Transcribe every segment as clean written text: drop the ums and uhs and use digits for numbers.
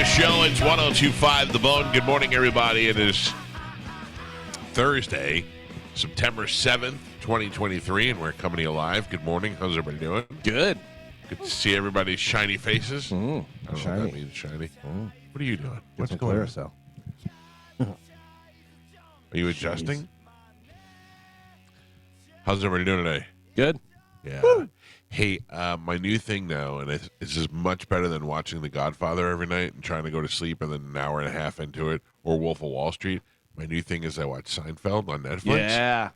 the show. It's 102.5 The Bone. Good morning, everybody. It is Thursday, September 7th, 2023, and we're coming to you live. Good morning. How's everybody doing? Good. Good to see everybody's shiny faces. I don't know what Shiny. that means, shiny. What are you doing? What's Some going on? Claricel. Are you adjusting? How's everybody doing today? Good. Yeah. Hey, my new thing now, and it's just much better than watching The Godfather every night and trying to go to sleep and then an hour and a half into it, or Wolf of Wall Street. My new thing is I watch Seinfeld on Netflix. Yeah.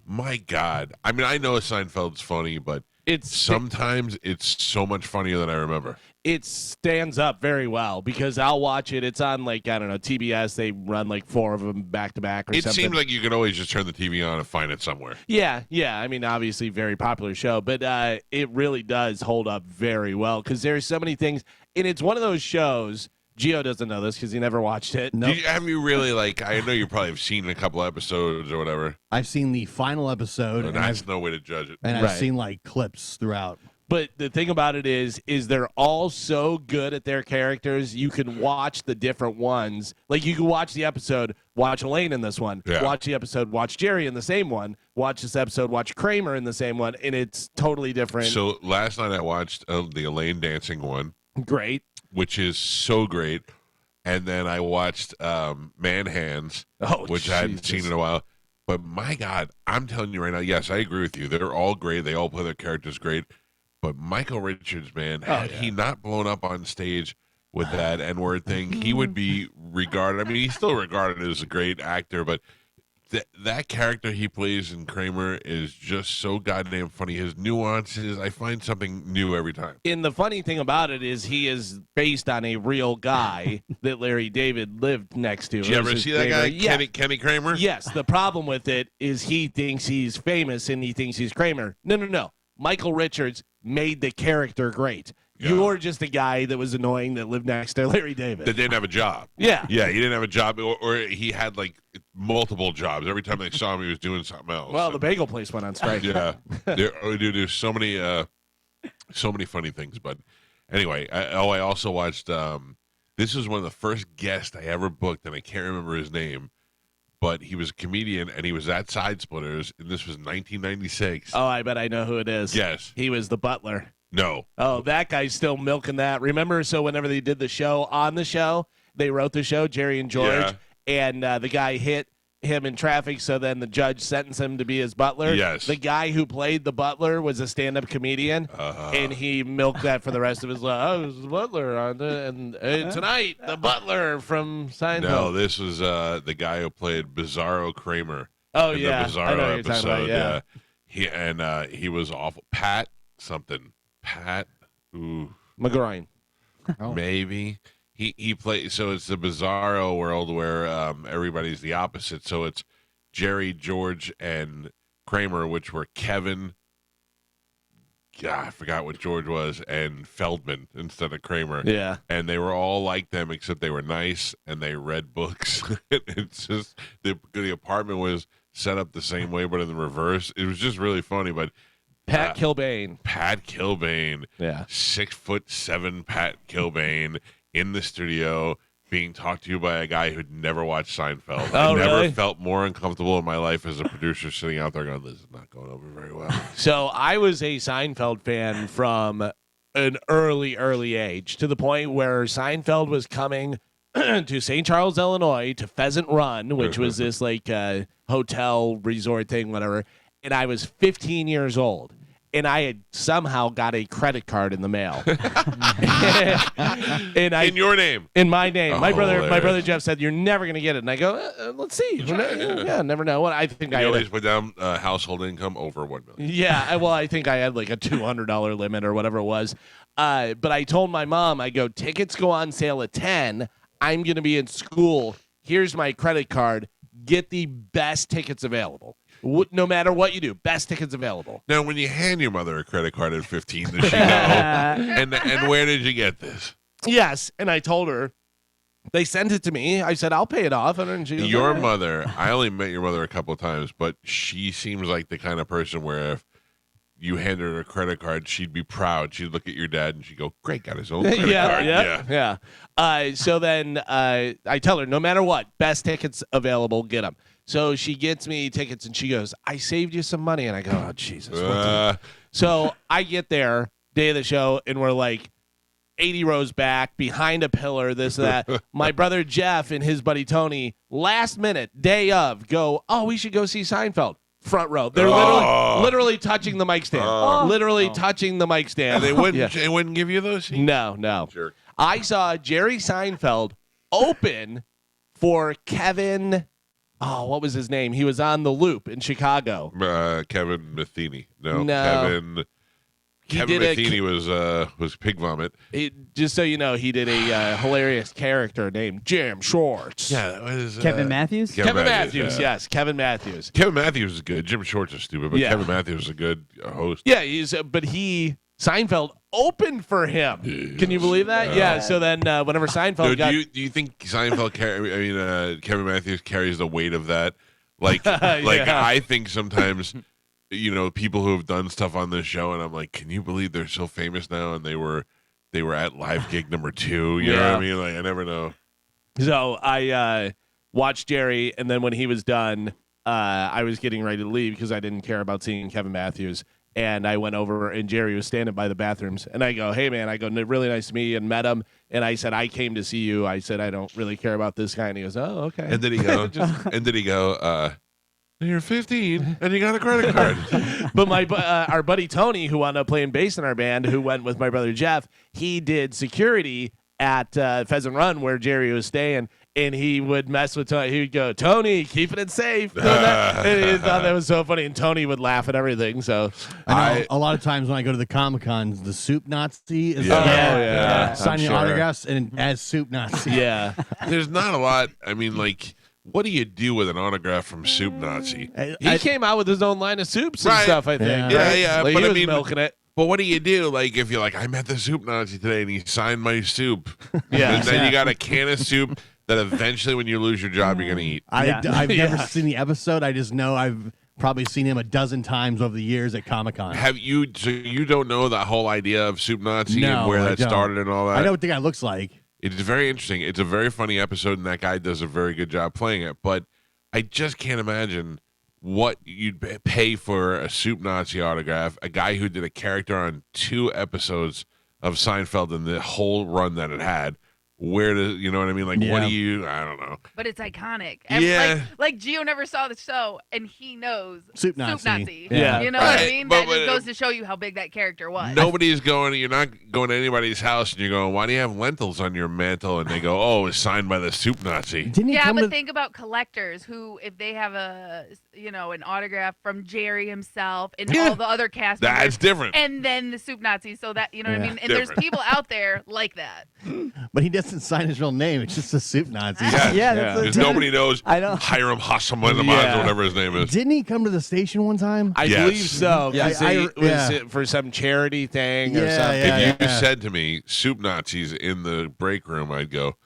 My God. I mean, I know Seinfeld's funny, but sometimes it's so much funnier than I remember. It stands up very well because I'll watch it. It's on, like, I don't know, TBS. They run like 4 of them back to back or It something. seems like you could always just turn the TV on and find it somewhere. Yeah. I mean, obviously, very popular show, but it really does hold up very well because there's so many things. And it's one of those shows. Gio doesn't know this because he never watched it. Nope. Have you really, like, I know you probably have seen a couple episodes or whatever. I've seen the final episode, And that's no way to judge it. and Right. I've seen like clips throughout. But the thing about it is they're all so good at their characters. You can watch the different ones. Like you can watch the episode, watch Elaine in this one. Yeah. Watch the episode, watch Jerry in the same one. Watch this episode, watch Kramer in the same one, and it's totally different. So last night I watched the Elaine dancing one, Great. which is so great. And then I watched Man Hands, Oh, which I hadn't Jesus. seen in a while. But my God, I'm telling you right now, yes, I agree with you. They're all great. They all play their characters great. But Michael Richards, man, had he not blown up on stage with that N-word thing, he would be regarded. I mean, he's still regarded as a great actor, but that character he plays in Kramer is just so goddamn funny. His nuances, I find something new every time. And the funny thing about it is he is based on a real guy that Larry David lived next to. Did you It was ever his see that favorite- guy, Yeah. Kenny Kramer? Yes, the problem with it is he thinks he's famous and he thinks he's Kramer. No. Michael Richards made the character great. Yeah. You're just a guy that was annoying that lived next to Larry David. That didn't have a job. Yeah. Yeah, he didn't have a job, or he had like multiple jobs. Every time they saw him, he was doing something else. Well, the bagel place went on strike. Yeah, there's so many funny things. But anyway, I also watched. This was one of the first guests I ever booked, and I can't remember his name, but he was a comedian, and he was at Side Splitters, and this was 1996. Oh, I bet I know who it is. Yes. He was the butler. No. Oh, that guy's still milking that. Remember, so whenever they did the show on the show, they wrote the show, Jerry and George, and the guy hit him in traffic, so then the judge sentenced him to be his butler. Yes. The guy who played the butler was a stand-up comedian, and he milked that for the rest of his life. I was the butler on tonight, the butler from Seinfeld. No, this was the guy who played Bizarro Kramer. Oh, in yeah. the Bizarro I know what you're talking episode. about, yeah. He was awful. Pat something. Pat. Ooh. McGroin. Maybe he played. So it's the Bizarro world where everybody's the opposite. So it's Jerry, George, and Kramer, which were Kevin. God, I forgot what George was, and Feldman instead of Kramer. Yeah. And they were all like them, except they were nice and they read books. It's just the apartment was set up the same way, but in the reverse. It was just really funny. But Pat Kilbane. Pat Kilbane. Yeah. 6'7" Pat Kilbane in the studio being talked to by a guy who'd never watched Seinfeld. Oh, I never really? felt more uncomfortable in my life as a producer sitting out there going, this is not going over very well. So I was a Seinfeld fan from an early age to the point where Seinfeld was coming to St. Charles, Illinois, to Pheasant Run, which was this like hotel resort thing, whatever. And I was 15 years old. And I had somehow got a credit card in the mail. And In your name. in my name. Oh, My brother hilarious. Jeff said, you're never going to get it. And I go, let's see. Yeah, never know. Well, I think I You had always put down household income over $1 million. yeah, well, I think I had like a $200 limit or whatever it was. But I told my mom, I go, tickets go on sale at 10. I'm going to be in school. Here's my credit card. Get the best tickets available. No matter what you do, best tickets available. Now, when you hand your mother a credit card at 15, does she know? and where did you get this? Yes, and I told her. They sent it to me. I said, I'll pay it off. And then she was Your like, mother, I only met your mother a couple of times, but she seems like the kind of person where if you hand her a credit card, she'd be proud. She'd look at your dad and she'd go, "Great, got his own credit card." Yeah. So then I tell her, no matter what, best tickets available, get them. So she gets me tickets and she goes, "I saved you some money." And I go, "Oh, Jesus." So I get there, day of the show, and we're like 80 rows back, behind a pillar, this, that. My brother Jeff and his buddy Tony, last minute, day of, go, "Oh, we should go see Seinfeld." Front row. They're literally touching the mic stand. Literally touching the mic stand. They wouldn't give you those seats? No. Jerk. I saw Jerry Seinfeld open for Kevin. Oh, what was his name? He was on The Loop in Chicago. Kevin Matheny. No. Kevin did Matheny was Pig Vomit. Just so you know, he did a hilarious character named Jim Shorts. Yeah, what is Kevin Matthews? Kevin Matthews, yes. Kevin Matthews. Kevin Matthews is good. Jim Shorts is stupid, but Kevin Matthews is a good host. Yeah, Seinfeld opened for him. Can you believe that? Yeah. So then, whenever Seinfeld do you think Seinfeld? Kevin Matthews carries the weight of that. I think sometimes, people who have done stuff on this show, and I'm like, can you believe they're so famous now? And they were at live gig number 2. You know what I mean? Like, I never know. So I watched Jerry, and then when he was done, I was getting ready to leave because I didn't care about seeing Kevin Matthews. And I went over, and Jerry was standing by the bathrooms. And I go, "Hey, man," I go, "really nice to meet you," and met him. And I said, "I came to see you." I said, "I don't really care about this guy." And he goes, "Oh, okay." And did he go, "You're 15, and you got a credit card." But our buddy Tony, who wound up playing bass in our band, who went with my brother Jeff, he did security at Pheasant Run where Jerry was staying. And he would mess with Tony. He would go, "Tony, keeping it safe." And he thought that was so funny. And Tony would laugh at everything. So I know a lot of times when I go to the Comic-Cons, the Soup Nazi is signing autographs and as Soup Nazi. Yeah. There's not a lot. I mean, like, what do you do with an autograph from Soup Nazi? He came out with his own line of soups and stuff, I think. Yeah. Like, but he was milking it. But what do you do? Like, if you're like, "I met the Soup Nazi today and he signed my soup." Yeah. And then you got a can of soup that eventually when you lose your job, you're going to eat. I've never seen the episode. I just know I've probably seen him a dozen times over the years at Comic-Con. So you don't know the whole idea of Soup Nazi and where that started and all that? I know what the guy looks like. It's very interesting. It's a very funny episode, and that guy does a very good job playing it. But I just can't imagine what you'd pay for a Soup Nazi autograph, a guy who did a character on 2 episodes of Seinfeld and the whole run that it had. Where do you know what I mean? Like, what do you? I don't know. But it's iconic. Yeah. Like Gio never saw the show, and he knows Soup Nazi. Yeah. You know what I mean? That just goes to show you how big that character was. Nobody's going. You're not going to anybody's house, and you're going, "Why do you have lentils on your mantle?" And they go, "Oh, it's signed by the Soup Nazi." But think about collectors who, if they have an autograph from Jerry himself and all the other cast members, that's different. And then the Soup Nazi, so that what I mean. And there's people out there like that. But he doesn't sign his real name. It's just a Soup Nazi. Because nobody knows. I know. Hiram Hasselman, whatever his name is. Didn't he come to the station one time? I believe so. Yes. Was it for some charity thing or something? If you said to me, "Soup Nazis in the break room," I'd go,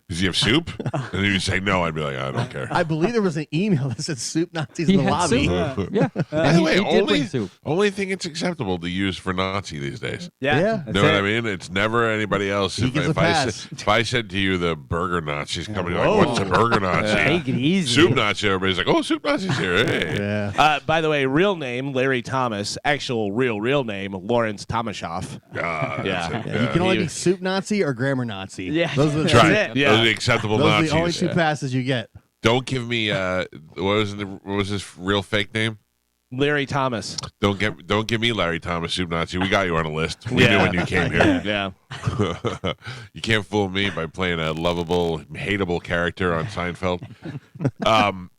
"Does he have soup?" And you'd say no, I'd be like, "I don't care." I believe there was an email that said Soup Nazis in the lobby. By the way, only thing it's acceptable to use for Nazi these days. Yeah. Know what I mean? It's never anybody else. He gets a pass. If I said to you the burger Nazi's coming, you're like, "What's a burger Nazi?" Take it easy. Soup Nazi, everybody's like, "Oh, Soup Nazi's here." Hey. Yeah. By the way, real name Larry Thomas. Actual real name Lawrence Thomashoff. You can only be Soup Nazi or Grammar Nazi. Yeah. Those are the That's two. right. Those are the acceptable Those Nazis. are the only 2 passes you get. Don't give me what was his real fake name? Larry Thomas. Don't give me Larry Thomas, Soup Nazi. We got you on a list. We knew when you came here. Yeah. You can't fool me by playing a lovable, hateable character on Seinfeld.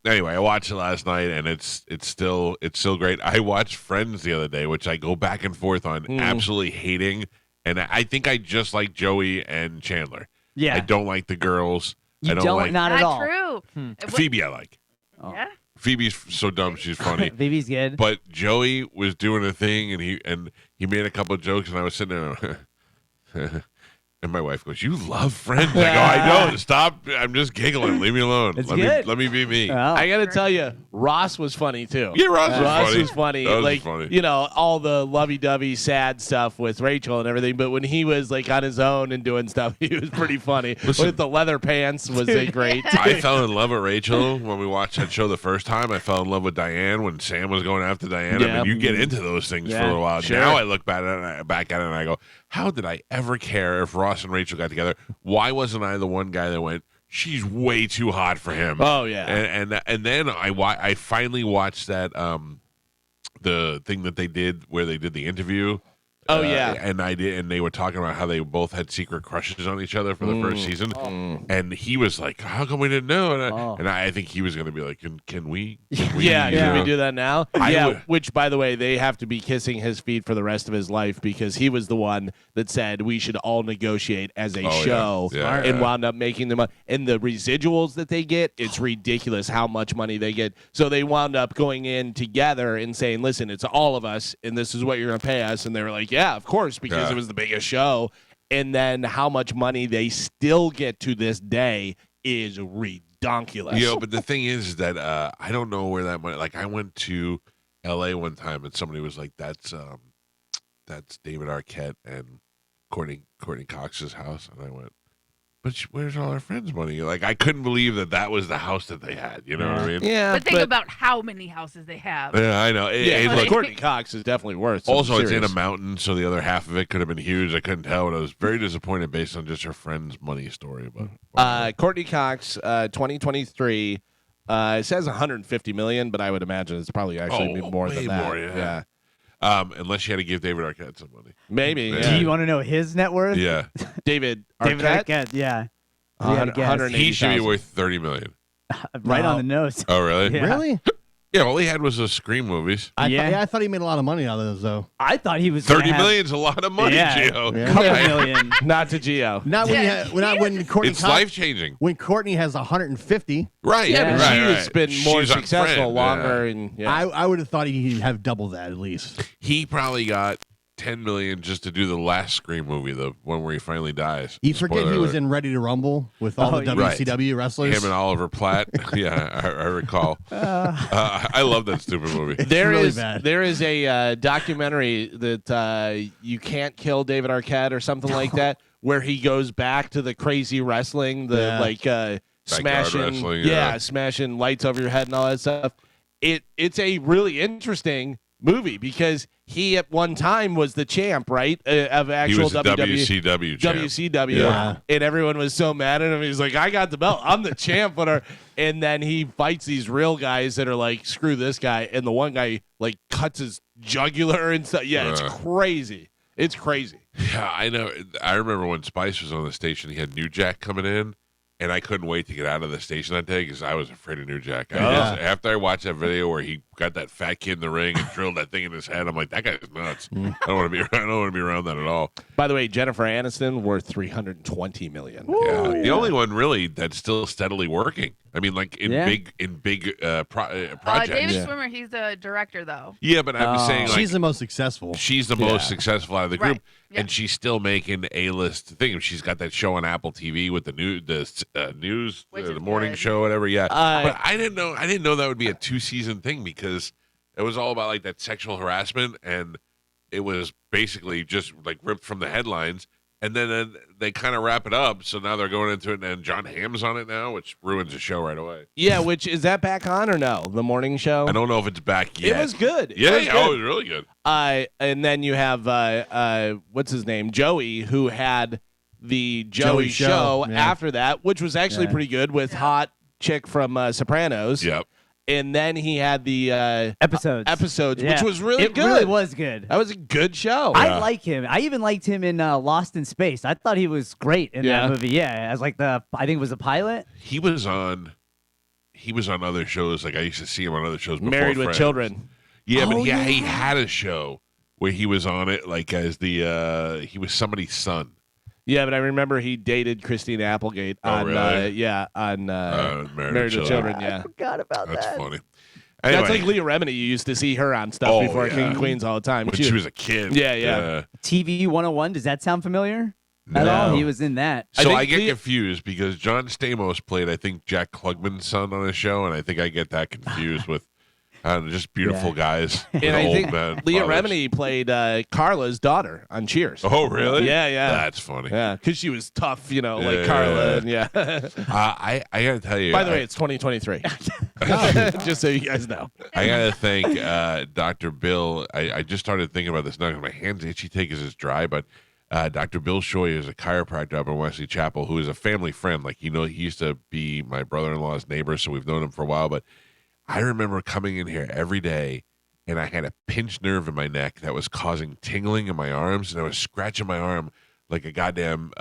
Anyway, I watched it last night, and it's still great. I watched Friends the other day, which I go back and forth on, absolutely hating, and I think I just like Joey and Chandler. Yeah. I don't like the girls. You I don't like not at all. True. Phoebe. I like. Yeah. Phoebe's so dumb, she's funny. Phoebe's good. But Joey was doing a thing, and he made a couple of jokes, and I was sitting there. And my wife goes, "You love Friends?" I go, "I know. Stop. I'm just giggling. Leave me alone. It's let good. me be me." Oh. I got to tell you, Ross was funny too. Yeah, Ross was funny. That was like, funny. you know, all the lovey-dovey sad stuff with Rachel and everything, but when he was like on his own and doing stuff, he was pretty funny. Listen, with the leather pants was a great. I fell in love with Rachel when we watched that show the first time. I fell in love with Diane when Sam was going after Diane. I mean, you get into those things for a little while. Sure. Now I look back at it and I go, how did I ever care if Ross and Rachel got together? Why wasn't I the one guy that went, she's way too hot for him? Oh yeah. And then I finally watched that the thing that they did where they did the interview. Oh yeah. And they were talking about how they both had secret crushes on each other for the first season. And he was like, "How come we didn't know?" And I think he was going to be like, "Can we? Can we Can we do that now?" would- Which, by the way, they have to be kissing his feet for the rest of his life because he was the one that said we should all negotiate as a show and wound up making them. And the residuals that they get, it's ridiculous how much money they get. So they wound up going in together and saying, "Listen, it's all of us, and this is what you're going to pay us." And they were like, "Yeah, of course," because it was the biggest show. And then how much money they still get to this day is ridiculous. You know, but the thing is that I don't know where that money. Like, I went to L.A. one time and somebody was like, "That's David Arquette and Courtney Cox's house," and I went, "But where's all our friends' money?" Like, I couldn't believe that was the house that they had. You know what I mean? Yeah, But think about how many houses they have. Yeah, I know. Look, Courtney Cox is definitely worth. Also, it's in a mountain, so the other half of it could have been huge. I couldn't tell, but I was very disappointed based on just her friend's money story. But Courtney Cox, 2023, it says 150 million, but I would imagine it's probably actually more way than that. more, yeah. Unless she had to give David Arquette some money. Maybe. Yeah. Yeah. Do you want to know his net worth? Yeah, David David Arquette? Arquette, yeah. 180,000. he should be worth 30 million. Right on the nose. Oh, really? Yeah. Really? Yeah, all he had was those Scream movies. I thought he made a lot of money out of those, though. I thought he was gonna 30 have million's a lot of money, Yeah. Gio. Yeah. couple million. Not to Gio. Not when, not when Courtney It's Cox- life changing. when Courtney has 150. Right. Yeah, but right, she's been more She's on successful Friends, longer. yeah. And I would have thought he'd have double that at least. He probably got 10 million just to do the last Scream movie, the one where he finally dies. You forget Spoiler he was alert. in Ready to Rumble with all the Right. WCW wrestlers. Him and Oliver Platt. Yeah, I recall. I love that stupid movie. It's really bad. There is a documentary that You Can't Kill David Arquette or something like that, where he goes back to the crazy wrestling, smashing, wrestling, yeah. smashing lights over your head and all that stuff. It's a really interesting movie because he at one time was the champ, right, of He actual was a WCW champ. WCW, Yeah. and everyone was so mad at him. He's like, "I got the belt. I'm the champ." And then he fights these real guys that are like, "Screw this guy," and the one guy like cuts his jugular and stuff. Yeah, it's crazy. It's crazy. Yeah, I know. I remember when Spice was on the station, he had New Jack coming in, and I couldn't wait to get out of the station that day because I was afraid of New Jack. After I watched that video where he got that fat kid in the ring and drilled that thing in his head, I'm like, that guy's nuts. I don't want to be around that at all. By the way, Jennifer Aniston worth $320 million. Yeah. The only one really that's still steadily working. I mean, like in big projects. David Schwimmer, he's a director though. Yeah, but I'm just saying, like, She's the most successful. she's the most successful out of the group, Right. Yeah. and she's still making A-list thing. She's got that show on Apple TV with the news, Which the is morning good. show, whatever. Yeah, but I didn't know that would be a 2-season thing because it was all about like that sexual harassment, and it was basically just like ripped from the headlines. And then they kind of wrap it up, so now they're going into it, and John Hamm's on it now, which ruins the show right away. Yeah, which is that back on or no? The morning show. I don't know if it's back yet. It was good. Yeah, it was it good. was really good. And then you have what's his name, Joey, who had the Joey show Yeah. after that, which was actually pretty good with hot chick from Sopranos. Yep. And then he had the Episodes, which was really it good. really was good. That was a good show. I like him. I even liked him in Lost in Space. I thought he was great in that movie. Yeah, as like I think it was a pilot. He was on other shows. Like I used to see him on other shows. Before Married with Friends. Children. Yeah, but Oh, he yeah. had a show where he was on it, like as he was somebody's son. Yeah, but I remember he dated Christina Applegate on really? on Married with Children. Yeah. Forgot about That's that. funny. Anyway, That's like Leah Remini. You used to see her on stuff before King of Queens all the time. when she was a kid. Yeah. TV 101. Does that sound familiar? At all. No. He was in that. So think I get confused because John Stamos played, I think, Jack Klugman's son on his show, and I think I get that confused with just beautiful guys. with And I old think men, Leah fathers. Remini played Carla's daughter on Cheers. Oh, really? Yeah. That's funny. Yeah, because she was tough, like Yeah. Carla. And yeah. I got to tell you. By the way, it's 2023. Just so you guys know. I got to thank Dr. Bill. I just started thinking about this now because my hands itchy because it's dry, but Dr. Bill Shoy is a chiropractor up in Wesley Chapel who is a family friend. Like, he used to be my brother-in-law's neighbor, so we've known him for a while, but I remember coming in here every day, and I had a pinched nerve in my neck that was causing tingling in my arms, and I was scratching my arm like a goddamn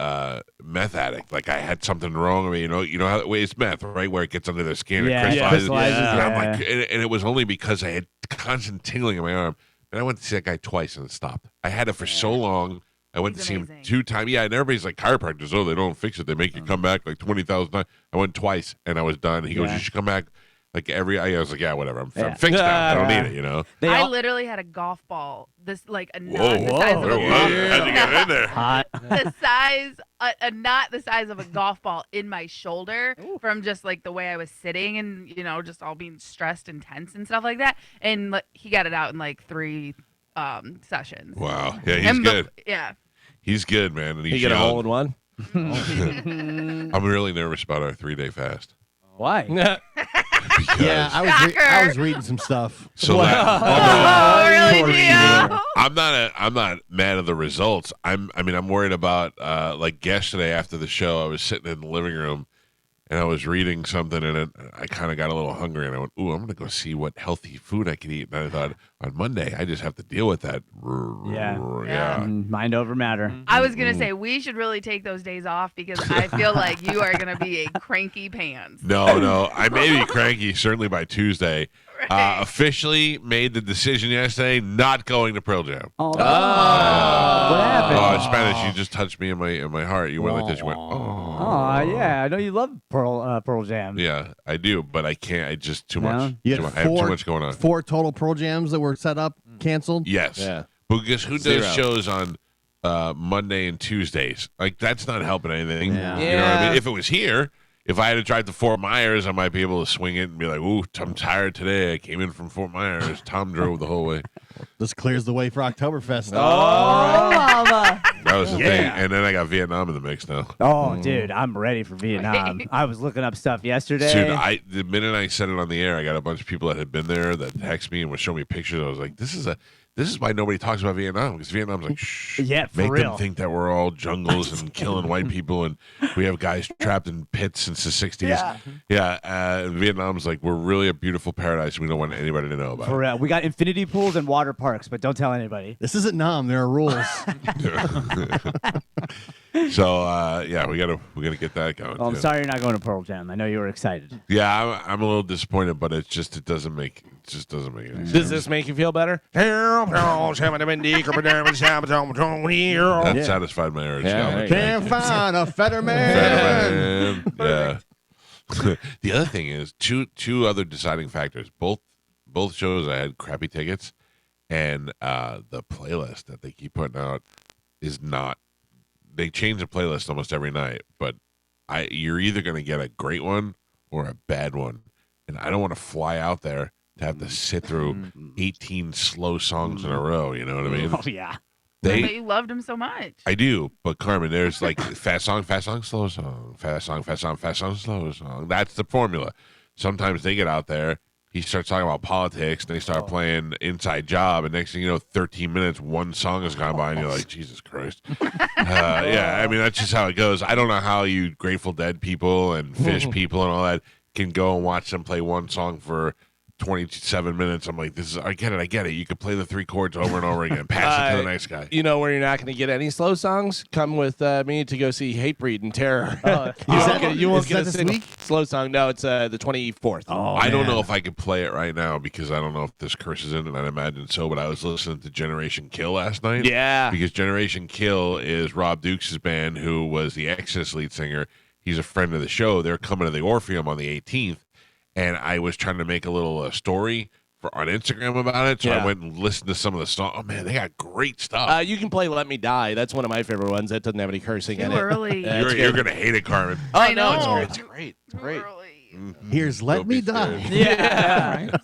meth addict. Like I had something wrong with me. You know how it's meth, right? Where it gets under the skin and crystallizes. And, I'm like, and it was only because I had constant tingling in my arm. And I went to see that guy twice, and it stopped. I had it for so long. I went to see him 2 times. Yeah, and everybody's like, chiropractors, they don't fix it. They make you come back like 20,000 times. I went twice, and I was done. He goes, you should come back. Like I was like, yeah, whatever. I'm fixed now. I don't need it, I literally had a golf ball, a knot Whoa, the size of a golf how'd you get in there? Hot. the size, a knot the size of a golf ball in my shoulder from just like the way I was sitting and, just all being stressed and tense and stuff like that. And he got it out in like 3 sessions. Wow. Yeah, he's good. Yeah. He's good, man. And You get a hole in one? I'm really nervous about our 3-day fast. Why? Yeah, I was reading some stuff. So Really, Gio? I'm not mad at the results. I'm worried about like yesterday after the show, I was sitting in the living room and I was reading something and I kind of got a little hungry and I went, I'm gonna go see what healthy food I could eat. And I thought on Monday I just have to deal with that. Yeah. Mind over matter. I was going to say, we should really take those days off because I feel like you are going to be a cranky pants. No, I may be cranky certainly by Tuesday. Right. Officially made the decision yesterday, not going to Pearl Jam. Oh. What happened? Oh, Spanish, you just touched me in my heart. You went like this. You went, Oh, yeah. I know you love Pearl Jam. Yeah, I do, but I can't. I just too much. You Too had much. I have too much going on. 4 total Pearl Jams that were set up, canceled. Yes. Yeah. Because who does 0. shows on Monday and Tuesdays? Like, that's not helping anything. Yeah. You know what I mean? If it was here, if I had to drive to Fort Myers, I might be able to swing it and be like, ooh, I'm tired today. I came in from Fort Myers. Tom drove the whole way. This clears the way for Oktoberfest. Mama. That was the thing. And then I got Vietnam in the mix now. Oh, dude, I'm ready for Vietnam. I was looking up stuff yesterday. Dude, the minute I said it on the air, I got a bunch of people that had been there that text me and would show me pictures. I was like, this is why nobody talks about Vietnam, because Vietnam's like, shh, Yeah, for make real. them think that we're all jungles and killing white people, and we have guys trapped in pits since the 60s. Yeah. Vietnam's like, we're really a beautiful paradise. We don't want anybody to know about For real. We got infinity pools and water parks, but don't tell anybody. This isn't Nam. There are rules. it. So yeah, we gotta get that going. Oh, I'm too. sorry you're not going to Pearl Jam. I know you were excited. Yeah, I'm a little disappointed, but it doesn't make any sense. Does this make you feel better? That satisfied my urge. Yeah, Yeah, there you Can't find a Fetterman. Yeah. The other thing is two other deciding factors. Both shows I had crappy tickets, and the playlist that they keep putting out is not. They change the playlist almost every night, but you're either going to get a great one or a bad one, and I don't want to fly out there to have to sit through 18 slow songs in a row. You know what I mean? Oh, yeah. But you loved him so much. I do, but Carmen, there's like fast song, slow song, fast song, slow song. That's the formula. Sometimes they get out there, he starts talking about politics, and they start playing Inside Job, and next thing you know, 13 minutes, one song has gone by, and you're like, Jesus Christ. Yeah, I mean, that's just how it goes. I don't know how you Grateful Dead people and Fish people and all that can go and watch them play one song for 27 minutes. I'm like, I get it. You could play the 3 chords over and over again. Pass it to the next guy. You know where you're not going to get any slow songs? Come with me to go see Hatebreed and Terror. You won't get a this single week? slow song. No, it's the 24th. Oh, I don't man. know if I could play it right now because I don't know if this curse is in it. I'd imagine so, but I was listening to Generation Kill last night. Yeah. Because Generation Kill is Rob Dukes' band, who was the Exodus lead singer. He's a friend of the show. They're coming to the Orpheum on the 18th, and I was trying to make a little story on Instagram about it, so Yeah. I went and listened to some of the songs. Oh man, they got great stuff. You can play "Let Me Die." That's one of my favorite ones. That doesn't have any cursing Too in it. early. Yeah, it's you're good. gonna hate it, Carmen. Oh I no, know. it's great. It's Too great. early. Here's Let Don't Me be Die. scared.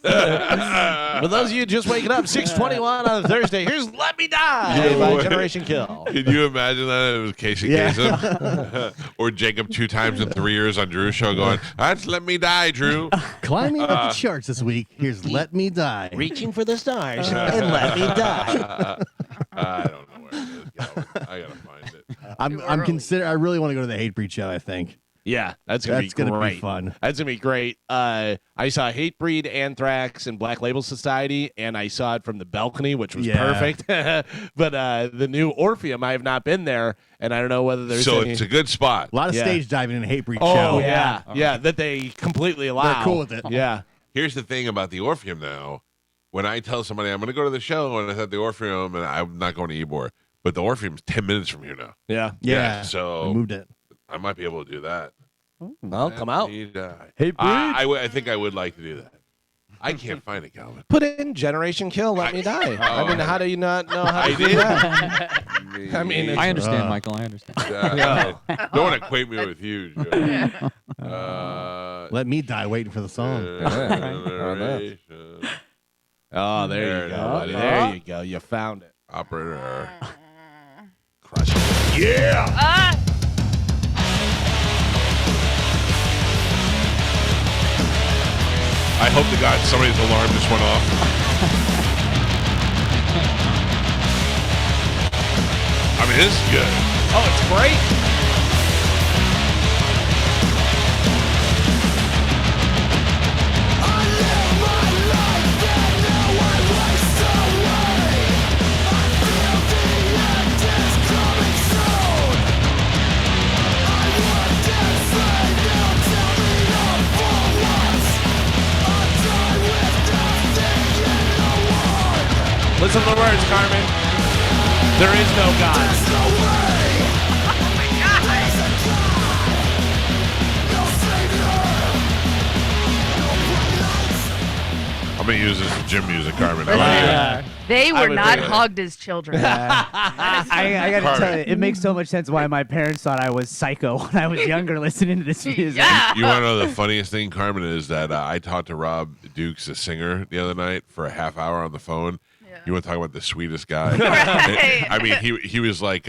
Yeah. For those of you just waking up, 6:21 on a Thursday. Here's "Let Me Die" Yeah, by boy. Generation Kill. Can you imagine that? It was Casey Kasem or Jacob 2 times in 3 years on Drew's show going, "That's Let Me Die, Drew." Climbing up the charts this week. Here's Let Me Die. Reaching for the stars and let me die. I don't know where it is, Calvin. I gotta find it. I really want to go to the Hatebreed show, I think. Yeah, that's gonna be great. Be fun. That's gonna be great. I saw Hatebreed, Anthrax, and Black Label Society, and I saw it from the balcony, which was perfect. But the new Orpheum, I have not been there, and I don't know whether there's So any... it's a good spot. A lot of stage diving in a Hatebreed Oh show. yeah, that they completely allow. They're cool with it. Yeah. Here's the thing about the Orpheum now. When I tell somebody I'm going to go to the show and I said the Orpheum and I'm not going to Ybor, but the Orpheum's 10 minutes from here now. Yeah. Yeah. So They moved it. I might be able to do that. Well, come out. Hey, I think I would like to do that. I can't find it, Calvin. Put in Generation Kill, Let Me Die. I mean, how do you not know how to I do did. that? I mean, it's- I understand, Michael. I understand. Don't want to equate me with you, Joe. Let Me Die waiting for the song. Generation. Oh, there you go, buddy. There you go. You found it. Operator. Crush it. Yeah! I hope to God somebody's alarm just went off. I mean, this is good. Oh, it's great. Listen to the words, Carmen. There is no God. I'm going to use this as gym music, Carmen. How about you? They I were would not do it. hugged as children. I gotta tell you, it makes so much sense why my parents thought I was psycho when I was younger listening to this music. Yeah. You want to know the funniest thing, Carmen, is that I talked to Rob Dukes, the singer, the other night for a half hour on the phone. Yeah. You want to talk about the sweetest guy? Right. I mean, he was like,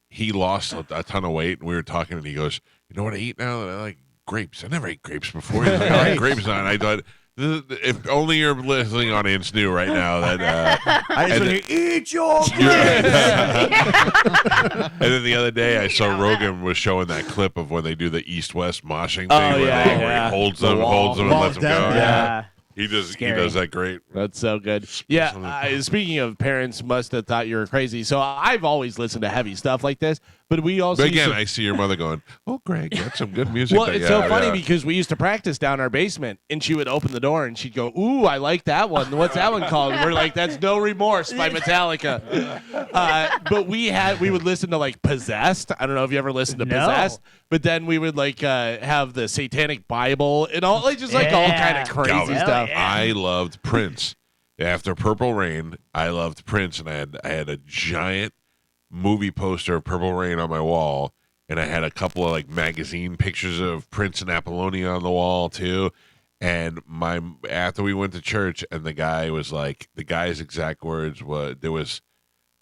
he lost a ton of weight, and we were talking, and he goes, "You know what I eat now? That I like grapes. I never ate grapes before." He's like, "I like grapes now." And I thought, if only your listening audience knew right now that. I just and want to eat your And then the other day, I saw Rogan was showing that clip of when they do the East-West moshing thing, Oh, where, yeah, where yeah. he holds The them, wall. and Wall's lets them down, go. Yeah. He Scary. does that great. That's so good. Yeah. Speaking of parents, must have thought you were crazy. So I've always listened to heavy stuff like this, but we also But used again, to- I see your mother going, "Oh, Greg, that's some good music." Well, there." it's Yeah, so funny yeah. because we used to practice down our basement, and she would open the door and she'd go, "Ooh, I like that one. What's that one called?" And we're like, "That's No Remorse by Metallica." But we would listen to like Possessed. I don't know if you ever listened to No. Possessed, but then we would like have the Satanic Bible and all like just like all kind of crazy Calvin, stuff. I loved Prince. After Purple Rain, I loved Prince, and I had a giant movie poster of Purple Rain on my wall, and I had a couple of like magazine pictures of Prince and Apollonia on the wall too. And after we went to church, and the guy's exact words was,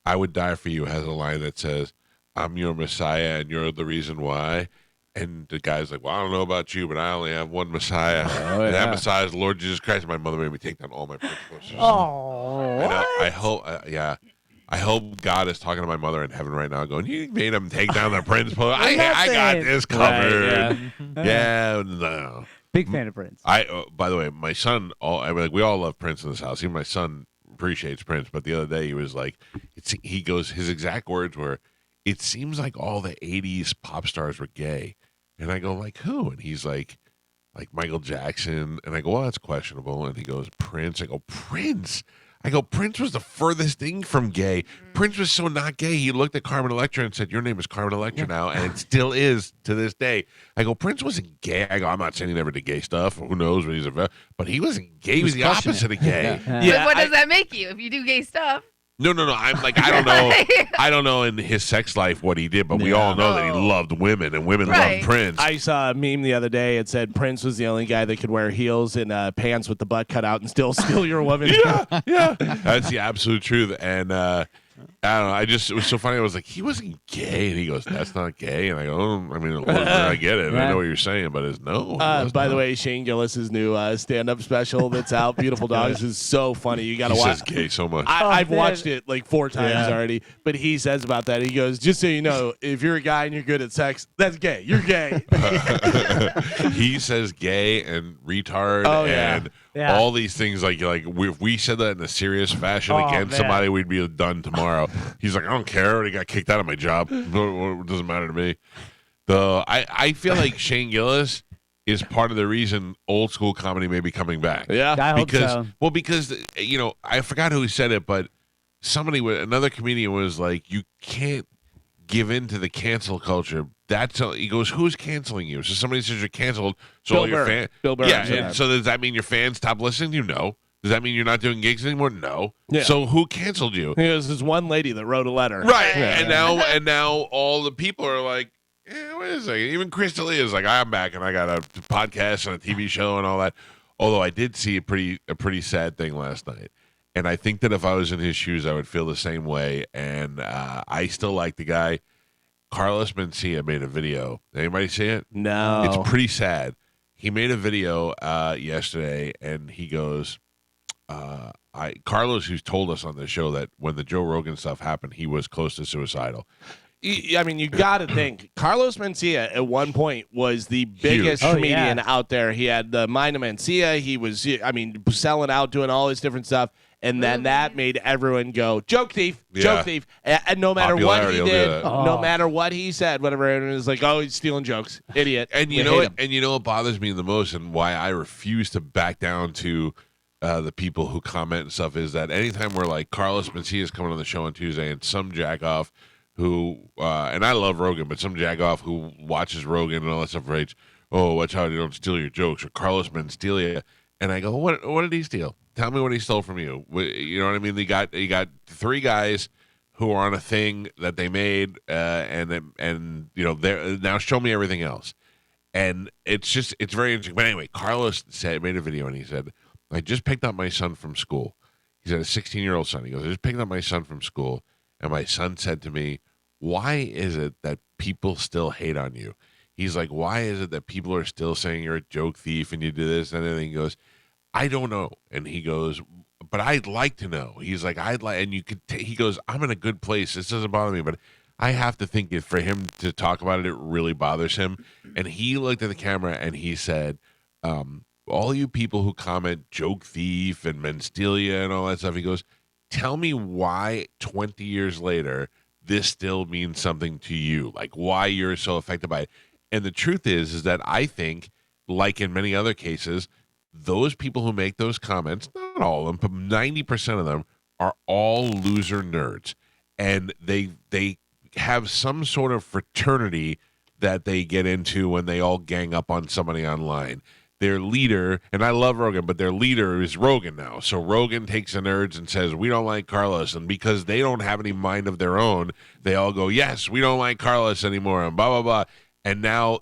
"I would die for you," has a line that says, "I'm your Messiah, and you're the reason why." And the guy's like, "Well, I don't know about you, but I only have one Messiah. And that Messiah is the Lord Jesus Christ." My mother made me take down all my Prince posters. Oh. And I hope, I hope God is talking to my mother in heaven right now, going, "You made him take down the Prince poster. I got this covered." Yeah, no. Big fan of Prince. By the way, my son, we all love Prince in this house. Even my son appreciates Prince. But the other day, he was like, he goes, his exact words were, "It seems like all the '80s pop stars were gay." And I go, "Like who?" And he's like Michael Jackson. And I go, "Well, that's questionable." And he goes, "Prince." I go, "Prince? I go, Prince was the furthest thing from gay. Prince was so not gay. He looked at Carmen Electra and said, your name is Carmen Electra now, and it still is to this day. I go, Prince wasn't gay. I go, I'm not saying he never did gay stuff. Who knows what he's about? But he wasn't gay. He was the opposite of gay. But what does that make you if you do gay stuff? No. I'm like, I don't know. I don't know in his sex life what he did, but we all know that he loved women, and women loved Prince. I saw a meme the other day. It said Prince was the only guy that could wear heels and pants with the butt cut out and still steal your woman. yeah. That's the absolute truth. And I don't know. It was so funny. I was like, he wasn't gay, and he goes, that's not gay. And I go, I mean, I get it. I know what you're saying, but it's no. By the way, Shane Gillis's new stand-up special that's out, Beautiful Dogs, is so funny. You got to watch. He says gay so much. I've watched it like 4 times already, but he says about that. He goes, just so you know, if you're a guy and you're good at sex, that's gay. You're gay. He says gay and retard and all these things. Like if we said that in a serious fashion against somebody, we'd be done tomorrow. He's like, I don't care. I already got kicked out of my job. It doesn't matter to me. I feel like Shane Gillis is part of the reason old school comedy may be coming back. Yeah, I hope so. Well, because I forgot who said it, but another comedian was like, you can't give in to the cancel culture. He goes, who's canceling you? So somebody says you're canceled. So all your fans, Bill Burr. Yeah. And so does that mean your fans stop listening? No. Does that mean you're not doing gigs anymore? No. Yeah. So who canceled you? There's this one lady that wrote a letter. Right. Yeah. And now all the people are like, wait a second. Even Chris D'Elia is like, I'm back and I got a podcast and a TV show and all that. Although I did see a pretty sad thing last night. And I think that if I was in his shoes, I would feel the same way. And I still like the guy. Carlos Mencia made a video. Anybody see it? No. It's pretty sad. He made a video yesterday, and he goes, Carlos, who's told us on the show that when the Joe Rogan stuff happened, he was close to suicidal. I mean, you got to think. Carlos Mencia at one point was the biggest comedian out there. He had the Mind of Mencia. He was, selling out, doing all this different stuff. And then that made everyone go, joke thief, joke thief. And no matter what he did, no matter what he said, whatever, everyone was like, oh, he's stealing jokes. Idiot. And you know what? And you know what bothers me the most and why I refuse to back down to the people who comment and stuff is that anytime we're like, Carlos Mencia is coming on the show on Tuesday and some jack-off who, and I love Rogan, but some jack-off who watches Rogan and all that stuff writes, watch how you don't steal your jokes, or Carlos Mencia. And I go, what did he steal? Tell me what he stole from you. You know what I mean? You got 3 guys who are on a thing that they made, and now show me everything else. And it's very interesting. But anyway, Carlos made a video and he said, I just picked up my son from school. He's a 16-year-old son. He goes, I just picked up my son from school, and my son said to me, why is it that people still hate on you? He's like, why is it that people are still saying you're a joke thief and you do this? And then he goes, I don't know. And he goes, but I'd like to know. He's like, and you could, he goes, I'm in a good place. This doesn't bother me, but I have to think for him to talk about it, it really bothers him. And he looked at the camera and he said, all you people who comment joke thief and Menstelia and all that stuff, he goes, tell me why 20 years later, this still means something to you, like why you're so affected by it. And the truth is that I think, like in many other cases, those people who make those comments, not all of them, but 90% of them are all loser nerds. And they have some sort of fraternity that they get into when they all gang up on somebody online. Their leader, and I love Rogan, but their leader is Rogan now. So Rogan takes the nerds and says, we don't like Carlos. And because they don't have any mind of their own, they all go, yes, we don't like Carlos anymore, and blah, blah, blah. And now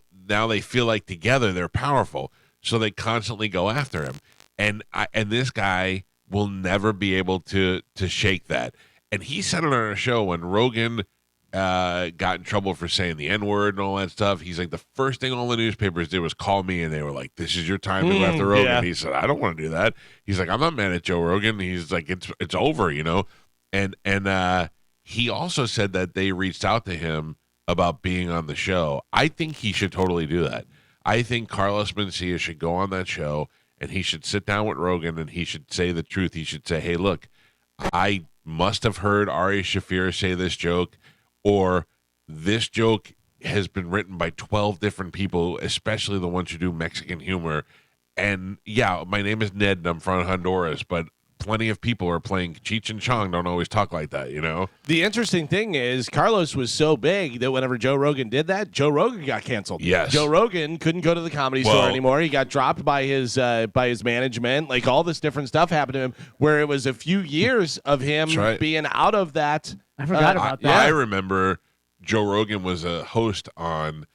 they feel like together they're powerful. So they constantly go after him. And this guy will never be able to shake that. And he said it on our show when Rogan got in trouble for saying the N-word and all that stuff. He's like, the first thing all the newspapers did was call me, and they were like, this is your time to go after Rogan. Yeah. He said, I don't want to do that. He's like, I'm not mad at Joe Rogan. He's like, it's over, And he also said that they reached out to him about being on the show. I think he should totally do that. I think Carlos Mencia should go on that show, and he should sit down with Rogan, and he should say the truth. He should say, hey, look, I must have heard Ari Shaffir say this joke, or this joke has been written by 12 different people, especially the ones who do Mexican humor. And, yeah, my name is Ned, and I'm from Honduras, but plenty of people are playing Cheech and Chong don't always talk like that, you know? The interesting thing is Carlos was so big that whenever Joe Rogan did that, Joe Rogan got canceled. Yes. Joe Rogan couldn't go to the Comedy Store anymore. He got dropped by his management. Like all this different stuff happened to him where it was a few years of him being out of that. I forgot about that. I remember Joe Rogan was a host on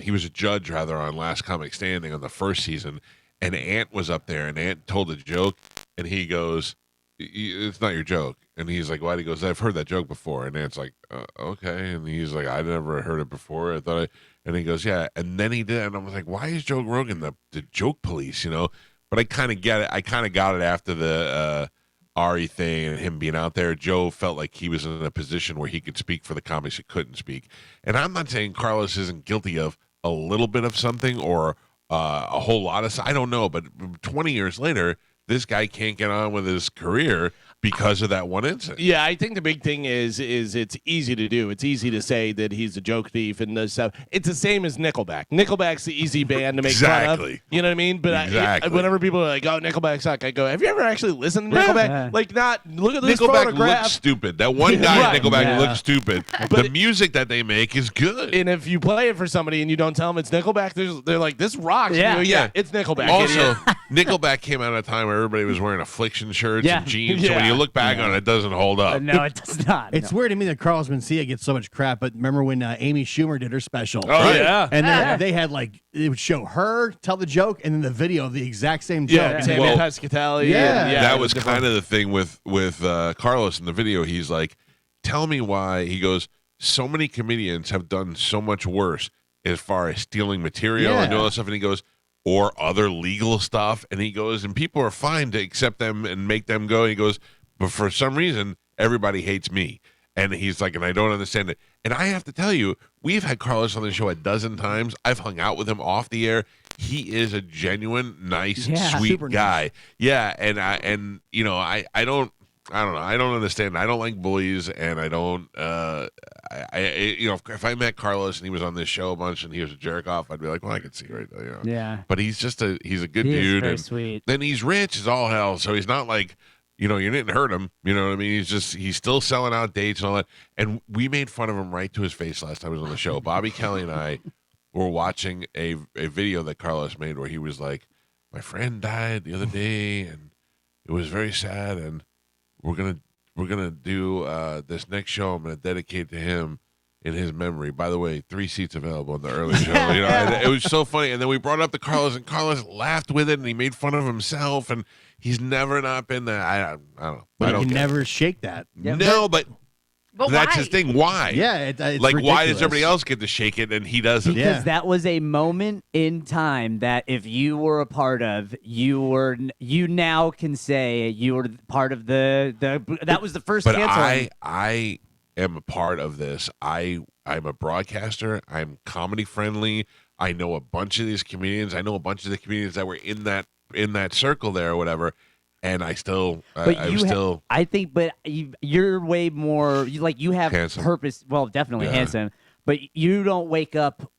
he was a judge rather on Last Comic Standing on the first season, and Ant was up there and Ant told a joke and he goes, "It's not your joke." And he's like, "Why?" He goes, "I've heard that joke before." And Ant's like, "Okay." And he's like, "I never heard it before. I thought And he goes, "Yeah." And then he did. And I was like, "Why is Joe Rogan the joke police?" You know. But I kind of get it. I kind of got it after the Ari thing and him being out there. Joe felt like he was in a position where he could speak for the comics who couldn't speak. And I'm not saying Carlos isn't guilty of a little bit of something or a whole lot of. I don't know. But 20 years later, this guy can't get on with his career because of that one incident. Yeah, I think the big thing is it's easy to do. It's easy to say that he's a joke thief and this stuff. It's the same as Nickelback. Nickelback's the easy band to make fun of. You know what I mean? But whenever people are like, "Oh, Nickelback suck," I go, "Have you ever actually listened to Nickelback?" Yeah. Like, not look at this Nickelback photograph. looks stupid. That one guy in Nickelback Yeah. looks stupid. But the music that they make is good. And if you play it for somebody and you don't tell them it's Nickelback, they're like, "This rocks." Yeah. You go, Yeah. It's Nickelback. Also, idiot." Nickelback came out at a time where everybody was wearing Affliction shirts Yeah. and jeans. So when Yeah. you look back on it, it doesn't hold up. No, it does not. It's weird to me that Carlos Mencia gets so much crap, but remember when Amy Schumer did her special? Oh, yeah. And then Yeah. they had like, it would show her tell the joke and then the video of the exact same joke. Yeah, And Sammy Well, Pescatelli. yeah. and, That it was different. kind of the thing with Carlos in the video. He's like, "Tell me why." He goes, "So many comedians have done so much worse as far as stealing material and Yeah. all that stuff." And he goes, "Or other legal stuff." And he goes, "And people are fine to accept them and make them go." He goes, "But for some reason, everybody hates me." And he's like, "And I don't understand it." And I have to tell you, we've had Carlos on the show a dozen times. I've hung out with him off the air. He is a genuine, nice, Yeah, sweet super nice. guy. Yeah, and I don't know. I don't understand. I don't like bullies, and I don't. If I met Carlos and he was on this show a bunch and he was a jerk off, I'd be like, "Well, I can see right there." You know? Yeah. But he's a good He is dude, very and sweet. then he's rich as all hell. So he's not like, you didn't hurt him. You know what I mean? He's still selling out dates and all that. And we made fun of him right to his face last time he was on the show. Bobby Kelly and I were watching a video that Carlos made where he was like, "My friend died the other day, and it was very sad, and we're gonna do this next show. I'm gonna dedicate to him in his memory. By the way, 3 seats available in the early show." And it was so funny. And then we brought it up to Carlos, and Carlos laughed with it, and he made fun of himself, and he's never not been that. I don't know. But I don't you can get it. never shake that. Yeah, No, but But that's why? his thing. Why? Yeah, it's like, why does ridiculous. everybody else get to shake it and he doesn't? Because Yeah. that was a moment in time that if you were a part of, you now can say you were part of the that was the first But cancel. I am a part of this. I'm a broadcaster. I'm comedy friendly. I know a bunch of these comedians. I know a bunch of the comedians that were in that circle there or whatever. And I still, I'm still. I think, but you're way more. You have Handsome. purpose. Well, definitely Yeah. handsome, but you don't wake up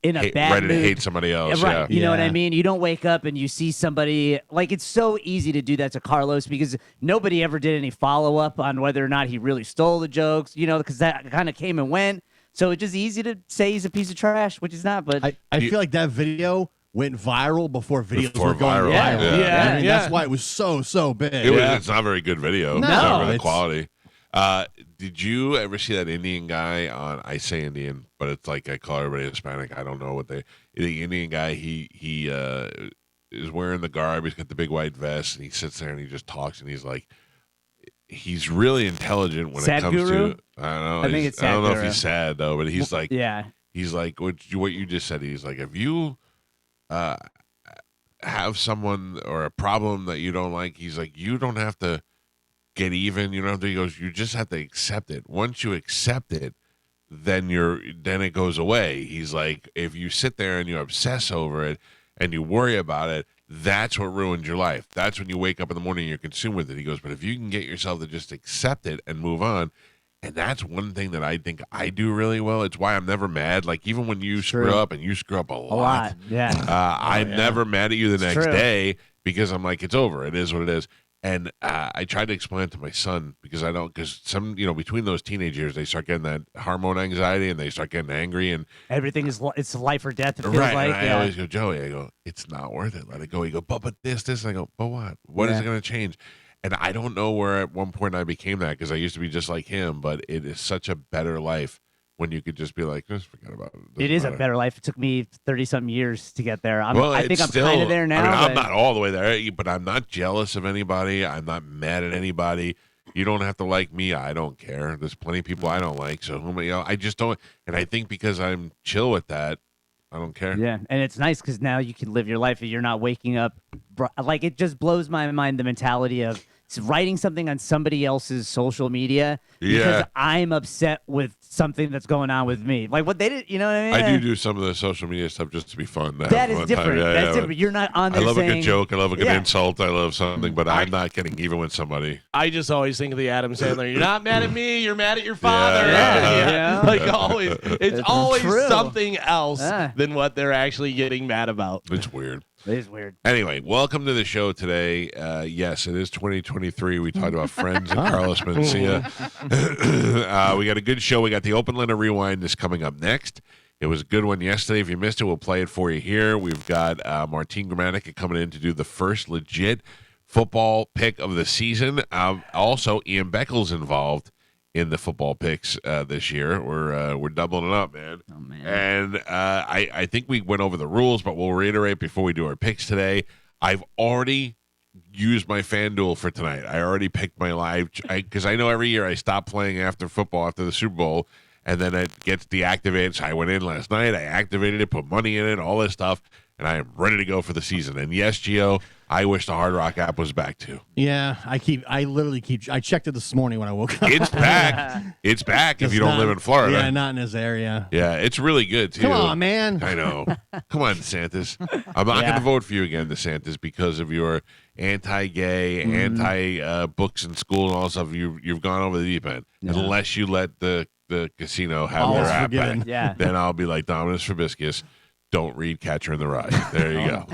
in a bad ready mood. to hate somebody else. Right. Yeah. You know what I Yeah. mean? You don't wake up and you see somebody like it's so easy to do that to Carlos because nobody ever did any follow up on whether or not he really stole the jokes, because that kind of came and went. So it's just easy to say he's a piece of trash, which he's not. But I feel like that video went viral before videos Before were going viral, viral. yeah. You know what I mean? Yeah. That's why it was so big. It's not a very good video. No, It's not very it's- quality. Did you ever see that Indian guy on? I say Indian, but it's like I call everybody Hispanic. I don't know what the Indian guy. He is wearing the garb. He's got the big white vest, and he sits there and he just talks, and he's like, he's really intelligent when Sad it comes guru? to. I don't know. I think it's I don't sad know if guru. he's sad though, but he's like, yeah, he's like what you just said. He's like, if you have someone or a problem that you don't like, he's like, you don't have to get even. You don't have to. He goes, you just have to accept it. Once you accept it, then it goes away. He's like, if you sit there and you obsess over it and you worry about it, that's what ruins your life. That's when you wake up in the morning and you're consumed with it. He goes, but if you can get yourself to just accept it and move on. And that's one thing that I think I do really well. It's why I'm never mad. Like, even when you screw up, and you screw up a a lot. Yeah, I'm never mad at you the next true. day because I'm like, it's over. It is what it is. And I tried to explain it to my son because some, between those teenage years, they start getting that hormone anxiety and they start getting angry and everything is it's life or death. It feels right. like. And I always go, Joey, I go, it's not worth it. Let it go. He go, but this. And I go, but what? What is it going to change? And I don't know where at one point I became that because I used to be just like him, but it is such a better life when you could just be like, just forget about it. It is a better life. It took me 30-something years to get there. I think I'm kind of there now. I'm not all the way there, but I'm not jealous of anybody. I'm not mad at anybody. You don't have to like me. I don't care. There's plenty of people I don't like. So I just don't. And I think because I'm chill with that, I don't care. Yeah, and it's nice because now you can live your life and you're not waking up. Like, it just blows my mind, the mentality of writing something on somebody else's social media because I'm upset with something that's going on with me. Like what they did, you know what I mean? I do some of the social media stuff just to be fun. That is different. That's different. You're not on there I love saying, a good joke. I love a good insult. I love something, but I'm not getting even with somebody. I just always think of the Adam Sandler. You're not mad at me. You're mad at your father. Yeah. Like always. It's always true. something else than what they're actually getting mad about. It's weird. It is weird. Anyway, welcome to the show today. Yes, it is 2023. We talked about Friends and Carlos Mencia. We got a good show. We got the Open Letter Rewind is coming up next. It was a good one yesterday. If you missed it, we'll play it for you here. We've got Martin Grammatica coming in to do the first legit football pick of the season. Also, Ian Beckle's involved in the football picks this year. We're doubling it up, man. Oh, man. And I think we went over the rules, but we'll reiterate before we do our picks today. I've already used my FanDuel for tonight. I already picked my live because I know every year I stop playing after football, after the Super Bowl, and then it gets deactivated. So I went in last night, I activated it, put money in it, all this stuff, and I am ready to go for the season. And yes, Gio, I wish the Hard Rock app was back too. Yeah, I checked it this morning when I woke up. It's back. It's back if you don't live in Florida. Yeah, not in this area. Yeah, it's really good too. Come on, man. I know. Come on, DeSantis. I'm not going to vote for you again, DeSantis, because of your anti-gay, anti-books in school and all that stuff. You've gone over the deep end. Yeah. Unless you let the casino have their app back. Yeah. Then I'll be like Dominus Trubiscus. Don't read Catcher in the Rye. There you go.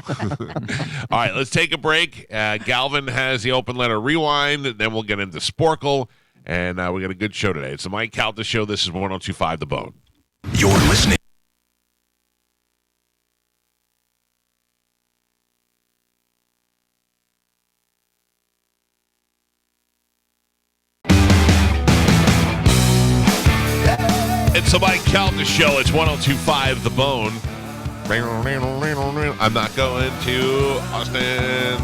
All right, let's take a break. Galvin has the Open Letter Rewind. Then we'll get into Sporcle. And we got a good show today. It's the Mike Calta Show. This is 102.5 The Bone. You're listening. It's the Mike Calta Show. It's 102.5 The Bone. I'm not going to Austin.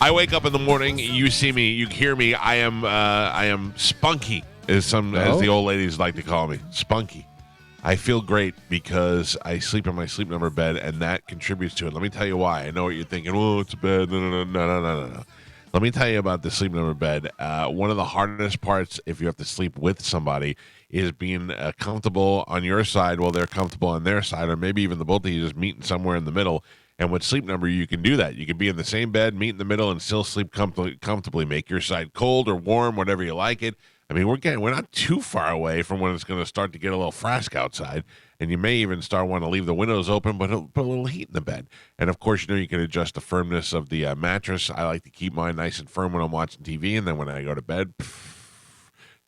I wake up in the morning. You see me. You hear me. I am spunky, as the old ladies like to call me. Spunky. I feel great because I sleep in my sleep number bed, and that contributes to it. Let me tell you why. I know what you're thinking. Oh, it's a bed. No. Let me tell you about the sleep number bed. One of the hardest parts, if you have to sleep with somebody, is being comfortable on your side while they're comfortable on their side, or maybe even the both of you just meeting somewhere in the middle. And with Sleep Number, you can do that. You can be in the same bed, meet in the middle, and still sleep comfortably. Make your side cold or warm, whatever you like it. I mean, we're not too far away from when it's going to start to get a little frask outside, and you may even start wanting to leave the windows open, but put a little heat in the bed. And of course, you can adjust the firmness of the mattress. I like to keep mine nice and firm when I'm watching TV, and then when I go to bed,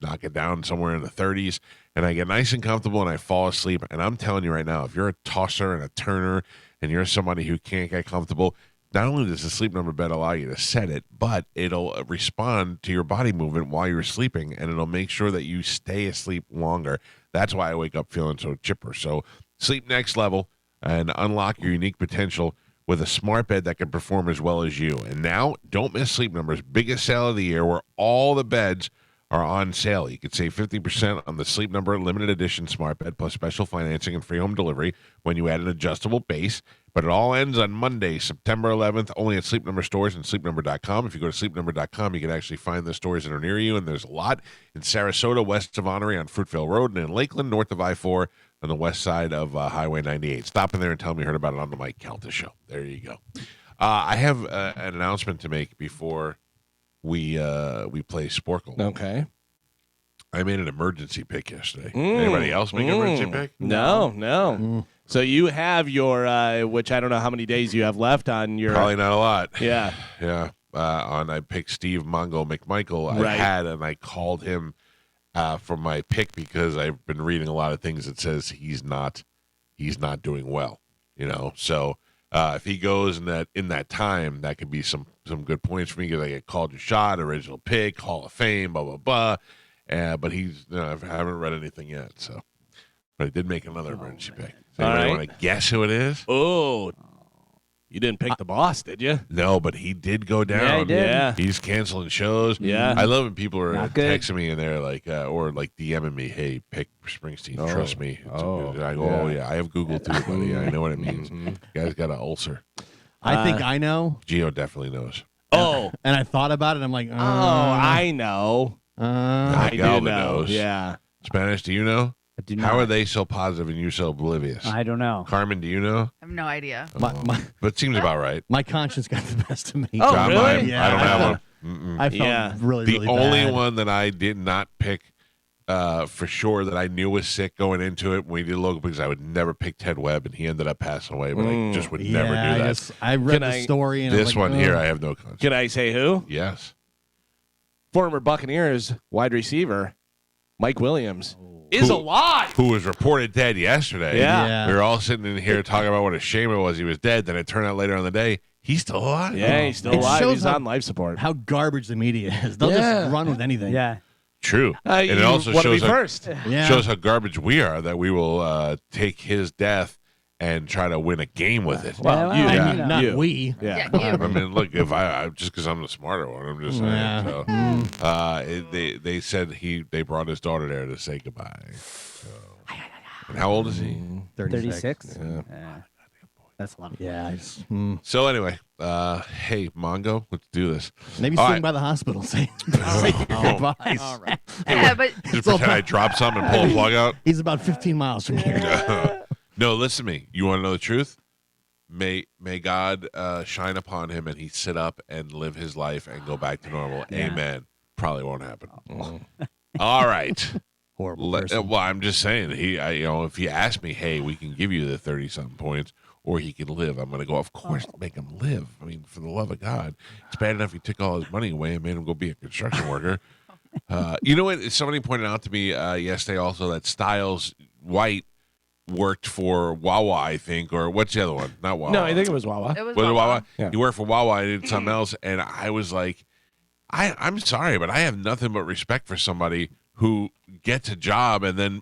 knock it down somewhere in the 30s, and I get nice and comfortable, and I fall asleep. And I'm telling you right now, if you're a tosser and a turner, and you're somebody who can't get comfortable, not only does the Sleep Number bed allow you to set it, but it'll respond to your body movement while you're sleeping, and it'll make sure that you stay asleep longer. That's why I wake up feeling so chipper. So sleep next level and unlock your unique potential with a smart bed that can perform as well as you. And now, don't miss Sleep Number's biggest sale of the year, where all the beds are on sale. You could save 50% on the Sleep Number limited edition smart bed, plus special financing and free home delivery when you add an adjustable base. But it all ends on Monday, September 11th, only at Sleep Number stores and sleepnumber.com. If you go to sleepnumber.com, you can actually find the stores that are near you, and there's a lot in Sarasota, west of Honoré on Fruitvale Road, and in Lakeland, north of I-4 on the west side of Highway 98. Stop in there and tell me you heard about it on the Mike Calta Show. There you go. I have an announcement to make before we play Sporcle. Okay. I made an emergency pick yesterday. Anybody else make an emergency pick? No. So you have your, which I don't know how many days you have left on your. Probably not a lot. Yeah. Yeah. I picked Steve Mongo McMichael. I Right. had, and I called him for my pick because I've been reading a lot of things that says he's not doing well. So if he goes in that time, that could be some good points for me because I get called your shot, original pick, Hall of Fame, blah blah blah. But he's I haven't read anything yet. So, but I did make another emergency pick. Does anybody All right. want to guess who it is? Oh, you didn't pick the boss, did you? No, but he did go down. Yeah, he did. Yeah. He's canceling shows. Yeah. I love when people are Not good. texting me and they're like, or like DMing me, "Hey, pick Springsteen. Oh. Trust me." Oh, I go, yeah. "Oh yeah, I have Google too, buddy. I know what it means." Mhm. Guy's got an ulcer. I think I know, Gio definitely knows. Oh, and I thought about it. I'm like, I know. I I do Galvin know. knows. Yeah. Spanish, do you know? I do How not. are they so positive and you so oblivious? I don't know. Carmen, do you know? I have no idea. my, But it seems about right. my conscience got the best of me. Oh, John, really? I Yeah, don't I have felt- one. Mm-mm. I felt Yeah. really, The really only bad. one that I did not pick for sure that I knew was sick going into it when we did Logan because I would never pick Ted Webb and he ended up passing away, but I just would never Yeah, do that. I read Can the I- story. And I'm This like, one here, "Ugh." I have no conscience. Can I say who? Yes. Former Buccaneers wide receiver Mike Williams is Who- alive. Who was reported dead yesterday. Yeah. We were all sitting in here talking about what a shame it was he was dead. Then it turned out later in the day, he's still alive. Yeah, he's still It alive. shows He's how- on life support. how garbage the media is. They'll Yeah. just run with anything. Yeah. True. And it you also wanna shows be how, first. Yeah. shows how garbage we are that we will take his death and try to win a game with it. Well, you, I Yeah. mean, not you. we. Yeah. I mean, look, if I just because I'm the smarter one, I'm just saying. Yeah. So, they said they brought his daughter there to say goodbye. So, and how old is he? 36? Yeah. That's a lot. Yeah. So anyway, hey Mongo, let's do this. Maybe All swing right. by the hospital. Say goodbyes. All right. Yeah, but Just pretend I dropped something and pull a plug out. He's about 15 miles from here. No, listen to me. You want to know the truth? May God shine upon him and he sit up and live his life and go back to normal. Yeah. Amen. Probably won't happen. All right. Horrible person. Well, I'm just saying. If you ask me, hey, we can give you the 30-something points, or he can live. I'm going to go. Of course, make him live. I mean, for the love of God, it's bad enough he took all his money away and made him go be a construction worker. You know what? Somebody pointed out to me yesterday also that Styles White worked for Wawa, I think, or what's the other one? Not Wawa. No, I think it was Wawa. it was Was it Wawa? Yeah. He worked for Wawa. I did something else, and I was like, I'm sorry, but I have nothing but respect for somebody who gets a job, and then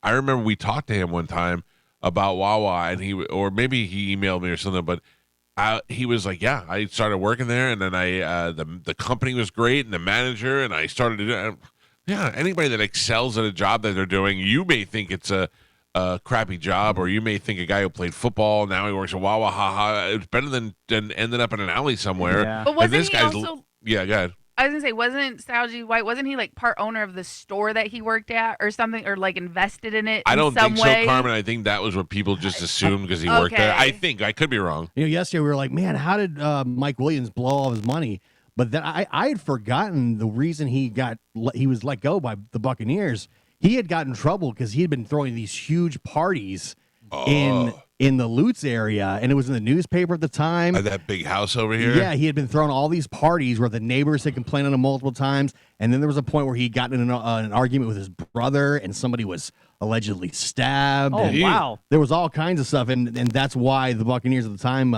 I remember we talked to him one time about Wawa, and or maybe he emailed me or something, but he was like, yeah, I started working there, and then the company was great, and the manager, and I started to do. Yeah, anybody that excels at a job that they're doing, you may think it's a crappy job, or you may think a guy who played football now he works at Wawa. It's better than ended up in an alley somewhere. Yeah. But And wasn't this he guy's also? yeah, go ahead. I was gonna say, wasn't Styles G. White? Wasn't he like part owner of the store that he worked at, or something, or like invested in it? I in don't some think way? so, Carmen. I think that was what people just assumed because he worked there. Okay. I think I could be wrong. Yesterday we were like, man, how did Mike Williams blow all his money? But then I had forgotten the reason he was let go by the Buccaneers. He had gotten in trouble because he had been throwing these huge parties in the Lutz area, and it was in the newspaper at the time. That big house over here. Yeah, he had been throwing all these parties where the neighbors had complained on him multiple times, and then there was a point where he got in an argument with his brother, and somebody was allegedly stabbed. Oh, and wow. There was all kinds of stuff, and that's why the Buccaneers at the time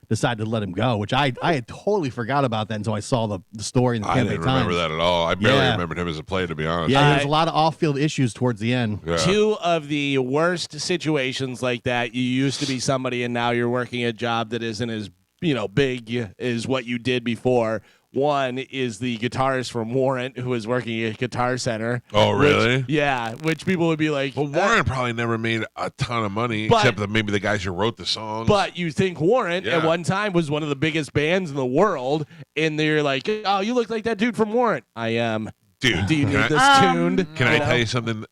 decided to let him go, which I had totally forgot about that until I saw the story in the I Tampa didn't Bay Times. remember that at all. I barely Yeah. remembered him as a player, to be honest. Yeah, there was a lot of off-field issues towards the end. Yeah. Two of the worst situations like that. You used to be somebody, and now you're working a job that isn't as big as what you did before. One is the guitarist from Warrant, who is working at Guitar Center. Oh, really? Which people would be like, Well, Warren probably never made a ton of money, But- except that maybe the guys who wrote the songs. But you think Warrant Yeah. at one time was one of the biggest bands in the world, and they're like, oh, you look like that dude from Warrant. I am. dude, Do you can need I- this tuned? Can I tell you something?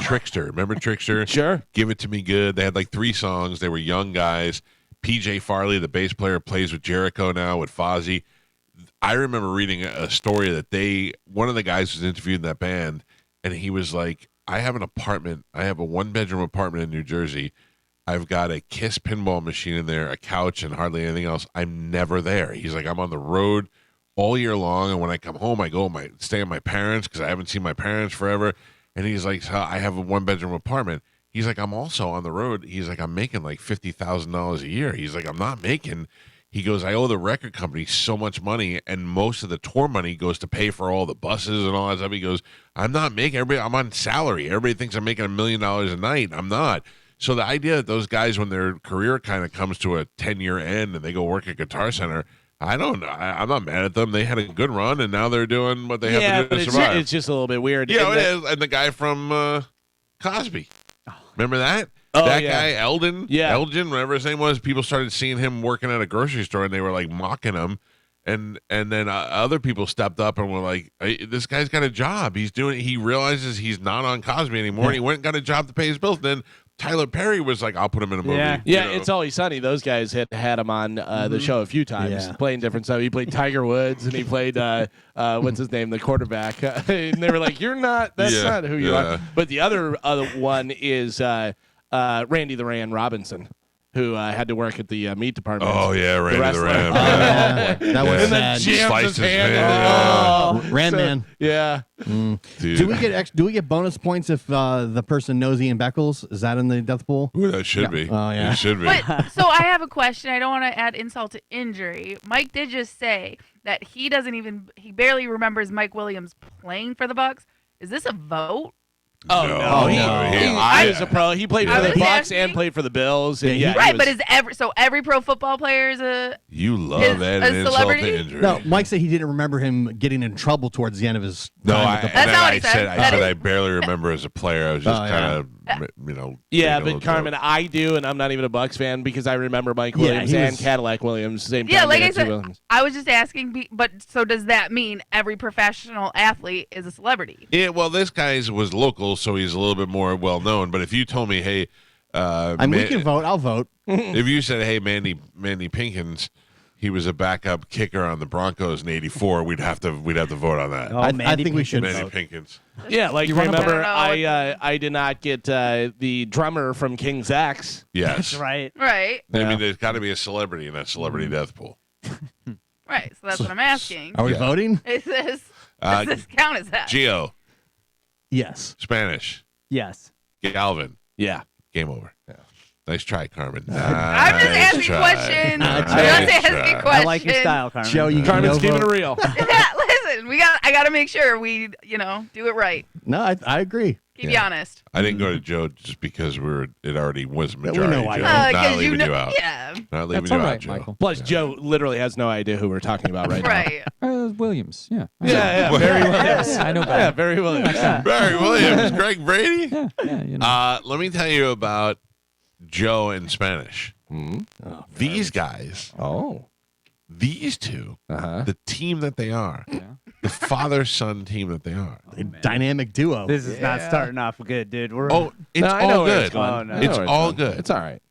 Trickster. Remember Trickster? Sure. Give It To Me Good. They had like 3 songs. They were young guys. PJ Farley, the bass player, plays with Jericho now with Fozzy. I remember reading a story that one of the guys was interviewed in that band, and he was like, I have an apartment. I have a 1-bedroom apartment in New Jersey. I've got a Kiss pinball machine in there, a couch, and hardly anything else. I'm never there. He's like, I'm on the road all year long. And when I come home, I stay at my parents because I haven't seen my parents forever. And he's like, so I have a 1-bedroom apartment. He's like, I'm also on the road. He's like, I'm making like $50,000 a year. He's like, I'm not making. He goes, I owe the record company so much money, and most of the tour money goes to pay for all the buses and all that stuff. He goes, I'm not making. I'm on salary. Everybody thinks I'm making $1 million a night. I'm not. So the idea that those guys, when their career kind of comes to a 10-year end and they go work at Guitar Center, I don't know. I'm not mad at them. They had a good run, and now they're doing what they have to do to survive. It's just a little bit weird. Yeah, it is. And the guy from Cosby. Remember that? Oh, that yeah. guy, Elgin, whatever his name was, people started seeing him working at a grocery store, and they were like mocking him. And then other people stepped up and were like, hey, this guy's got a job. He realizes he's not on Cosby anymore, and he went and got a job to pay his bills. Then Tyler Perry was like, I'll put him in a movie. Yeah, you know? It's Always Sunny. Those guys had him on the show a few times, playing different stuff. He played Tiger Woods, and he played, what's his name, the quarterback. And they were like, that's not who you are. But the other one is Randy the Ran Robinson, who had to work at the meat department. Oh, yeah, Randy the Ram. That was And then sad. jams his hand. Ran Man. Yeah. Do we get bonus points if the person knows Ian Beckles? Is that in the death pool? Ooh, that should be. Oh, yeah. It should be. But so I have a question. I don't want to add insult to injury. Mike did just say that he barely remembers Mike Williams playing for the Bucks. Is this a vote? Oh no! He was a pro. He played for the Bucks and played for the Bills. And right, but every pro football player is a adding insult to injury. No, Mike said he didn't remember him getting in trouble towards the end of his. That's not what he said. I barely remember as a player. I was just kind of, Yeah, but Carmen, I do, and I'm not even a Bucks fan because I remember Mike Williams and Cadillac Williams. Same time. Yeah, like I said, I was just asking. But so does that mean every professional athlete is a celebrity? Yeah. Well, this guy was local, so he's a little bit more well known. But if you told me, hey, we can vote. I'll vote. If you said, hey, Mandy Pinkins, he was a backup kicker on the Broncos in '84, we'd have to vote on that. I think we should Mandy vote. Pinkins. Yeah, like remember, I did not get the drummer from King's X. Yes, That's right. Right. I mean, there's got to be a celebrity in that celebrity death pool. Right. So that's what I'm asking. Are we voting? Does this count as that? Gio, Yes. Spanish, Yes. Galvin, Yeah. game over. Yeah. Nice try, Carmen. I'm just asking questions. I'm just asking questions. I like your style, Carmen. Joe, you Carmen's no keeping it vote? real. Yeah, listen, I got to make sure we, do it right. No, I agree. Keep you honest. I didn't go to Joe just because it already was we majority. know why. Joe. 'Cause Not leaving you out. Yeah. Not leaving That's you all out, right, Joe. Michael. Plus, Joe literally has no idea who we're talking about right Right. Williams, yeah. Yeah, Barry Williams. Yeah, I know Yeah, better. Barry Williams. Barry Williams, Greg Brady. Yeah, Let me tell you about Joe in Spanish. Oh, These guys, these two, the team that they are, the father-son team that they are. A dynamic duo. This is not starting off good, dude. It's I know all where it's good. going. Oh, no. I know It's where all going. good. It's all right.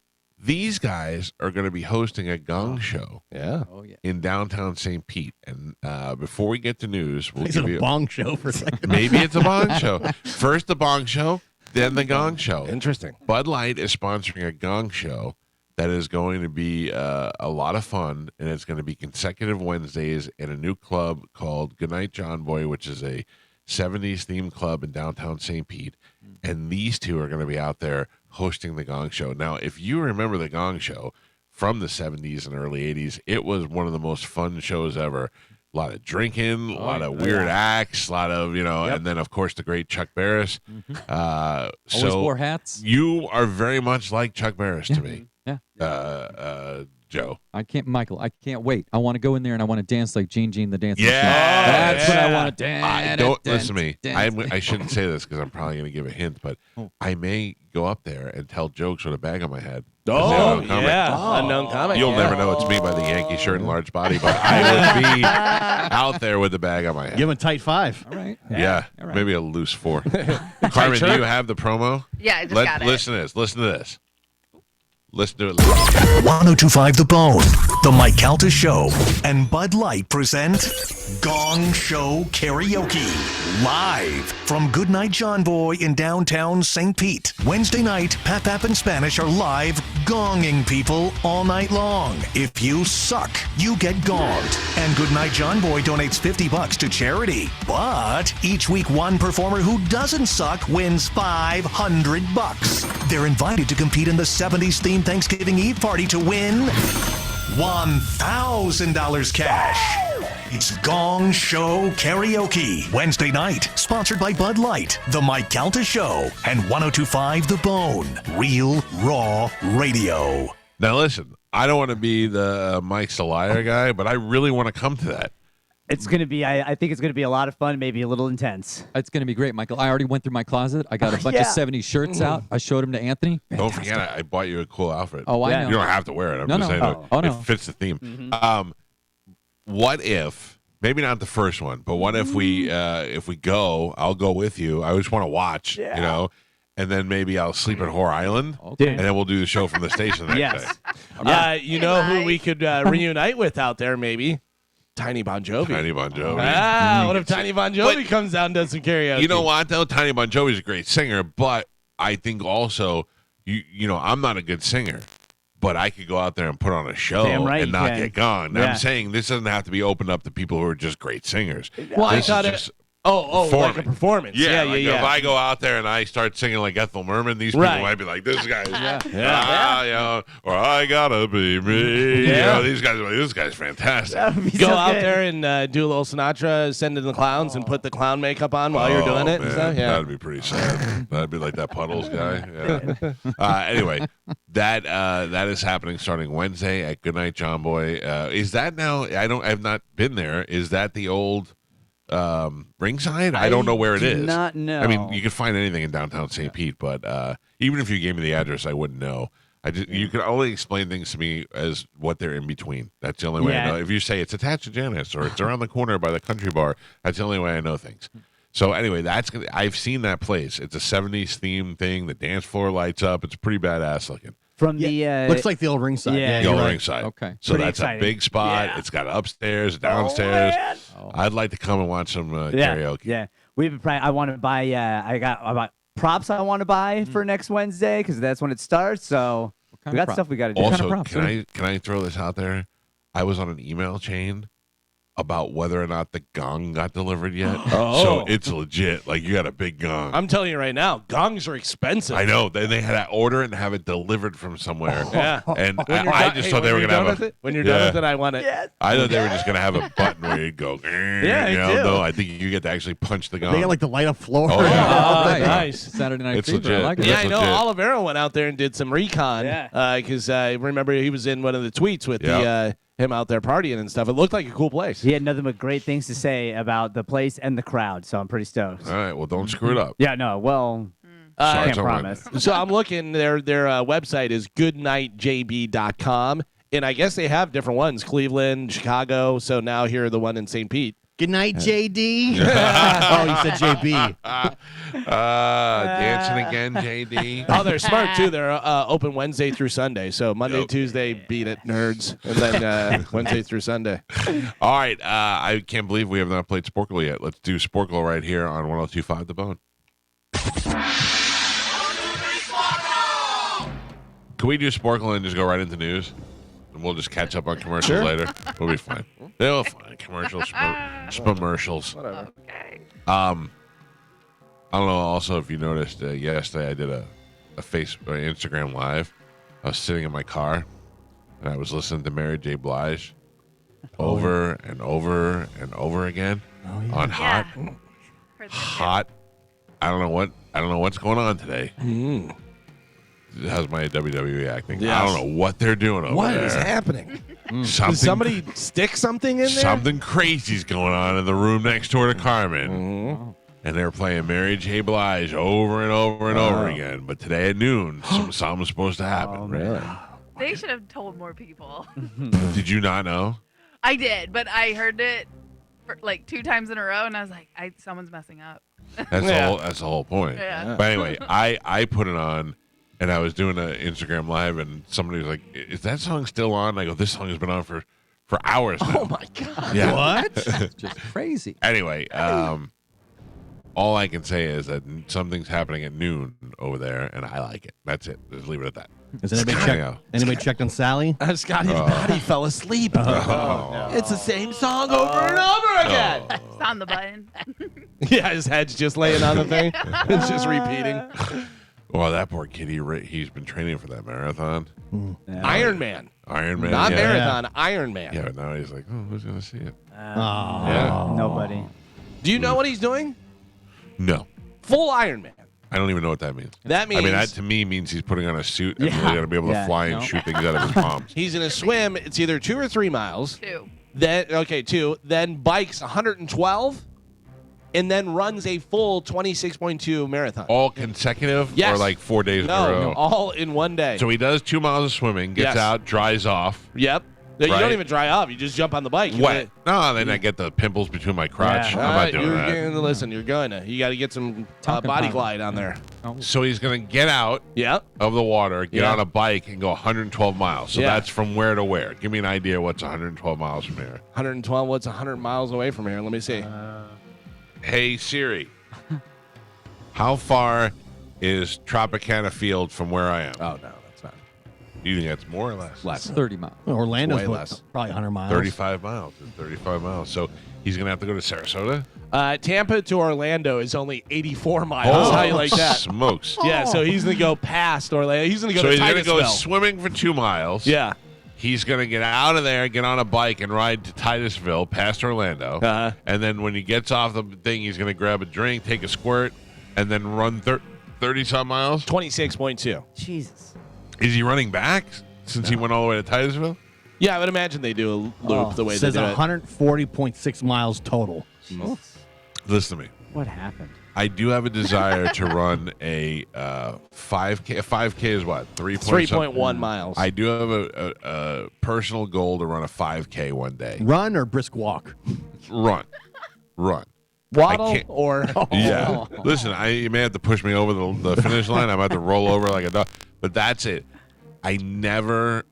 These guys are going to be hosting a gong show Yeah. Oh, yeah. in downtown St. Pete. And before we get to news, we'll Is give it a you bong show for a second? maybe it's a bong show. First the bong show, then the gong show. Interesting. Bud Light is sponsoring a gong show that is going to be a lot of fun, and it's going to be consecutive Wednesdays in a new club called Goodnight John Boy, which is a 70s themed club in downtown St. Pete. And these two are going to be out there hosting the gong show. Now, if you remember the gong show from the 70s and early 80s, it was one of the most fun shows ever. A lot of drinking, a lot of weird acts, a lot of, and then, of course, the great Chuck Barris. Always So wore hats. you are very much like Chuck Barris to me. Yeah. Joe. I can't wait. I want to go in there and I want to dance like Gene the Dancing Yeah. Machine. That's what I Yeah. want to dance. I don't listen to me. I shouldn't say this because I'm probably going to give a hint, but I may go up there and tell jokes with a bag on my head. Oh, Comic. yeah. Unknown comic. You'll yeah. never know it's me by the Yankee shirt and large body, but I would be out there with the bag on my head. Give him a tight five. All right. Yeah, All right. maybe a loose 4. Carmen, do you have the promo? Yeah, I just got it. Listen to this. Listen to it later. 1025 The Bone, The Mike Calta Show, and Bud Light present Gong Show Karaoke. Live from Goodnight John Boy in downtown St. Pete. Wednesday night, Pap and Spanish are live gonging people all night long. If you suck, you get gonged. And Goodnight John Boy donates $50 to charity. But each week, one performer who doesn't suck wins $500. They're invited to compete in the 70s themed Thanksgiving Eve party to win $1,000 cash. It's Gong Show Karaoke. Wednesday night, sponsored by Bud Light, The Mike Calta Show, and 1025 The Bone. Real, raw radio. Now listen, I don't want to be the Mike's a liar guy, but I really want to come to that. It's going to be, I think it's going to be a lot of fun, maybe a little intense. It's going to be great, Michael. I already went through my closet. I got a bunch of 70s shirts out. I showed them to Anthony. Don't forget, I bought you a cool outfit. Oh, I know. You don't have to wear it. I'm No, just no. saying Oh, it no. fits the theme. What if, maybe not the first one, but what if we go, I'll go with you. I just want to watch, you know, and then maybe I'll sleep at Whore Island, Okay. and then we'll do the show from the station the next day. Yes. You know who we could reunite with out there, maybe? Tiny Bon Jovi. Tiny Bon Jovi. What if Tiny Bon Jovi comes out and does some karaoke? You know what, though? Tiny Bon Jovi's a great singer, but I think also, you know, I'm not a good singer, but I could go out there and put on a show Damn right and you not can. get gone. Yeah. I'm saying this doesn't have to be opened up to people who are just great singers. Well, I This is thought it. just Like a performance. Yeah. If I go out there and I start singing like Ethel Merman, these people might be like, "This guy's, you know, or I gotta be me." You know, these guys are like, "This guy's fantastic." Go out there and do a little Sinatra, send in the clowns, and put the clown makeup on while you're doing it. Man, And stuff. Yeah. that'd be pretty sad. That'd be like that Puddles guy. Yeah. Anyway, that is happening starting Wednesday at Goodnight John Boy. Is that now? I've not been there. Is that the old ringside? I don't know where it is. Not know. I mean, you can find anything in downtown St. Pete, but even if you gave me the address, I wouldn't know. You can only explain things to me as what they're in between. That's the only way I know. If you say it's attached to Janice or it's around the corner by the country bar, that's the only way I know things. So anyway, I've seen that place. It's a 70s theme thing. The dance floor lights up. It's pretty badass looking. From the Looks like the old ringside. Yeah, The you're old right. ringside. Okay. So Pretty that's exciting. a big spot. Yeah. It's got upstairs, downstairs. I'd like to come and watch some karaoke. Yeah, we've been. I want to buy. I got props. I want to buy for next Wednesday because that's when it starts. So kind we of got prop? stuff we got to do. Also, kind of props, can I throw this out there? I was on an email chain about whether or not the gong got delivered yet. So it's legit. Like, you got a big gong. I'm telling you right now, gongs are expensive. I know. Then they had to order it and have it delivered from somewhere. Yeah. And When you're I done- just hey, thought they when were you're going to done have with a. it, when you're done with it, I want it. I thought they were just going to have a button where you'd go. Yeah, you I know, do. no, I think you get to actually punch the gong. They got like the light up floor. Oh, yeah. Nice. Nice. Saturday Night It's Fever. legit. I like it. Yeah, That's I know. legit. Olivero went out there and did some recon. Because I remember he was in one of the tweets with the him out there partying and stuff. It looked like a cool place. He had nothing but great things to say about the place and the crowd. So I'm pretty stoked. All right. Well, don't screw it up. Yeah, no. Well, Sorry, can't it's all right. promise. So I'm looking. Their website is goodnightjb.com, and I guess they have different ones: Cleveland, Chicago. So now here are the one in St. Pete. Good night, JD. Oh, you said JB. Dancing again, JD. Oh, they're smart too. They're open Wednesday through Sunday. So Monday, Tuesday, beat it, nerds, and then Wednesday through Sunday. All right. I can't believe we have not played Sporcle yet. Let's do Sporcle right here on 102.5 The Bone. Can we do Sporcle and just go right into news? And we'll just catch up on commercials later. We'll be fine. They'll fine. Commercials, commercials. Whatever. Okay. I don't know. Also, if you noticed, yesterday I did a Instagram live. I was sitting in my car and I was listening to Mary J. Blige over and over and over again on Hot. Heard that too. Hot. I don't know what's going on today. How's my WWE acting? Yes. I don't know what they're doing over What there. is happening? Something, Did somebody stick something in there? something crazy's going on in the room next door to Carmen. And they're playing Mary J. Blige over and over and over again. But today at noon, something's supposed to happen. Really? They should have told more people. Did you not know? I did, but I heard it for like 2 times in a row, and I was like, someone's messing up. That's the whole point. Yeah. But anyway, I put it on, and I was doing an Instagram live, and somebody was like, "Is that song still on?" I go, "This song has been on for hours now." Oh my God. Yeah. What? It's just crazy. Anyway, all I can say is that something's happening at noon over there, and I like it. That's it. Just leave it at that. Has anybody checked on Sally? Scotty's body fell asleep. It's the same song over and over again. It's on the button. Yeah, his head's just laying on the thing. It's just repeating. Well, that poor kid, he's been training for that marathon. Iron Man. Iron Man. Not yeah. marathon, Iron Man. Yeah, but now he's like, oh, who's going to see it? Yeah. Nobody. Do you know what he's doing? No. Full Iron Man. I don't even know what that means. That means I mean, that to me means he's putting on a suit and really going to be able to fly and shoot things out of his palms. he's going to swim. It's either 2 or 3 miles. 2. Then 2. Then bikes 112, and then runs a full 26.2 marathon. All consecutive Yes. or like 4 days in a row? No, all in one day. So he does 2 miles of swimming, gets Yes. out, dries off. Yep. No, you Right. don't even dry off. You just jump on the bike. Wet. No, then I get the pimples between my crotch. Yeah. I'm not doing that. Listen, you're going to. You got to get some Talking body about- glide on there. So he's going to get out Yep. of the water, get Yeah. on a bike, and go 112 miles. So Yeah. that's from where to where? Give me an idea what's 112 miles from here. 112. What's 100 miles away from here? Let me see. Hey, Siri. How far is Tropicana Field from where I am? Oh, no, that's not. Do you think that's more or less? Less. It's 30 miles. Orlando's Way less. probably 100 miles. 35 miles. It's 35 miles. So he's going to have to go to Sarasota? Tampa to Orlando is only 84 miles. How you like that? Smokes. Yeah, so he's going to go past Orlando. He's going to go So to he's going to go Titusville. swimming for 2 miles. Yeah. He's going to get out of there, get on a bike, and ride to Titusville past Orlando. Uh-huh. And then when he gets off the thing, he's going to grab a drink, take a squirt, and then run 30-some miles. 26.2. Jesus. Is he running back since he went all the way to Titusville? Yeah, I would imagine they do a loop the way It they says do it. 140.6 miles total. Listen to me. What happened? I do have a desire to run a 5K. A 5K is what? 3.1 miles. I do have a personal goal to run a 5K one day. Run or brisk walk? Run. Waddle can't- or Yeah. Listen, you may have to push me over the finish line. I'm about to roll over like a dog. But that's it. I never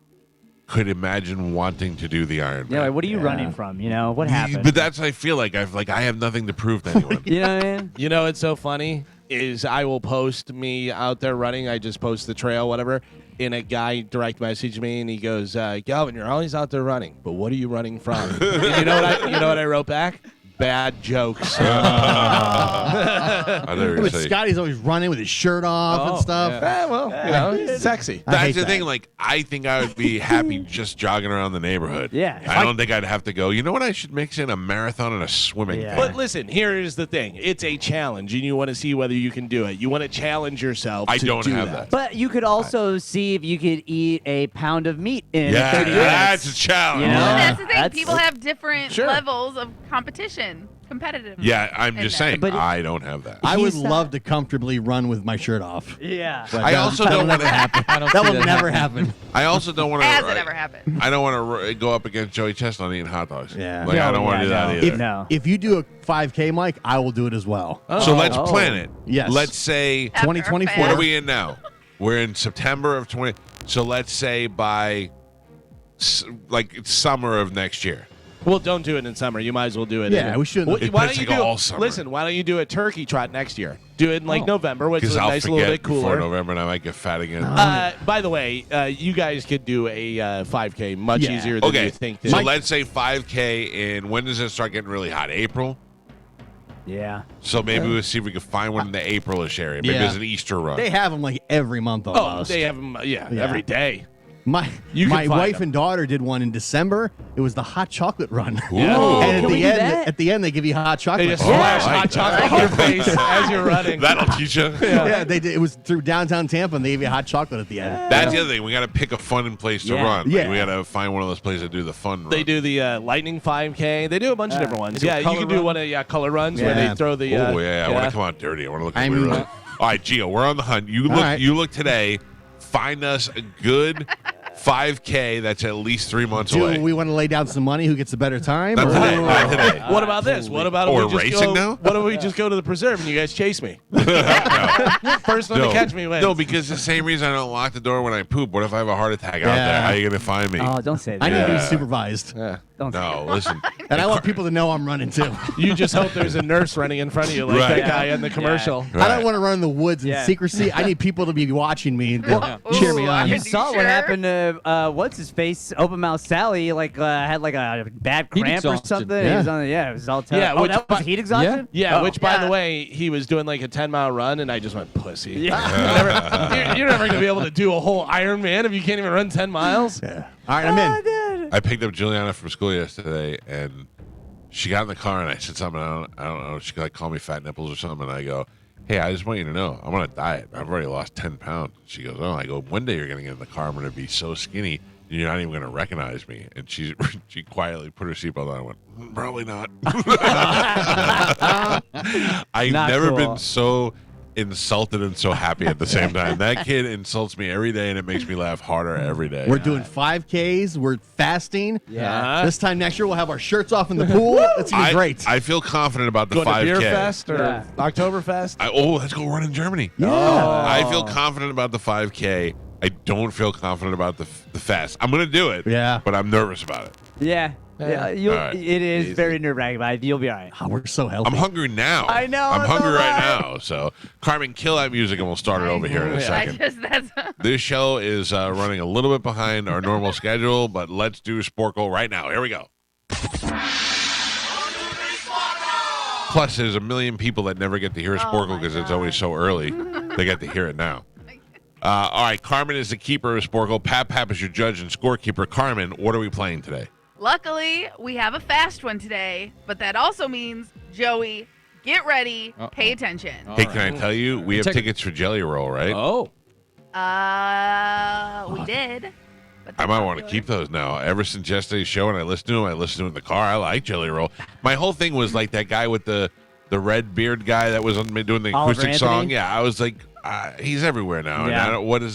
could imagine wanting to do the Ironman. Yeah, like, what are you running from? You know, what happened? But that's I feel like I have nothing to prove to anyone. you know what I mean? You know what's so funny is I will post me out there running. I just post the trail, whatever, and a guy direct messaged me and he goes, "Galvin, you're always out there running, but what are you running from?" And you know what I wrote back? Bad jokes. I thought you were gonna But say- Scotty's always running with his shirt off and stuff. It's sexy. I hate That's the that. thing. Like, I think I would be happy just jogging around the neighborhood. Yeah. I don't think I'd have to go. You know what? I should mix in a marathon and a swimming Yeah. thing. But listen, here is the thing. It's a challenge, and you want to see whether you can do it. You want to challenge yourself. I to don't do have that. that. But you could also see if you could eat a pound of meat in 30 minutes. that's a challenge. You know? Well, that's the thing. That's- People have different Sure. levels of competition, competitive. Yeah, I'm in just there. saying. But it- I don't have that. I would He's, love to comfortably run with my shirt off. Yeah. But I that- also that'll don't want never to. happen. I don't That see will that never happening. happen. I also don't want to. Has it ever happened? I don't want to go up against Joey Chestnut eating hot dogs. Yeah. Like, I don't want to do that no. either. If, No. if you do a 5K, Mike, I will do it as well. So let's Oh. plan it. Yes. Let's say. 2024. What are we in now? We're in September of 20. So let's say by like summer of next year. Well, don't do it in summer. You might as well do it. Yeah, in, we shouldn't. Why It don't puts you like do all summer. Listen, why don't you do a turkey trot next year? Do it in like Oh. November, which is Because I'll nice, a little forget bit before cooler. November and I might get fat again. By the way, you guys could do a 5K much Yeah. easier than Okay, you think. so that- let's say 5K in when does it start getting really hot? April. Yeah. So maybe we'll see if we can find one in the April-ish area. Maybe Yeah. there's an Easter run. They have them like every month Oh, almost. they have them, Yeah. every day. My You can my find wife them. and daughter did one in December. It was the hot chocolate run. Ooh. And at Can we the do end, that? at the end, they give you hot chocolate. They just Oh, splash I hot like chocolate on your face as you're running. That'll teach you. Yeah, they did. It was through downtown Tampa, and they gave you hot chocolate at the end. That's the other thing. We got to pick a fun place to Yeah. run. Like, Yeah. we got to find one of those places that do the fun run. They do the lightning 5K. They do a bunch of different ones. they do Yeah, you color can do run. one of color runs where Yeah. they throw the. Oh yeah, I want to come out dirty. I want to look. I really, mean- all right, Gio, we're on the hunt. You look. right. You look today. Find us a good 5K that's at least 3 months Do away. we want to lay down some money? Who gets the better time? Not or- today. Not today. What about this? What about if Or we just racing go? now? What if we just go to the preserve and you guys chase me? First one to catch me wins. No, because the same reason I don't lock the door when I poop. What if I have a heart attack out there? How are you going to find me? Oh, don't say that. I need to be Yeah. supervised. Don't say No, that. listen. And I want people to know I'm running too. You just hope there's a nurse running in front of you like Right. that guy in the commercial. I don't want to run in the woods in Yeah. secrecy. I need people to be watching me and Ooh, cheer me are on. You you saw what sure? happened to what's his face, open mouth Sally, had like a bad Heat cramp or exhaustion. something. Yeah. He was on, it was all terrible. Yeah, which that was by- heat exhaustion. Yeah, Oh. which by Yeah. the way, he was doing like a 10-mile run, and I just went pussy. Yeah. You're never gonna be able to do a whole Ironman if you can't even run 10 miles. Yeah. All right, I'm in. I picked up Juliana from school yesterday, and she got in the car, and I said something. I don't know. She like called me fat nipples or something, and I go, "Hey, I just want you to know, I'm on a diet. I've already lost 10 pounds." She goes, "Oh." I go, "One day you're gonna get in the car. I'm gonna be so skinny, you're not even gonna recognize me." And she she quietly put her seatbelt on and went, "Probably not." I've Not never cool. been so insulted and so happy at the same time. That kid insults me every day, and it makes me laugh harder every day. We're doing 5Ks. We're fasting. Yeah. This time next year, we'll have our shirts off in the pool. It's going to be great. I feel confident about the Going to 5K. Beer Fest or Yeah. Oktoberfest. Let's go run in Germany. yeah. I feel confident about the 5K. I don't feel confident about the fast. I'm going to do it. Yeah. But I'm nervous about it. Yeah. Yeah. You'll, All right. it is Easy. very nerve-wracking, but you'll be all right. Oh, we're so healthy. I'm hungry now. I know, I'm so hungry am right I. now. So, Carmen, kill that music and we'll start it over here in a I second. just that's This show is running a little bit behind our normal schedule, but let's do Sporcle right now. Here we go. Plus, there's a million people that never get to hear Sporcle because it's always so early. They get to hear it now. All right, Carmen is the keeper of Sporcle. Pap is your judge and scorekeeper. Carmen, what are we playing today? Luckily, we have a fast one today, but that also means, Joey, get ready, pay attention. Hey, can I tell you, we have Take- tickets for Jelly Roll, right? Oh. We did. But I might want to keep those now. Ever since yesterday's show, and I listened to them, I listened to them in the car. I like Jelly Roll. My whole thing was like that guy with the red beard guy that was doing the Oliver acoustic Anthony? song. Yeah, I was like, he's everywhere now, and Yeah.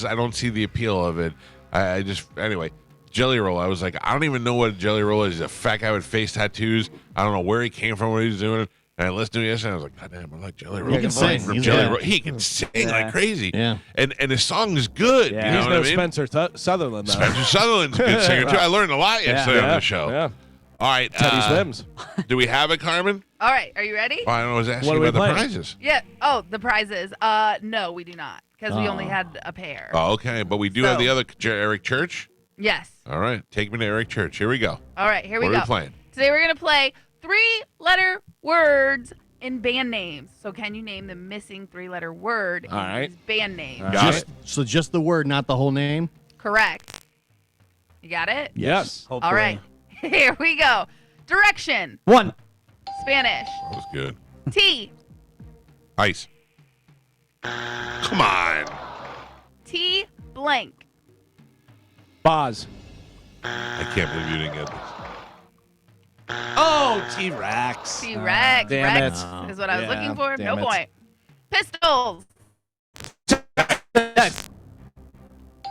I don't see the appeal of it. I just anyway. Jelly Roll. I was like, I don't even know what a Jelly Roll is. He's a fat guy with face tattoos. I don't know where he came from, what he was doing. And I listened to him yesterday. I was like, God damn, I like Jelly Roll. He can sing. From He's Jelly good. Roll. He can sing Yeah. like crazy. Yeah. And his song is good. Yeah. You know He's what no I mean? Spencer Sutherland, though. Spencer Sutherland's a good singer too. I learned a lot yesterday on the show. Yeah. All right, Teddy Swims. do we have it, Carmen? All right, are you ready? Oh, I was asking What are we about the playing? prizes. Yeah. Oh, the prizes. No, we do not, because we only had a pair. Oh, okay, but we do have So- the other Eric Church. Yes. All right, take me to Eric Church. Here we go. All right, here we What go. are we playing? Today we're gonna play 3-letter words in band names. So can you name the missing 3-letter word in All right. these band names? Got Just the word, not the whole name. Correct. You got it? Yes. Hopefully. All right. Here we go. Direction. One. Spanish. That was good. T. Ice. Come on. T blank. Boz. I can't believe you didn't get this. Oh, T-Rex. T-Rex. damn Rex it. is what I was Yeah, looking for. damn No it. point. Pistols.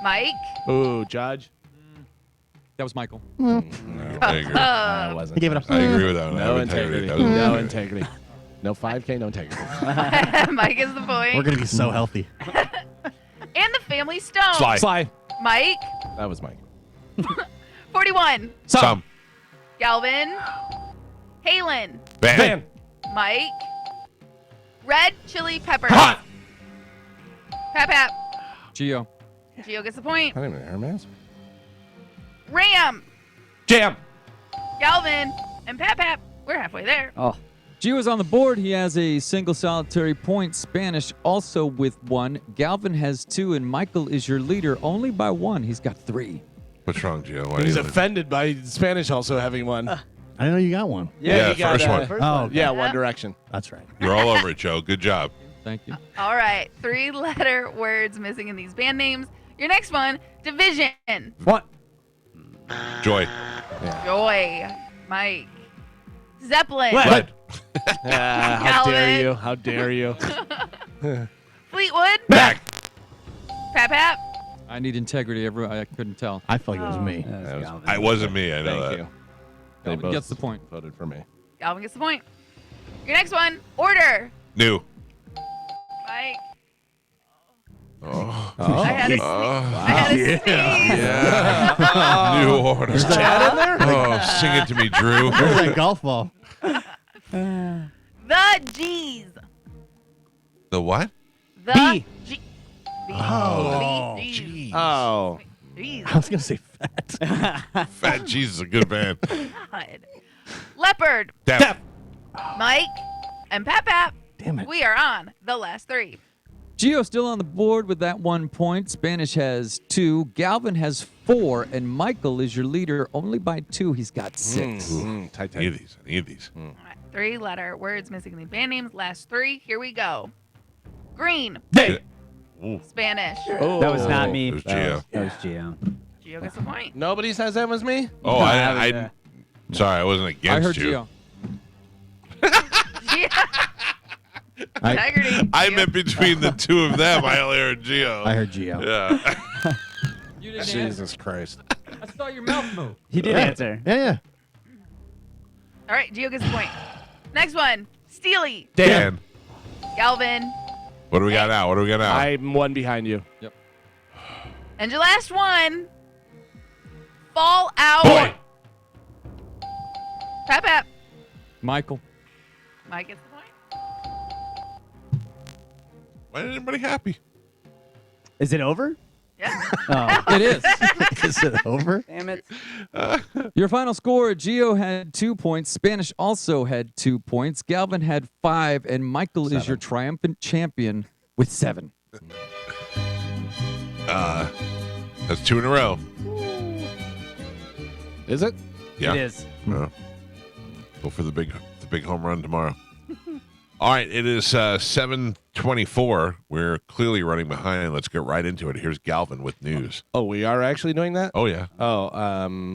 Mike. Ooh, Judge. That was Michael. I agree. I wasn't. He gave it up. I agree with that one. I No have integrity. That was No good. integrity. No 5K, no integrity. Mike is the point. We're going to be so healthy. And the Family Stone. Sly. Sly. Mike. That was Mike. 41. Some. Galvin. Halen. Van. Van. Mike. Red Chili Pepper. Hot. Pap. Gio. Gio gets the point. I didn't even Hermes. Ram. Jam. Galvin. And Pap. We're halfway there. Oh. Gio's on the board. He has a single solitary point. Spanish also with 1. Galvin has 2, and Michael is your leader only by 1. He's got 3. What's wrong, Gio? Why He's do you- offended by Spanish also having one. I didn't know you got one. Yeah, he got, first one. Oh, Yeah, One Direction. that's right. You're all over it, Joe. Good job. Thank you. All right. 3-letter words missing in these band names. Your next one. Division. What? Joy. Joy. Mike. Zeppelin. What? How dare Calvin. you? How dare you? Fleetwood. Back. Pap. I need integrity. I couldn't tell. I feel like it was me. It wasn't me. I know Thank that. you. They Galvin both gets the point. voted for me. Galvin gets the point. Your next one, order. New. Mike. Oh. I had a sneeze. Yeah. New order. Is Chad in there? Oh, sing it to me, Drew. Where's that golf ball? The G's. The what? The B. G. B. Oh, G's. geez. Oh. G's. I was gonna say fat. Fat Jesus, a good band. God. Leopard. Def. Mike. And Pap. Damn it. We are on the last three. Gio still on the board with that 1 point. Spanish has 2. Galvin has 4. And Michael is your leader only by 2. He's got 6. Tight, I need these. I need these. All right. 3-letter words missing in the band names. Last 3. Here we go. Green. Ooh. Spanish. That was not me. It was Gio. That was Gio. Gio gets a point. Nobody says that was me? Oh, I sorry, I wasn't I against heard you. Gio. Integrity. I Gio. meant between the two of them. I only heard Gio. I heard Gio. Yeah. You didn't answer. Jesus Christ. I saw your mouth move. He did answer. Yeah. All right, Gio gets a point. Next one. Steely. Dan. Galvin. What do we got now? What do we got now? I'm one behind you. And your last one. Fall out. Boy. Pap. Michael. Mike gets the point. Why isn't everybody happy? Is it over? Yeah. Oh, It is. Is it over? damn it. Your final score, Gio had 2 points. Spanish also had 2 points. Galvin had 5. And Michael is your triumphant champion with 7. That's 2 in a row. Is it? Yeah. It is. Go for the big home run tomorrow. All right, it is 7:24. We're clearly running behind. Let's get right into it. Here's Galvin with news. Oh, we are actually doing that? Oh yeah. Oh,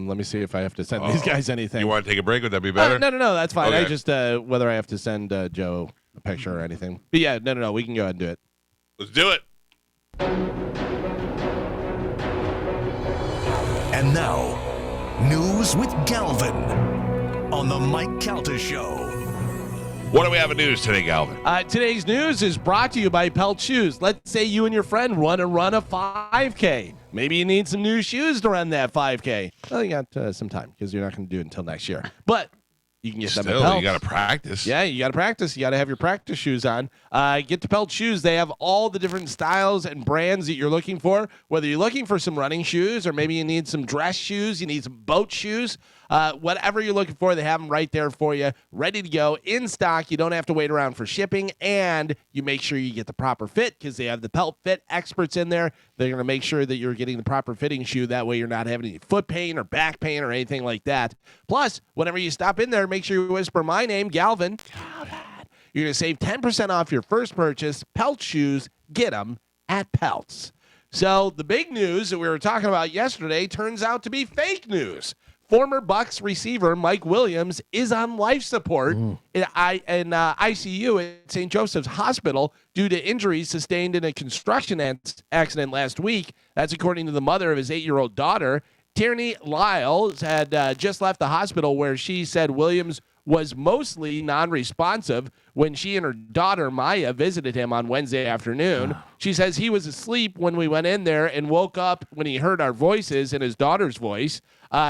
let me see if I have to send these guys anything. You want to take a break? Would that be better? No, that's fine. I Okay. just whether I have to send Joe a picture or anything. But yeah, no, we can go ahead and do it. Let's do it. And now, news with Galvin on the Mike Calta Show. What do we have in news today, Galvin? Today's news is brought to you by Pelt Shoes. Let's say you and your friend want to run a 5K. Maybe you need some new shoes to run that 5K. Well, you got some time because you're not going to do it until next year. But you can get them at Still, Pelt. you got to practice. Yeah, you got to practice. You got to have your practice shoes on. Get to Pelt Shoes. They have all the different styles and brands that you're looking for. Whether you're looking for some running shoes or maybe you need some dress shoes, you need some boat shoes, whatever you're looking for, they have them right there for you, ready to go, in stock. You don't have to wait around for shipping, and you make sure you get the proper fit because they have the Pelt Fit experts in there. They're going to make sure that you're getting the proper fitting shoe. That way you're not having any foot pain or back pain or anything like that. Plus, whenever you stop in there, make sure you whisper my name, Galvin. You're going to save 10% off your first purchase. Pelt Shoes, get them at Pelts. So the big news that we were talking about yesterday turns out to be fake news. Former Bucs receiver Mike Williams is on life support in ICU at St. Joseph's Hospital due to injuries sustained in a construction accident last week. That's according to the mother of his 8-year-old daughter. Tierney Lyles had just left the hospital where she said Williams was mostly non-responsive when she and her daughter Maya visited him on Wednesday afternoon. She says he was asleep when we went in there and woke up when he heard our voices and his daughter's voice.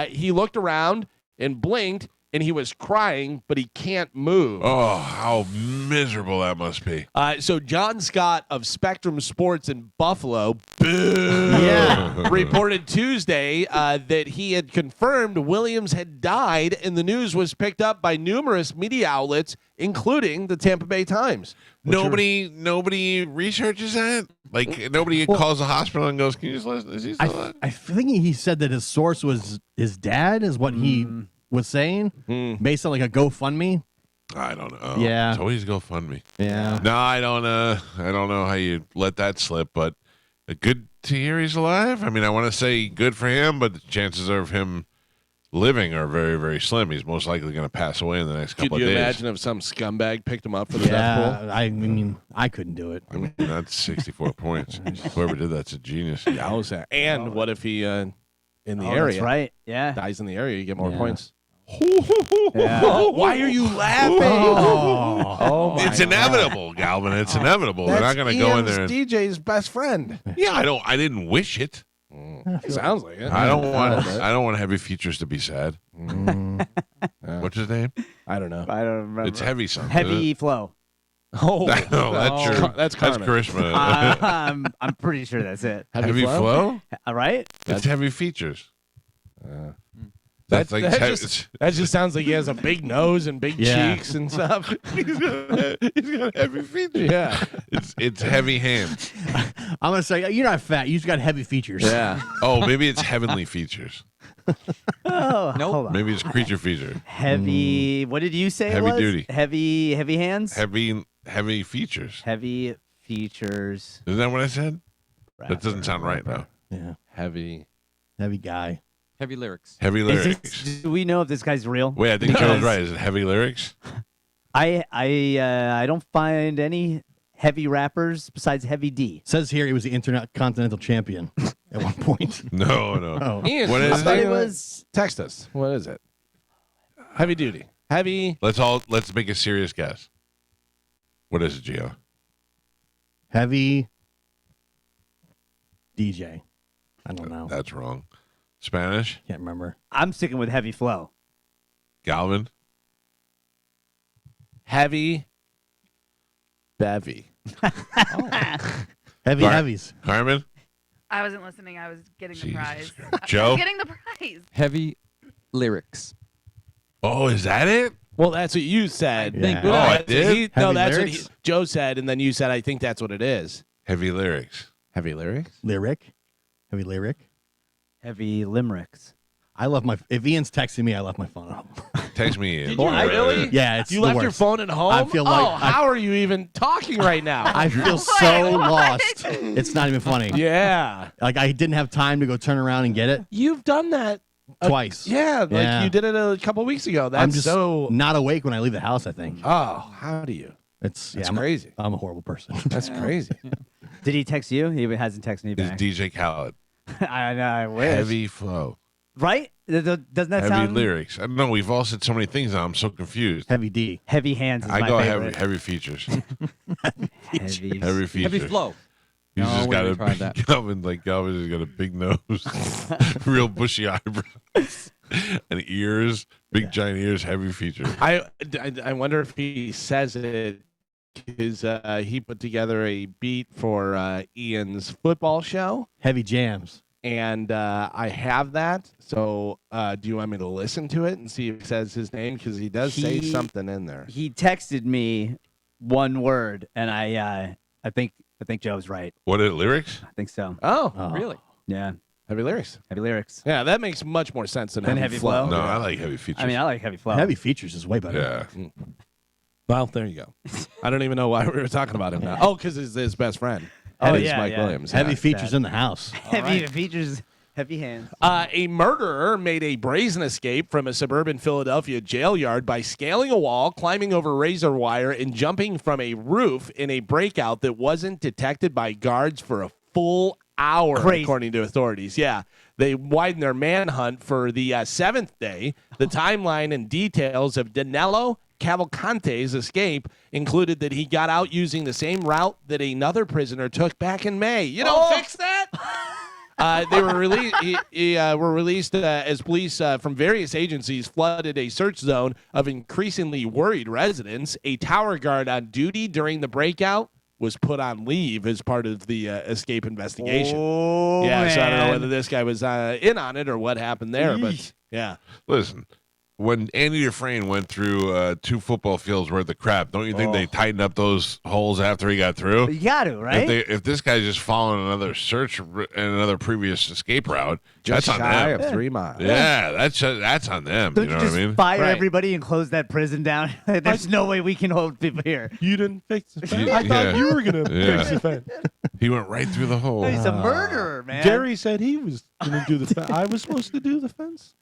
He looked around and blinked, and he was crying, but he can't move. Oh, how miserable that must be. So John Scott of Spectrum Sports in Buffalo reported Tuesday that he had confirmed Williams had died, and the news was picked up by numerous media outlets, including the Tampa Bay Times. Nobody researches that? Like, nobody calls the hospital and goes, can you just listen? Is he still alive? I think he said that his source was his dad, is what he was saying, based on like a GoFundMe. I don't know. Yeah. It's always GoFundMe. Yeah. No, I don't know how you let that slip, but good to hear he's alive. I mean, I want to say good for him, but the chances of him living are very, very slim. He's most likely going to pass away in the next couple Could of you days. imagine if some scumbag picked him up for the death pool? I mean, I couldn't do it. I mean, that's 64 points. Whoever did that's a genius. Yeah, I was that. And what if he in the Oh, area that's right. Yeah. dies in the area? You get more Yeah. points. Why are you laughing? Oh, my It's inevitable, Galvin. It's inevitable. They're not going to go in there. And, DJ's best friend. yeah, I didn't wish it. Sounds like it. I don't want heavy features to be sad. What's his name? I don't know. I don't remember. It's heavy something. Heavy flow. Oh, No, that's your. That's That's Carmen. charisma. I'm pretty sure that's it. heavy flow? All right. It's heavy features. That's like That just sounds like he has a big nose and big Yeah. cheeks and stuff. he's got heavy features. Yeah. It's heavy hands. I'm gonna say you're not fat. You just got heavy features. Yeah. Oh, maybe it's heavenly features. Oh, Nope. hold on. Maybe it's creature feature. Heavy. What did you say? it Heavy was? duty. Heavy hands. Heavy features. Heavy features. Isn't that what I said? That doesn't sound right though. Yeah. Heavy. Heavy guy. Heavy lyrics. Heavy Is lyrics. this, do we know if this guy's real? Wait, I think Joe's Because right. Is it heavy lyrics? I don't find any heavy rappers besides Heavy D. Says here he was the Intercontinental Champion at one point. No. Oh. Ian, What is I thought it? it was. Text us. What is it? Heavy duty. Heavy. Let's make a serious guess. What is it, Gio? Heavy DJ. I don't know. That's wrong. Spanish? Can't remember. I'm sticking with Heavy Flow. Galvin? Heavy. Bevy. Heavy Right. heavies. Carmen? I wasn't listening. I was getting the Jesus prize. Christ. I Joe? was getting the prize. Heavy lyrics. Oh, is that it? Well, that's what you said. Yeah. Oh, I did? No, Heavy that's lyrics? what Joe said, and then you said, I think that's what it is. Heavy lyrics. Heavy lyrics? Lyric. Heavy lyric. Heavy limericks. I love my. If Ian's texting me, I left my phone at home. Text me in. Did you really? Yeah, it's You the left your worst. phone at home? I feel like oh, how are you even talking right now? I feel so lost. It's not even funny. yeah. Like I didn't have time to go turn around and get it You've done that twice. Yeah, like Yeah. you did it a couple weeks ago. That's I'm just so. not awake when I leave the house. I think Oh, how do you? it's That's I'm a- crazy. I'm a horrible person. That's crazy. Did he text you? He hasn't texted me It's back. DJ Khaled. I know. I wish. Heavy flow. Right? Doesn't that Heavy sound lyrics. I don't know. We've all said so many things now. I'm so confused. Heavy D. Heavy hands is I my go favorite. heavy features. Heavy. Heavy features. Heavy flow. He's No, just we got already a tried that. Galvin's got a big nose, real bushy eyebrows, and ears, big giant ears, heavy features. I wonder if he says it because he put together a beat for Ian's football show, Heavy jams. and I have that. So do you want me to listen to it and see if it says his name? Because he does say He- something in there. He texted me one word, and I think Joe's right. What are the lyrics? I think so. Oh, Oh. Really? Yeah. heavy lyrics. Heavy lyrics. Yeah, that makes much more sense than Than heavy Heavy flow. Flow? No, I like heavy features. I mean, I like Heavy Flow. Heavy features is way better. yeah. Well, there you go. I don't even know why we were talking about him now. Oh, because he's his best friend. Oh, He's yeah, Mike yeah. Williams. Heavy yeah. features in the house. Heavy features. Heavy hands. A murderer made a brazen escape from a suburban Philadelphia jail yard by scaling a wall, climbing over razor wire, and jumping from a roof in a breakout that wasn't detected by guards for a full hour, Crazy. according to authorities. Yeah, they widened their manhunt for the seventh day. The timeline and details of Danilo Cavalcante's escape included that he got out using the same route that another prisoner took back in May. You don't fix that? They were released as police from various agencies flooded a search zone of increasingly worried residents. A tower guard on duty during the breakout was put on leave as part of the escape investigation. Oh, Yeah, so I don't know man. whether this guy was in on it or what happened there, but yeah. Listen, when Andy Dufresne went through 2 football fields worth of crap, don't you think they tightened up those holes after he got through? You got to, right? If this guy's just following another search and another previous escape route, Just that's on shy them. of 3 miles. Yeah, that's on them. Don't you know you just what I mean? fire Right. everybody and close that prison down? There's no way we can hold people here. You didn't fix the fence? I thought you were going to Yeah. fix the fence. He went right through the hole. He's a murderer, man. Jerry said he was Didn't do the I was supposed to do the fence.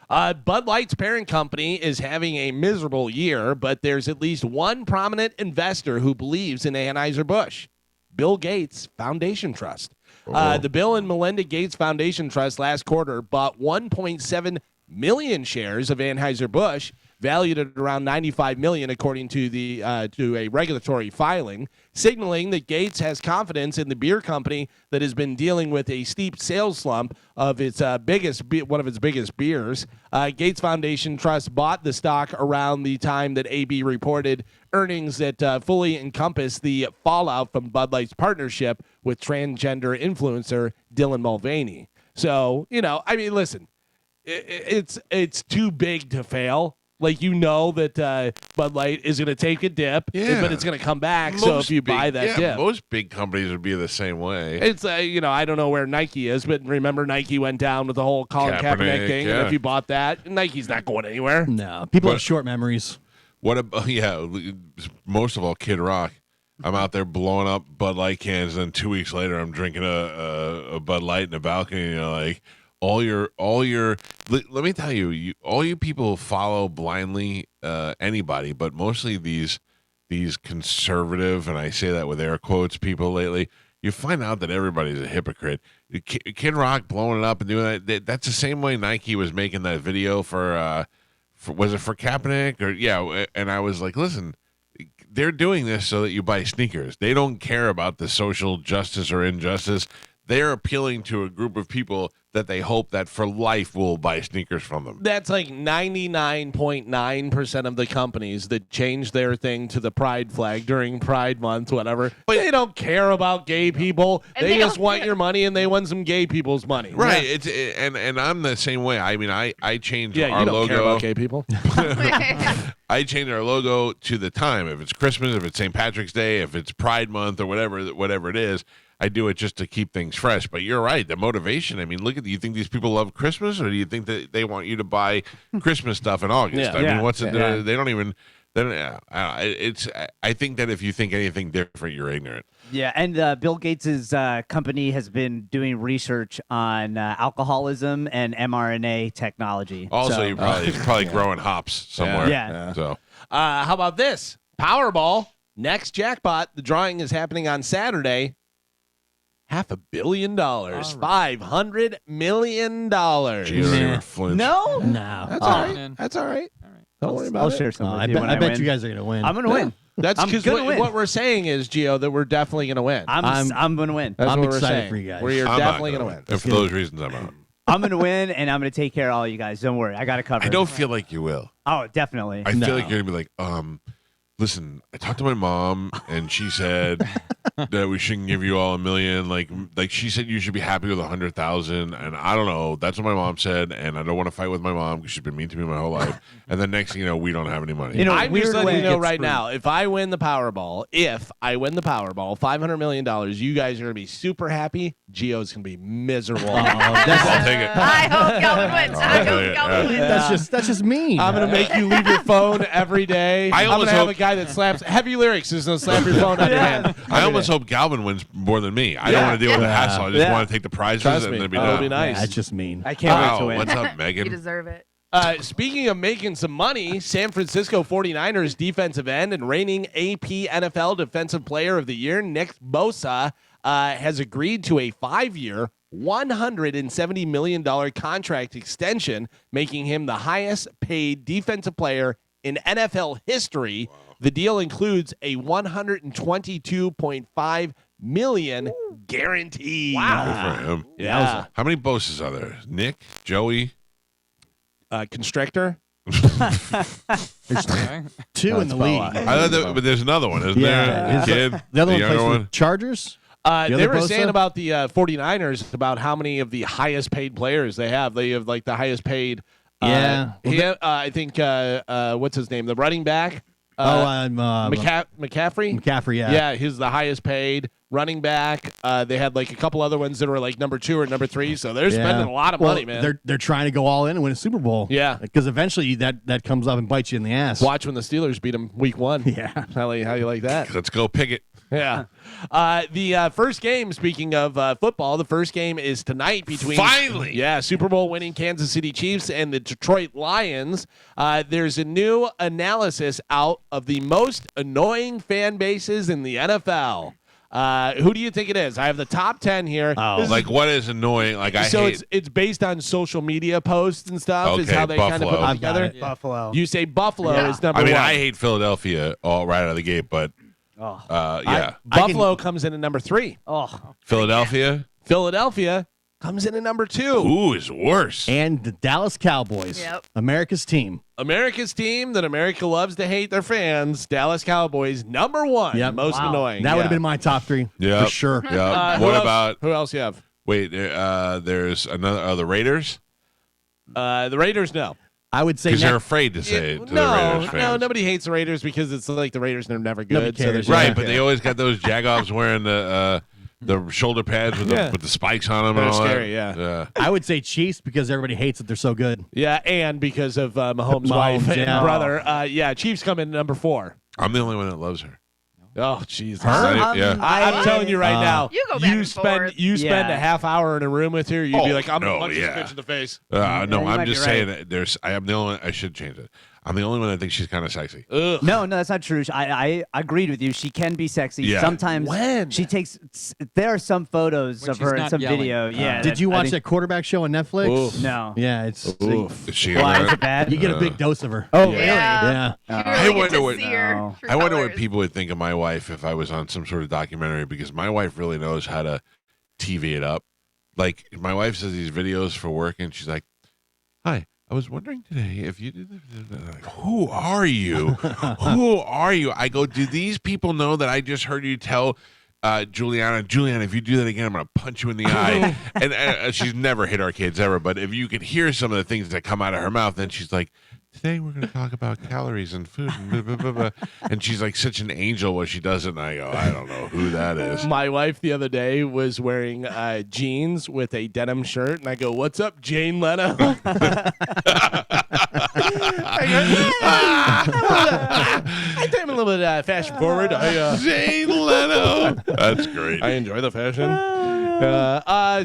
Bud Light's parent company is having a miserable year, but there's at least one prominent investor who believes in Anheuser-Busch. Bill Gates Foundation Trust. The Bill and Melinda Gates Foundation Trust last quarter bought 1.7 million shares of Anheuser-Busch, valued at around $95 million, according to to a regulatory filing, signaling that Gates has confidence in the beer company that has been dealing with a steep sales slump of its one of its biggest beers. Gates Foundation Trust bought the stock around the time that AB reported earnings that fully encompass the fallout from Bud Light's partnership with transgender influencer Dylan Mulvaney. So, I mean, listen, it's too big to fail. Like, that Bud Light is going to take a dip, but it's going to come back. So if you buy that dip. Most big companies would be the same way. It's, I don't know where Nike is, but remember Nike went down with the whole Colin Kaepernick thing. Yeah. And if you bought that, Nike's not going anywhere. No, people have short memories. What about, most of all, Kid Rock. I'm out there blowing up Bud Light cans, and then 2 weeks later, I'm drinking a Bud Light in a balcony, like, all your let me tell you, all you people follow blindly anybody, but mostly these conservative, and I say that with air quotes, people lately. You find out that everybody's a hypocrite. Kid Rock blowing it up and doing that. That's the same way Nike was making that video for was it for Kaepernick or and I was like, listen, they're doing this so that you buy sneakers. They don't care about the social justice or injustice. They're appealing to a group of people that they hope that for life will buy sneakers from them. That's like 99.9% of the companies that change their thing to the pride flag during Pride Month, whatever. But they don't care about gay people. They just want your money, and they want some gay people's money. Right. Yeah. And I'm the same way. I mean, I changed our you don't logo. Care about gay people. I changed our logo to the time. If it's Christmas, if it's St. Patrick's Day, if it's Pride Month or whatever it is, I do it just to keep things fresh. But you're right. The motivation. I mean, do you think these people love Christmas, or do you think that they want you to buy Christmas stuff in August? I mean, what's it? They don't even. It's. I think that if you think anything different, you're ignorant. Yeah, and Bill Gates' company has been doing research on alcoholism and mRNA technology. Also, he's probably growing hops somewhere. Yeah. So, how about this? Powerball, next jackpot. The drawing is happening on Saturday. $500 million, $500 million. No, That's all right. That's all right. Don't worry about I'll it. share some. I bet you guys are gonna win. I'm gonna win. That's because what we're saying is, Gio, that we're definitely gonna win. I'm gonna win. That's I'm what we're excited saying. for you guys. We're definitely gonna win. And for those reasons, I'm out. I'm gonna win, and I'm gonna take care of all you guys. Don't worry, I got it covered. I don't feel like you will. Oh, definitely. I feel like you're gonna be like, listen, I talked to my mom, and she said that we shouldn't give you all $1 million. Like she said, you should be happy with 100,000. And I don't know. That's what my mom said, and I don't want to fight with my mom because she's been mean to me my whole life. And then next thing you know, we don't have any money. I'm just letting you know right now. If I win the Powerball, $500 million, you guys are gonna be super happy. Gio's gonna be miserable. I'll take it. I hope Calvin wins. I hope Calvin wins. That's just mean. I'm gonna make you leave your phone every day. I'm almost gonna have hope- a guy that slaps heavy lyrics is gonna slap your phone out of your hand. I almost hope Galvin wins more than me. I don't want to deal with the hassle. I just want to take the prizes Trust and me, then be that'll done. be nice. That's just mean. I can't wait to Wow, win. what's up, You Megan? deserve it. Speaking of making some money, San Francisco 49ers defensive end and reigning AP NFL Defensive Player of the Year, Nick Bosa, has agreed to a 5-year, $170 million contract extension, making him the highest paid defensive player in NFL history. Wow. The deal includes a $122.5 million guarantee. Wow. Good for him. Yeah. How many Boses are there? Nick, Joey? Constrictor. Okay. Two in the league. I thought but there's another one, isn't Yeah. there? Kid, The other one younger plays for Chargers. They other were Bosa? saying about the 49ers, about how many of the highest paid players they have. They have like the highest paid. Yeah. I think, what's his name? The running back. McCaffrey? McCaffrey, yeah. Yeah, he's the highest paid running back. They had like a couple other ones that were like number 2 or number 3. So they're spending a lot of money, man. They're trying to go all in and win a Super Bowl. Yeah. Because eventually that comes up and bites you in the ass. Watch when the Steelers beat them week 1. Yeah. How you like that? Let's go pick it. Yeah. The first game, speaking of football, the first game is tonight between Finally! Super Bowl winning Kansas City Chiefs and the Detroit Lions. There's a new analysis out of the most annoying fan bases in the NFL. Who do you think it is? I have the top 10 here. Oh, like what is annoying? Like I hate. It's based on social media posts and stuff. Is Okay, how they kind of put Buffalo. it together. Buffalo. You say Buffalo is number I mean, one. I hate Philadelphia all right out of the gate, but yeah, Buffalo comes in at number 3. Oh, Philadelphia. Philadelphia comes in at number 2. Who is worse? And the Dallas Cowboys, Yep. America's team. America's team that America loves to hate their fans, Dallas Cowboys, number 1, Yep. most Wow. annoying. That would have been my top 3 Yep. for sure. Yeah. Who What else- about? who else you have? Wait, there's another. The Raiders, The Raiders, no. I would say because they're ne- afraid to say it to no, the Raiders fans. no, nobody hates the Raiders because it's like the Raiders are never good. Nobody cares. there's- Right, Yeah. but they always got those jagoffs wearing the shoulder pads with Yeah. the spikes on them. They're and all scary, that. yeah. I would say Chiefs because everybody hates that they're so good. Yeah, and because of Mahomes' Mahomes, wife and yeah. brother. Chiefs come in at number 4. I'm the only one that loves her. Oh, Jesus. Yeah. I'm telling you right now. You go back and forth. You spend Yeah. a half hour in a room with her, you'd be Oh, like, I'm no, gonna punch yeah. this bitch in the face. No, you I'm might just be saying right. that I am the only one. I should change it. I'm the only one that thinks she's kind of sexy. Ugh. no, that's not true. I agreed with you. She can be sexy. Yeah. Sometimes When? she takes. There are some photos When of she's her in not some yelling. video. Yeah. Did you I watch think- that quarterback show on Netflix? Oof. No. Yeah, it's Oof. Is she? Why on is that? it bad? you get a big dose of her. Oh, Yeah. Yeah. You I really get wonder to what- see her No. true I wonder what colors. people would think of my wife if I was on some sort of documentary, because my wife really knows how to TV it up. Like, my wife says these videos for work, and she's like, "Hi, I was wondering today if you did." Like, who are you? Who are you? I go, do these people know that I just heard you tell Juliana, if you do that again, I'm going to punch you in the eye. And she's never hit our kids ever, but if you could hear some of the things that come out of her mouth, then she's like, today we're going to talk about calories and food. And, blah, blah, blah, blah. And she's like such an angel when she does it. And I go, I don't know who that is. My wife the other day was wearing jeans with a denim shirt, and I go, "What's up, Jane Leno?" I'm a little bit fashion forward. Jane Leno. That's great. I enjoy the fashion.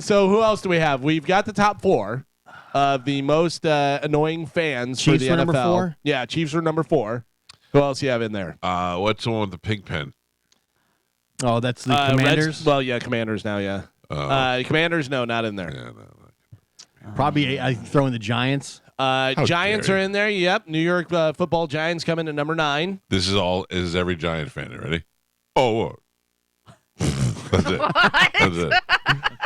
So who else do we have? We've got the top 4 of the most annoying fans for Chiefs the are NFL. number 4? Yeah, Chiefs are number 4. Who else you have in there? What's the one with the pig pen? Oh, that's the Reds- Commanders. well, yeah, Commanders now, yeah. Commanders, no, not in there. Yeah, no. Probably I throw in the Giants. Giants dare are you. in there. Yep. New York football Giants come in at number 9. This is every Giant fan. You ready? Oh, what? That's it. That's it.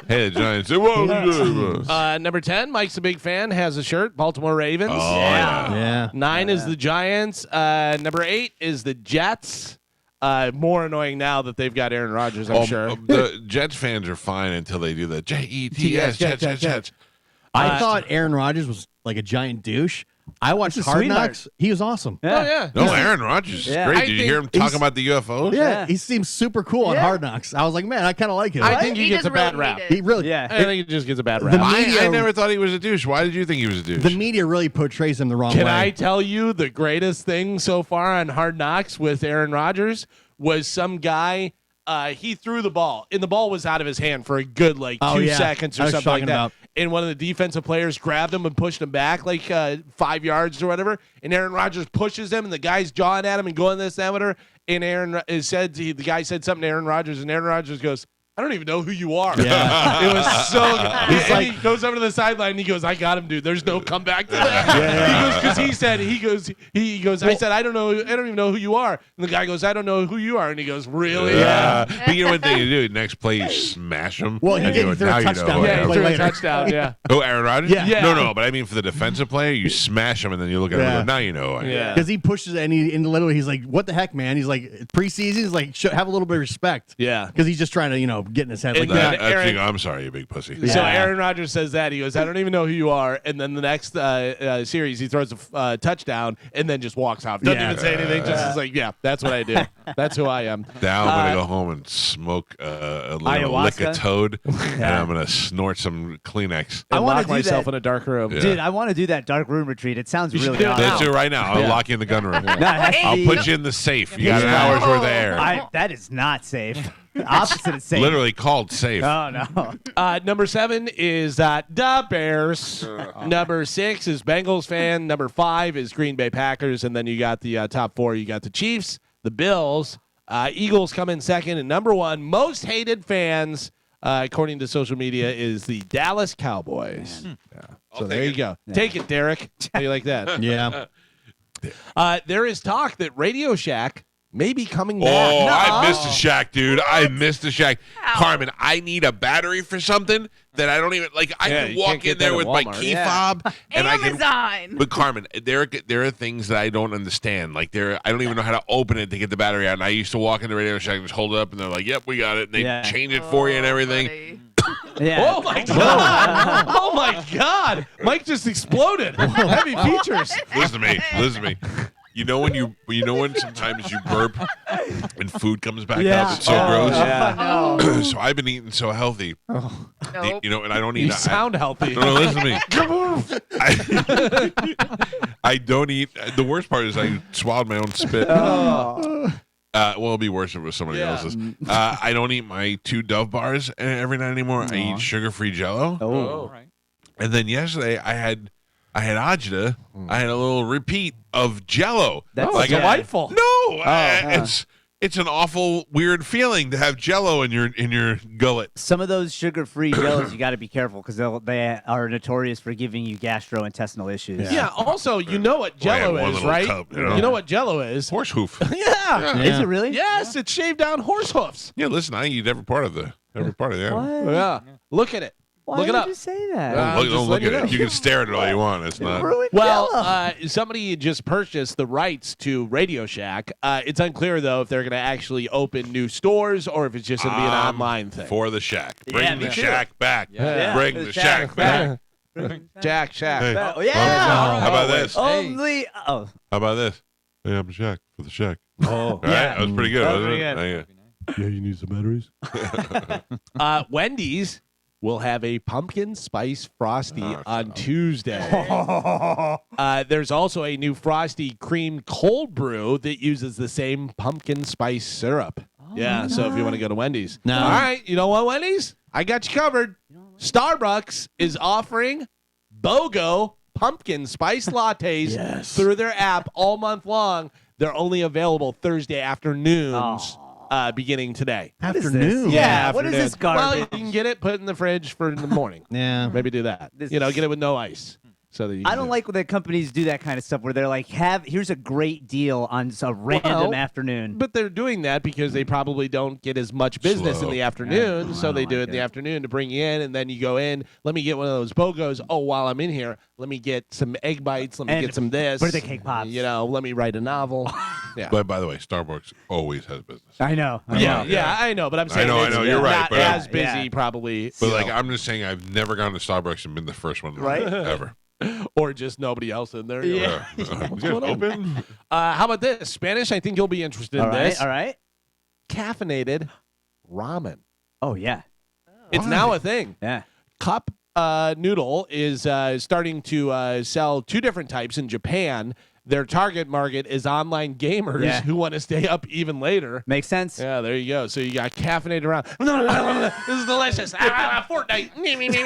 Hey, the Giants. Whoa. Number 10, Mike's a big fan, has a shirt, Baltimore Ravens. Oh, yeah. Yeah. 9 is the Giants. Number 8 is the Jets. More annoying now that they've got Aaron Rodgers, I'm sure. The Jets fans are fine until they do the Jets. Jets. I thought Aaron Rodgers was like a giant douche. I watched He's a Hard sweetheart. Knocks. He was awesome. Oh, yeah. No, Aaron Rodgers is Yeah. great. I Did you think hear him talking he's- about the UFOs? Yeah, he seems super cool on Yeah. Hard Knocks. I was like, man, I kind of like him. I think he gets does a bad really rap. hate it. he really, Yeah. I think he just gets a bad rap. media- I never thought he was a douche. Why did you think he was a douche? the media really portrays him the wrong Can way. I tell you the greatest thing so far on Hard Knocks with Aaron Rodgers was some guy, he threw the ball, and the ball was out of his hand for a good, 2 seconds I or was something like talking that. about. And one of the defensive players grabbed him and pushed him back 5 yards or whatever. And Aaron Rodgers pushes him, and the guy's jawing at him and going this, that, whatever. And the guy said something to Aaron Rodgers, and Aaron Rodgers goes, I don't even know who you are. Yeah. It was so good. He goes over to the sideline and he goes, I got him, dude. There's no comeback to that. He goes, because he goes, I said, I don't even know who you are. And the guy goes, I don't know who you are. And he goes, really? Yeah. But you know what thing you do? Next play, you smash him. Well, he And did you go, throw a now you know touchdown. who I Yeah, am. he play threw a later. touchdown, yeah. Oh, Aaron Rodgers? Yeah. No, but I mean for the defensive player, you smash him and then you look at him and go, now you know who I am. Yeah. Because he pushes it and literally he's like, what the heck, man? He's like, preseason, he's like, have a little bit of respect. Yeah. Because he's just trying to, getting his head like And then that. Aaron- I'm sorry, you big pussy. So Yeah. Aaron Rodgers says that. He goes, I don't even know who you are. And then the next series, he throws a touchdown and then just walks off. Doesn't even say anything. Just is like, yeah, that's what I do. That's who I am. Now I'm gonna go home and smoke a little lick Ayahuasca? a toad, and I'm gonna snort some Kleenex. I And wanna lock do myself that. in a dark room. Yeah. Dude, I want to do that dark room retreat. It sounds should really do it awesome. now. Let's do it right now. I'll Yeah. lock you in the gun room. No, it has to I'll be- put you in the safe. You got an Yeah. hour's worth of air. That is not safe. The opposite of safe. Literally called safe. Oh no. Number 7 is the Bears. Number 6 is Bengals fan. Number 5 is Green Bay Packers. And then you got the top 4. You got the Chiefs, the Bills, Eagles come in second. And number 1, most hated fans, according to social media, is the Dallas Cowboys. Yeah. So there you go. Take it, Derek. How you like that? Yeah. There is talk that Radio Shack may be coming Oh, back. I missed a Shack, dude. I missed a Shack. How? Carmen, I need a battery for something that I don't even like. I Yeah, can you can't walk get in there that with at my Walmart. key Yeah. fob, and I can. Amazon. But Carmen, there are things that I don't understand. Like I don't even know how to open it to get the battery out. And I used to walk into Radio Shack and just hold it up, and they're like, "Yep, we got it." And they Yeah. change it for you and everything. Buddy. Yeah. Oh my god! Oh my god! Mike just exploded. Heavy features. Listen to me. You know when sometimes you burp and food comes back out. It's so gross. Yeah. So I've been eating so healthy. Nope. And I don't eat. You sound healthy. No, listen to me. I don't eat. The worst part is I swallowed my own spit. Well, it'll be worse if it was somebody Yeah. else's. I don't eat my 2 Dove bars every night anymore. I eat sugar-free Jello. Oh. All right. And then yesterday I had agita. I had a little repeat of Jello. That's Like delightful. No, it's an awful, weird feeling to have Jello in your gullet. Some of those sugar-free jellos, you got to be careful because they are notorious for giving you gastrointestinal issues. Yeah. Also, you know what Well, I had Jello one is, little right? cup, you know? You know what Jello is? Horse hoof. Yeah. Is it really? Yes, it's shaved down horse hoofs. Yeah, listen, I eat every part of the animal. What? Yeah. Look at it. Why Look it would up. you say that? Don't just look letting at you it. know. You can stare at it all you want. It's not. Ruined Well, Jell-O. somebody just purchased the rights to Radio Shack. It's unclear, though, if they're going to actually open new stores or if it's just going to be an online thing. For the Shack. Bring Yeah, the me too. Shack back. Yeah. Bring The the Shack Shack back. Shack. Hey, Oh, yeah. How about this? Only. Oh. How about this? Hey, I'm Shack for the Shack. Oh. All right? Yeah. That was pretty good, That was wasn't pretty it? good. Yeah. Yeah, you need some batteries. Wendy's will have a pumpkin spice frosty on Tuesday. There's also a new frosty cream cold brew that uses the same pumpkin spice syrup. Yeah, so if you want to go to Wendy's. No. All right, you know what, Wendy's? I got you covered. Starbucks is offering BOGO pumpkin spice lattes through their app all month long. They're only available Thursday afternoons. Beginning today. What is this? Afternoon. Yeah. What is afternoon. this garbage? Well, you can get it, put it in the fridge for in the morning. Yeah. Maybe do that. This Get is- it with no ice. So that you I can don't do it. like when the companies do that kind of stuff where they're like, here's a great deal on a random Well, afternoon. But they're doing that because they probably don't get as much business in Slow. the afternoon, so they don't do like it in the it. afternoon to bring you in, and then you go in. Let me get one of those BOGOs. Oh, while I'm in here, let me get some egg bites. Let me And get some this. birthday cake pops. You know, let me write a novel. Yeah. But by the way, Starbucks always has business. I know. Yeah, I know, but I'm saying know, it's you're right, not but as I- busy, yeah. probably. But like, I'm just saying, I've never gone to Starbucks and been the first one Right? ever. or just nobody else in there. Yeah. Is it open? How about this? Spanish, I think you'll be interested All in right. this. All right. Caffeinated ramen. Oh, yeah. It's now a thing. Yeah. Cup noodle is starting to sell 2 different types in Japan. Their target market is online gamers Yeah. who want to stay up even later. Makes sense. Yeah, there you go. So you got caffeinated around. This is delicious. Fortnite.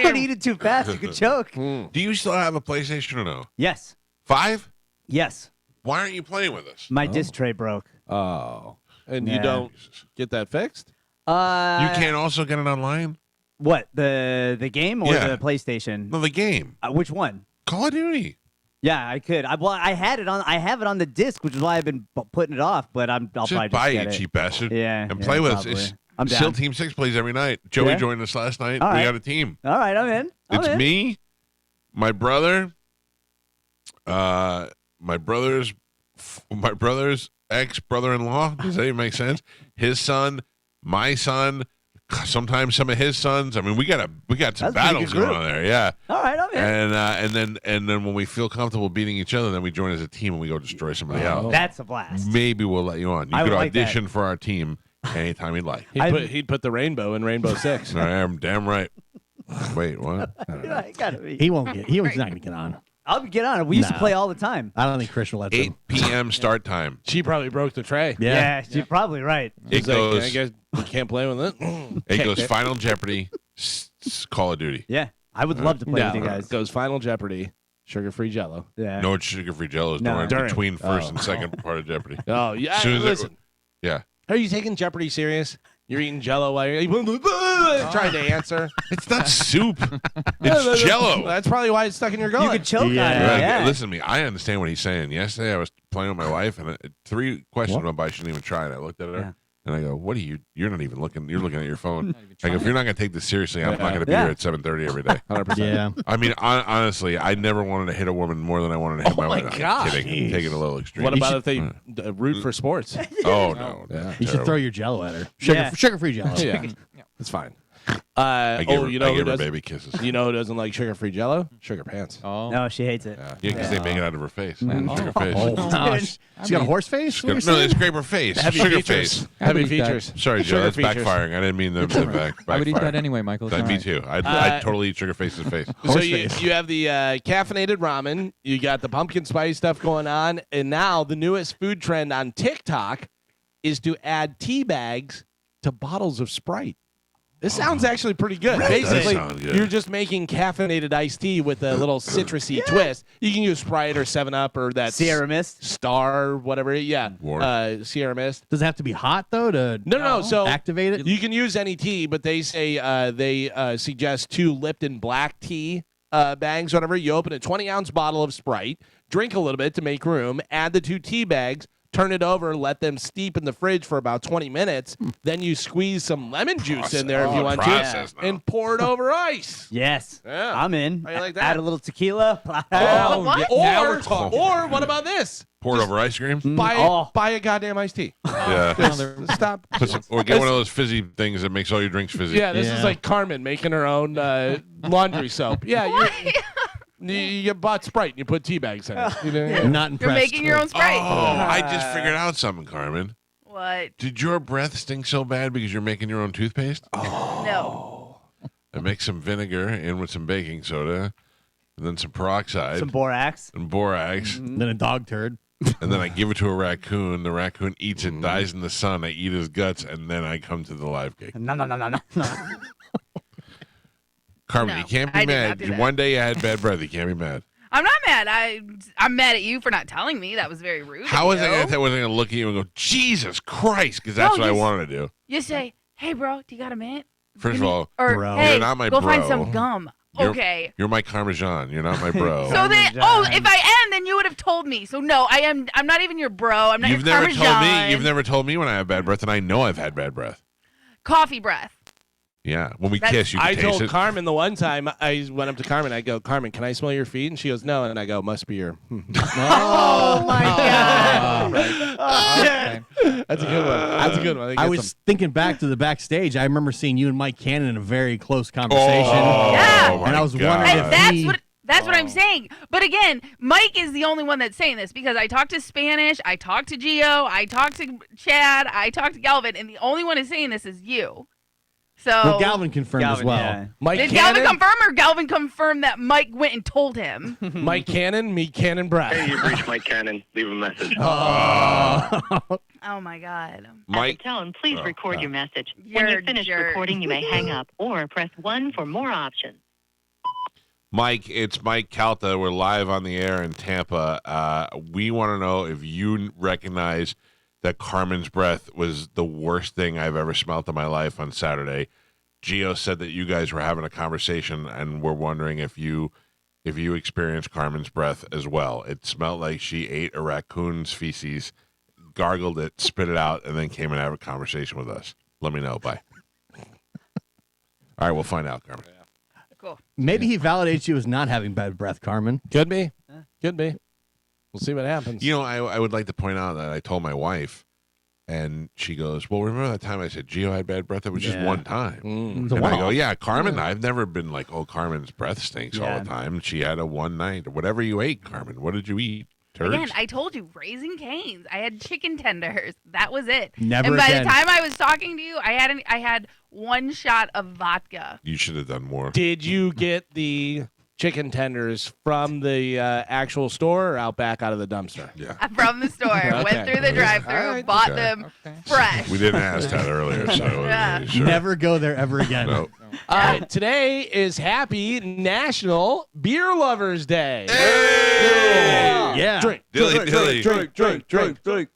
Don't eat it too fast. You could choke. Do you still have a PlayStation or no? Yes. 5? Yes. Why aren't you playing with us? My disc tray broke. Oh. And you Yeah. don't get that fixed? You can't also get it online? What? The game or Yeah. the PlayStation? No, the game. Which one? Call of Duty. Yeah, I could. I had it on. I have it on the disc, which is why I've been putting it off. But I'll Just probably buy just it, get cheap bastard. Yeah, And yeah, play with probably. us. I'm Still down. Team 6 plays every night. Joey Yeah? joined us last night. All We right. got a team. All right, I'm in. It's me, my brother, my brother's ex brother-in-law. Does that even make sense? His son, my son, Sometimes some of his sons. I mean, we got some That's a pretty battles good group. going on there. Yeah. All right, I'm in. And then when we feel comfortable beating each other, then we join as a team and we go destroy somebody else. That's a blast. Maybe we'll let you on. You I could would like audition for our team anytime you'd like. He'd put the rainbow in Rainbow Six. I am damn right. Wait, what? Yeah, it gotta be. He won't get. He's not going to get on. I'll get on it. We used to No. play all the time. I don't think Chris will let 8 him. p.m. start time. She probably broke the tray. Yeah. You're probably right. It She's like, goes. I guess we can't play with it. It goes Final Jeopardy, Call of Duty. Yeah, I would love to play with you guys. It goes Final Jeopardy, sugar-free Jello. Yeah. No sugar-free Jello is No. During. between first and second part of Jeopardy. Oh yeah. Soon as it- Listen, Yeah. are you taking Jeopardy serious? You're eating Jello while you're trying to answer. It's not soup. It's Jello. That's probably why it's stuck in your gullet. You could choke Yeah. on it. Right, Yeah. Listen to me. I understand what he's saying. Yesterday, I was playing with my wife, and 3 questions went by. I shouldn't even try it. I looked at her, Yeah. and I go, "What are you? You're not even looking. You're looking at your phone. Like, if you're not going to take this seriously, I'm not going to be Yeah. here at 7:30 every day." 100%. Yeah. I mean, honestly, I never wanted to hit a woman more than I wanted to hit my my wife. I'm gosh. kidding. Take it a little extreme. What about if they root for sports? Oh no. You should throw your Jello at her. Sugar-free Jello. Yeah, it's fine. I give her, you know I who give her doesn't? baby kisses. You know who doesn't like sugar-free Jello? Sugar pants. Oh. No, she hates it. Yeah, because they make it out of her face. Mm-hmm. Sugar face. Oh, she's got a horse face? What are you No, saying? they scrape her face. Heavy Sugar features. face. Heavy I'd eat that. features. Sorry, Joe. Sugar That's features. backfiring. I didn't mean them to I would eat backfire. that anyway, Michael. It's Me all right. too. I'd totally eat Sugar Face's face. So you have the caffeinated ramen, you got the pumpkin spice stuff going on, and now the newest food trend on TikTok is to add tea bags to bottles of Sprite. This sounds actually pretty good. It does Basically, sound good. you're just making caffeinated iced tea with a little citrusy twist. You can use Sprite or 7-Up or that Sierra Mist. Star, whatever. Yeah, Warm. Sierra Mist. Does it have to be hot, though, to No. So activate it? you can use any tea, but they say they suggest 2 Lipton black tea bags, whatever. You open a 20-ounce bottle of Sprite, drink a little bit to make room, add the 2 tea bags, turn it over, let them steep in the fridge for about 20 minutes. Then you squeeze some lemon juice in there if you want process to, now. and pour it over ice. Yes. Yeah. I'm in. How you like that? Add a little tequila. Oh, what? Now we're talking. Or what about this? Pour it over ice cream. Buy a goddamn iced tea. Yeah. Just stop. Or get one of those fizzy things that makes all your drinks fizzy. Yeah, this Yeah. is like Carmen making her own laundry soap. Yeah, you bought Sprite and you put tea bags in it. You know? Not impressed. You're making your own Sprite. Oh, I just figured out something, Carmen. What? Did your breath stink so bad because you're making your own toothpaste? No. I mix some vinegar in with some baking soda, and then some peroxide Some borax. and borax, Then a dog turd. and then I give it to a raccoon. The raccoon eats it, dies in the sun. I eat his guts, and then I come to the live cake. No. Carmen, No, you can't I be did not mad. do that. One day you had bad breath. You can't be mad. I'm not mad. I'm mad at you for not telling me. That was very rude. How of was I you. going to look at you and go, Jesus Christ, because that's No, what I just- wanted to do. You say, "Hey, bro, do you got a minute?" First Give of me- all, or Bro. hey, You're not my go find bro. some gum. You're- Okay. You're my Parmesan. You're not my bro. So then, if I am, then you would have told me. So no, I am. I'm not even your bro. I'm not You've your never Parmesan. told me. You've never told me when I have bad breath, and I know I've had bad breath. Coffee breath. Yeah, when we That's- kiss, you can I taste told it. Carmen the one time I went up to Carmen. I go, Carmen, can I smell your feet? And she goes, no. And I go, must be your. Oh my God. That's a good one. That's a good one. I was thinking back to the backstage. I remember seeing you and Mike Cannon in a very close conversation. Yeah. my And I was God. wondering And if that's he- what. That's what I'm saying. But again, Mike is the only one that's saying this because I talked to Spanish, I talked to Gio, I talked to Chad, I talked to Galvin, and the only one who's saying this is you. So Well, Galvin confirmed as well. Yeah. Mike did Cannon. Galvin confirm or Galvin confirm that Mike went and told him? Mike Cannon, me Cannon Brad. Hey, you've reached Mike Cannon. Leave a message. Oh my God. Mike, At the tone, please record your message. You're When a you're finished jerk. recording, you may hang up or press 1 for more options. Mike, it's Mike Calta. We're live on the air in Tampa. We want to know if you recognize that Carmen's breath was the worst thing I've ever smelled in my life on Saturday. Gio said that you guys were having a conversation, and we're wondering if you experienced Carmen's breath as well. It smelled like she ate a raccoon's feces, gargled it, spit it out, and then came and had a conversation with us. Let me know. Bye. All right, we'll find out, Carmen. Cool. Maybe he validates you as not having bad breath, Carmen. Could be. Could be. We'll see what happens. You know, I would like to point out that I told my wife And she goes, well, remember that time I said Gio had bad breath? It was just one time. It's a And I go, one-off. yeah, Carmen, I've never been like, oh, Carmen's breath stinks all the time. She had a one night. Whatever you ate, Carmen, what did you eat? Turds? Again, I told you, Raising Cane's. I had chicken tenders. That was it. Never And by again. the time I was talking to you, I had one shot of vodka. You should have done more. Did you get the chicken tenders from the actual store or out back out of the dumpster? Yeah. From the store. Went through the drive-thru, All right. bought Okay. them fresh. We didn't ask that earlier, so Yeah. sure. Never go there ever again. No. Today is Happy National Beer Lovers Day. Yeah. Drink, Dilly, dilly. drink.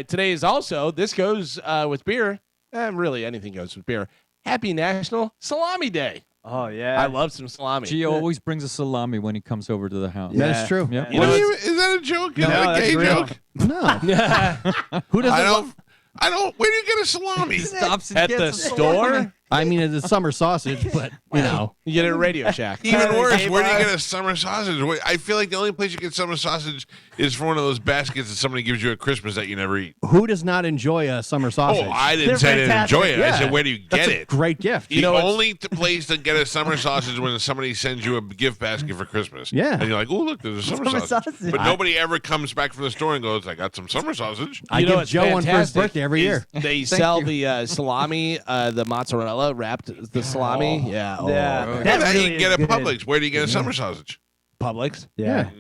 Today is also, this goes with beer. Really, anything goes with beer. Happy National Salami Day. Oh yeah. I love some salami. Gio always brings a salami when he comes over to the house. That's true. Yeah. You know, Is that a joke? Is that a that's gay real. joke? No. Who doesn't? I don't. Where do you get a salami? Stops and at gets the a salami. store, I mean, it's a summer sausage, but you know. you get it at Radio Shack. Even worse, where do you get a summer sausage? I feel like the only place you get summer sausage is from one of those baskets that somebody gives you at Christmas that you never eat. Who does not enjoy a summer sausage? Oh, I didn't They're say I didn't fantastic. enjoy it. I Yeah. said, where do you That's get a it? great gift. The know, it's- only place to get a summer sausage when somebody sends you a gift basket for Christmas. Yeah. And you're like, oh, look, there's a summer Summer sausage. sausage. But nobody ever comes back from the store and goes, I got some summer sausage. I You know give what's Joe one for his fantastic birthday every is year. They sell the salami, the mozzarella wrapped the salami. Yeah. Oh. Yeah. That That you really can get is at good. Publix. Where do you get a summer sausage? Publix. Yeah.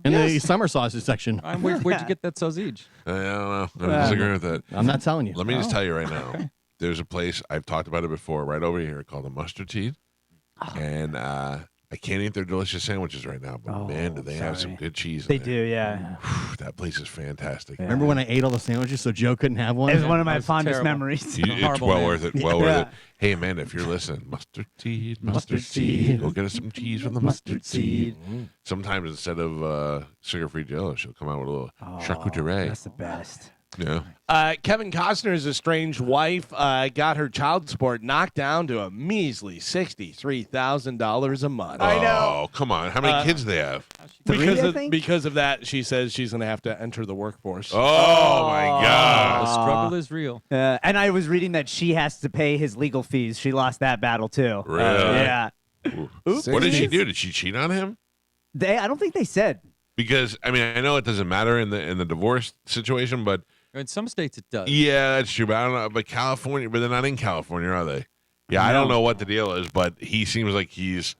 In the summer sausage section. Where'd you get that sausage? I don't know. I disagree with that. I'm not telling you. Let me just tell you right now. There's a place, I've talked about it before, right over here called the Mustard Seed. And I can't eat their delicious sandwiches right now, but man, do they have some good cheese. They in do, there. yeah. That place is fantastic. Remember when I ate all the sandwiches so Joe couldn't have one? It was one of my That's fondest terrible. memories. It's Horrible well man. worth it. Well worth Yeah. it. Hey, Amanda, if you're listening, mustard seed, Mustard mustard seed. seed. Go get us some cheese from the mustard seed. Sometimes instead of sugar-free Jello, she'll come out with a little charcuterie. That's the best. Yeah. Kevin Costner's estranged wife got her child support knocked down to a measly $63,000 a month. Oh, come on. How many kids do they have? Because of that, she says she's going to have to enter the workforce. Oh, my God. The struggle is real. And I was reading that she has to pay his legal fees. She lost that battle too. Really? Yeah. What did she do? Did she cheat on him? I don't think they said. Because I mean, I know it doesn't matter in the divorce situation, but In some states, it does. yeah, that's true. But I don't know. But California, but they're not in California, are they? Yeah, I don't know what the deal is, but he seems like he's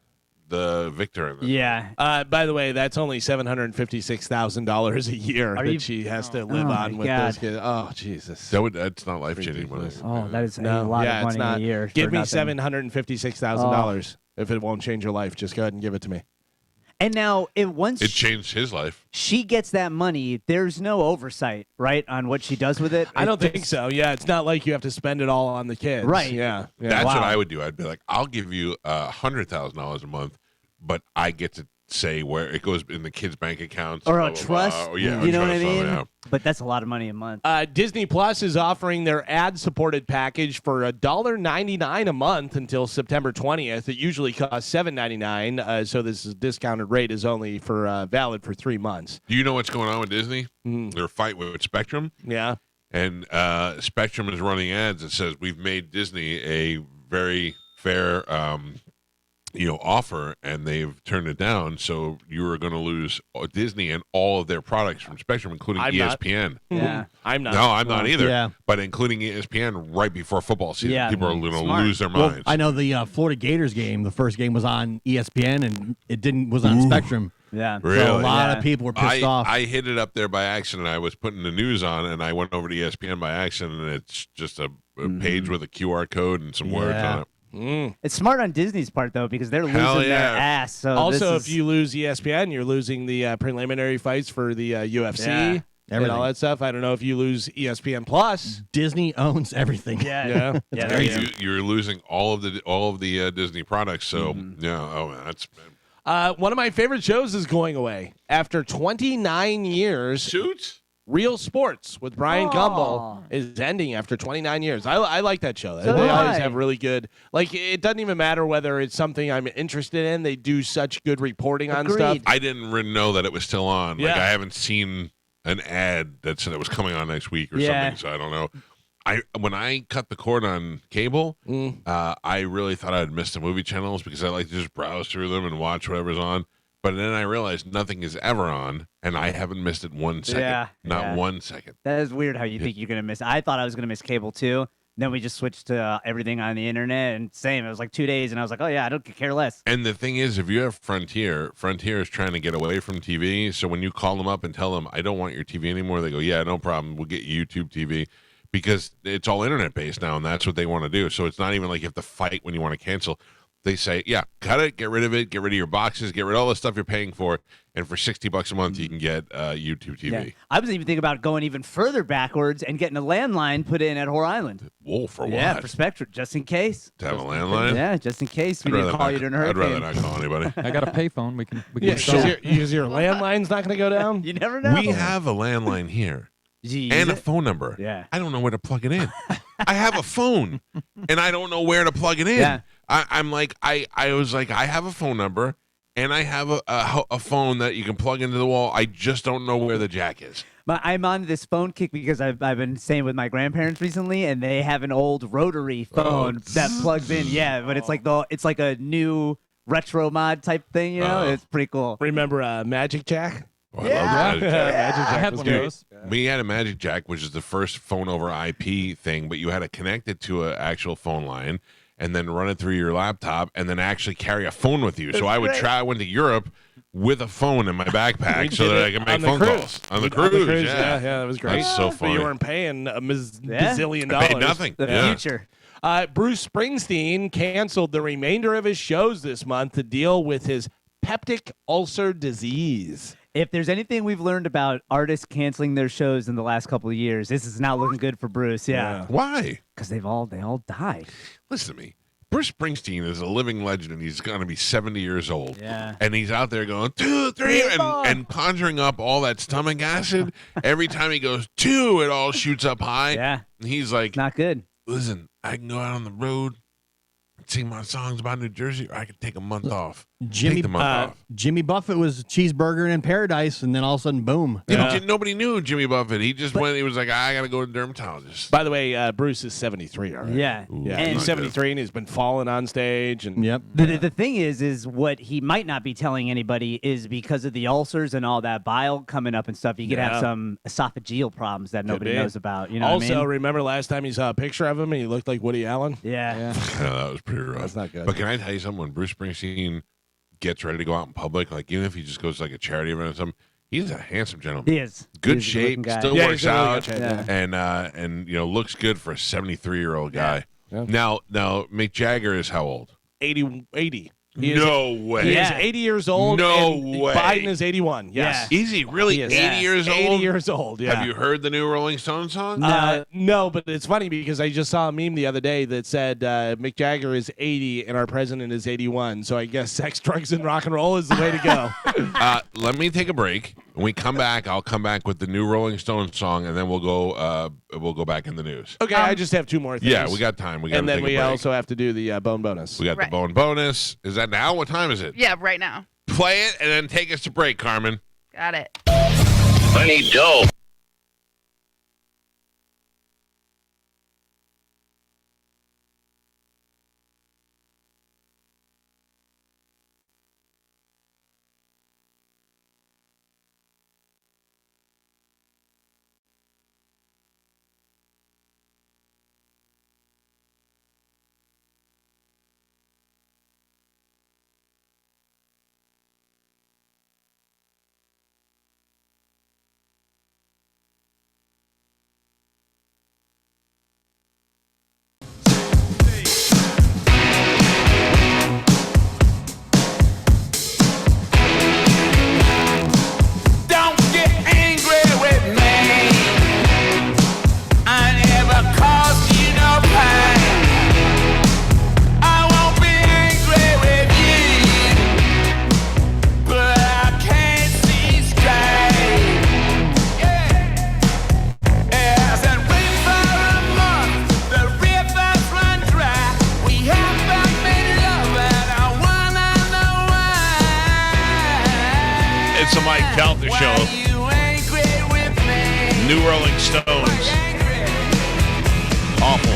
the victor in this. Yeah. By the way, that's only $756,000 a year that she has to live my on with God. those kids. Oh, Jesus. That's not life changing money. Oh, that is No, a lot yeah, of it's money not. a year. Give for me nothing. $756,000. If it won't change your life, just go ahead and give it to me. And now, once It changed his life. she gets that money, there's no oversight, right, on what she does with it. I don't It think so. Yeah, it's not like you have to spend it all on the kids. Right. Yeah. yeah. That's what Wow. I would do. I'd be like, I'll give you $100,000 a month, but I get to say where it goes in the kids' bank accounts Or blah, a blah, trust. blah. Yeah, you a know what I trust, mean? yeah. But that's a lot of money a month. Disney Plus is offering their ad-supported package for $1.99 a month until September 20th. It usually costs $7.99, so this discounted rate is only for valid for 3 months. Do you know what's going on with Disney? Their fight with Spectrum. Yeah. And Spectrum is running ads that says we've made Disney a very fair, offer, and they've turned it down. So you are going to lose Disney and all of their products from Spectrum, including I'm not. ESPN. Yeah. I'm not. No, I'm not either. Yeah. But including ESPN right before football season, Yeah, people are going to smart. lose their Well, minds. I know the Florida Gators game. The first game was on ESPN, and it was on Spectrum. Yeah. Really? So a lot Yeah. of people were pissed off. I hit it up there by accident. I was putting the news on, and I went over to ESPN by accident, and it's just a page with a QR code and some words Yeah. on it. It's smart on Disney's part, though, because they're Hell losing their yeah. ass. So Also, this if is- you lose ESPN, you're losing the preliminary fights for the UFC Yeah. and Everything. all that stuff. I don't know if you lose ESPN Plus. Disney owns everything. Yeah. Yeah. Yeah, Yeah, there you go. you're losing all of the Disney products. So yeah, oh man, that's One of my favorite shows is going away. After 29 years, Suits. Real Sports with Brian Aw. Gumbel is ending after 29 years. I like that show. So They do always I. have really good, like, it doesn't even matter whether it's something I'm interested in. They do such good reporting on stuff. Agreed. I didn't really know that it was still on. Like Yeah. I haven't seen an ad that said it was coming on next week or Yeah. something. So I don't know. When I cut the cord on cable, I really thought I'd missed the movie channels because I like to just browse through them and watch whatever's on. But then I realized nothing is ever on, and I haven't missed it 1 second. Yeah, Not 1 second. That is weird how you think you're gonna miss. I thought I was gonna miss cable too. Then we just switched to everything on the internet, and same. It was like 2 days, and I was like, oh yeah, I don't care less. And the thing is, if you have Frontier is trying to get away from TV. So when you call them up and tell them, I don't want your TV anymore, they go, yeah, no problem. We'll get you YouTube TV. Because it's all internet based now, and that's what they want to do. So it's not even like you have to fight when you want to cancel. They say, yeah, cut it, get rid of it, get rid of your boxes, get rid of all the stuff you're paying for, and for $60 a month, you can get YouTube TV. Yeah. I was even thinking about going even further backwards and getting a landline put in at Whore Island. Whoa, for what? Yeah, for Spectrum, just in case. To have a landline? Yeah, just in case we didn't call you during a hurricane. I'd rather not call anybody. I got a payphone. We can Yeah, install. because your landline's not going to go down. You never know. We have a landline here and a phone number. Yeah. I don't know where to plug it in. I have a phone, and I don't know where to plug it in. Yeah. I'm like, I was like, I have a phone number, and I have a phone that you can plug into the wall. I just don't know where the jack is. I'm on this phone kick because I've been staying with my grandparents recently, and they have an old rotary phone that plugs in. Yeah, but it's like a new retro mod type thing. You know, it's pretty cool. Remember Magic Jack? Oh, I love Magic Jack. Magic Jack I had was one of great. those. We had a Magic Jack, which is the first phone over IP thing, but you had to connect it to an actual phone line and then run it through your laptop and then actually carry a phone with you. So I went to Europe with a phone in my backpack so that I could make phone calls. On the cruise, yeah, that was great. That's so But funny. you weren't paying a Yeah. bazillion I dollars. paid nothing. The Yeah. future. Bruce Springsteen canceled the remainder of his shows this month to deal with his peptic ulcer disease. If there's anything we've learned about artists canceling their shows in the last couple of years, this is not looking good for Bruce. Yeah, Why? because they all died. Listen to me. Bruce Springsteen is a living legend, and he's going to be 70 years old. Yeah. And he's out there going, 2, 3, and conjuring up all that stomach acid. Every time he goes 2, it all shoots up high. Yeah, And he's like, not good. listen, I can go out on the road and sing my songs about New Jersey, or I can take a month off. Take the month off. Jimmy Buffett was cheeseburger in paradise, and then all of a sudden, boom. Yeah. Nobody knew Jimmy Buffett. He just went, he was like, I got to go to the dermatologist. By the way, Bruce is 73 already. Yeah, Yeah, And he's 73 and he's been falling on stage. And Yep. the thing is what he might not be telling anybody is because of the ulcers and all that bile coming up and stuff, you could have some esophageal problems that nobody be. knows about. You know also, what I mean? remember last time you saw a picture of him and he looked like Woody Allen? Yeah. Yeah, that was pretty rough. That's not good. But can I tell you something? When Bruce Springsteen gets ready to go out in public, like even if he just goes to like a charity event or something, he's a handsome gentleman. He is. Good He's a shape, good-looking guy. still Yeah, works he's in really out, good shape, yeah. and looks good for a 73-year-old guy. Yeah. Now Mick Jagger is how old? 80. He is- No way. He is Yeah. 80 years old. No and way. Biden is 81. Yes. Is he really He is. 80 years old? 80 years old, yeah. Have you heard the new Rolling Stones song? No, but it's funny because I just saw a meme the other day that said Mick Jagger is 80 and our president is 81. So I guess sex, drugs, and rock and roll is the way to go. Let me take a break. When we come back, I'll come back with the new Rolling Stones song, and then we'll go back in the news. Okay, I just have two more things. Yeah, we got time. We got and to then take we a break. also have to do the bone bonus. We got Right. the bone bonus. Is that now? What time is it? Yeah, right now. Play it and then take us to break, Carmen. Got it. I need dough. Don't get angry with me. I never caused you no pain. I won't be angry with you, but I can't see straight. As I wait for a month, the rivers run dry. We haven't made love, and I wanna know why. It's the Mike Calta Show. You angry with New Rolling Stones. Awful.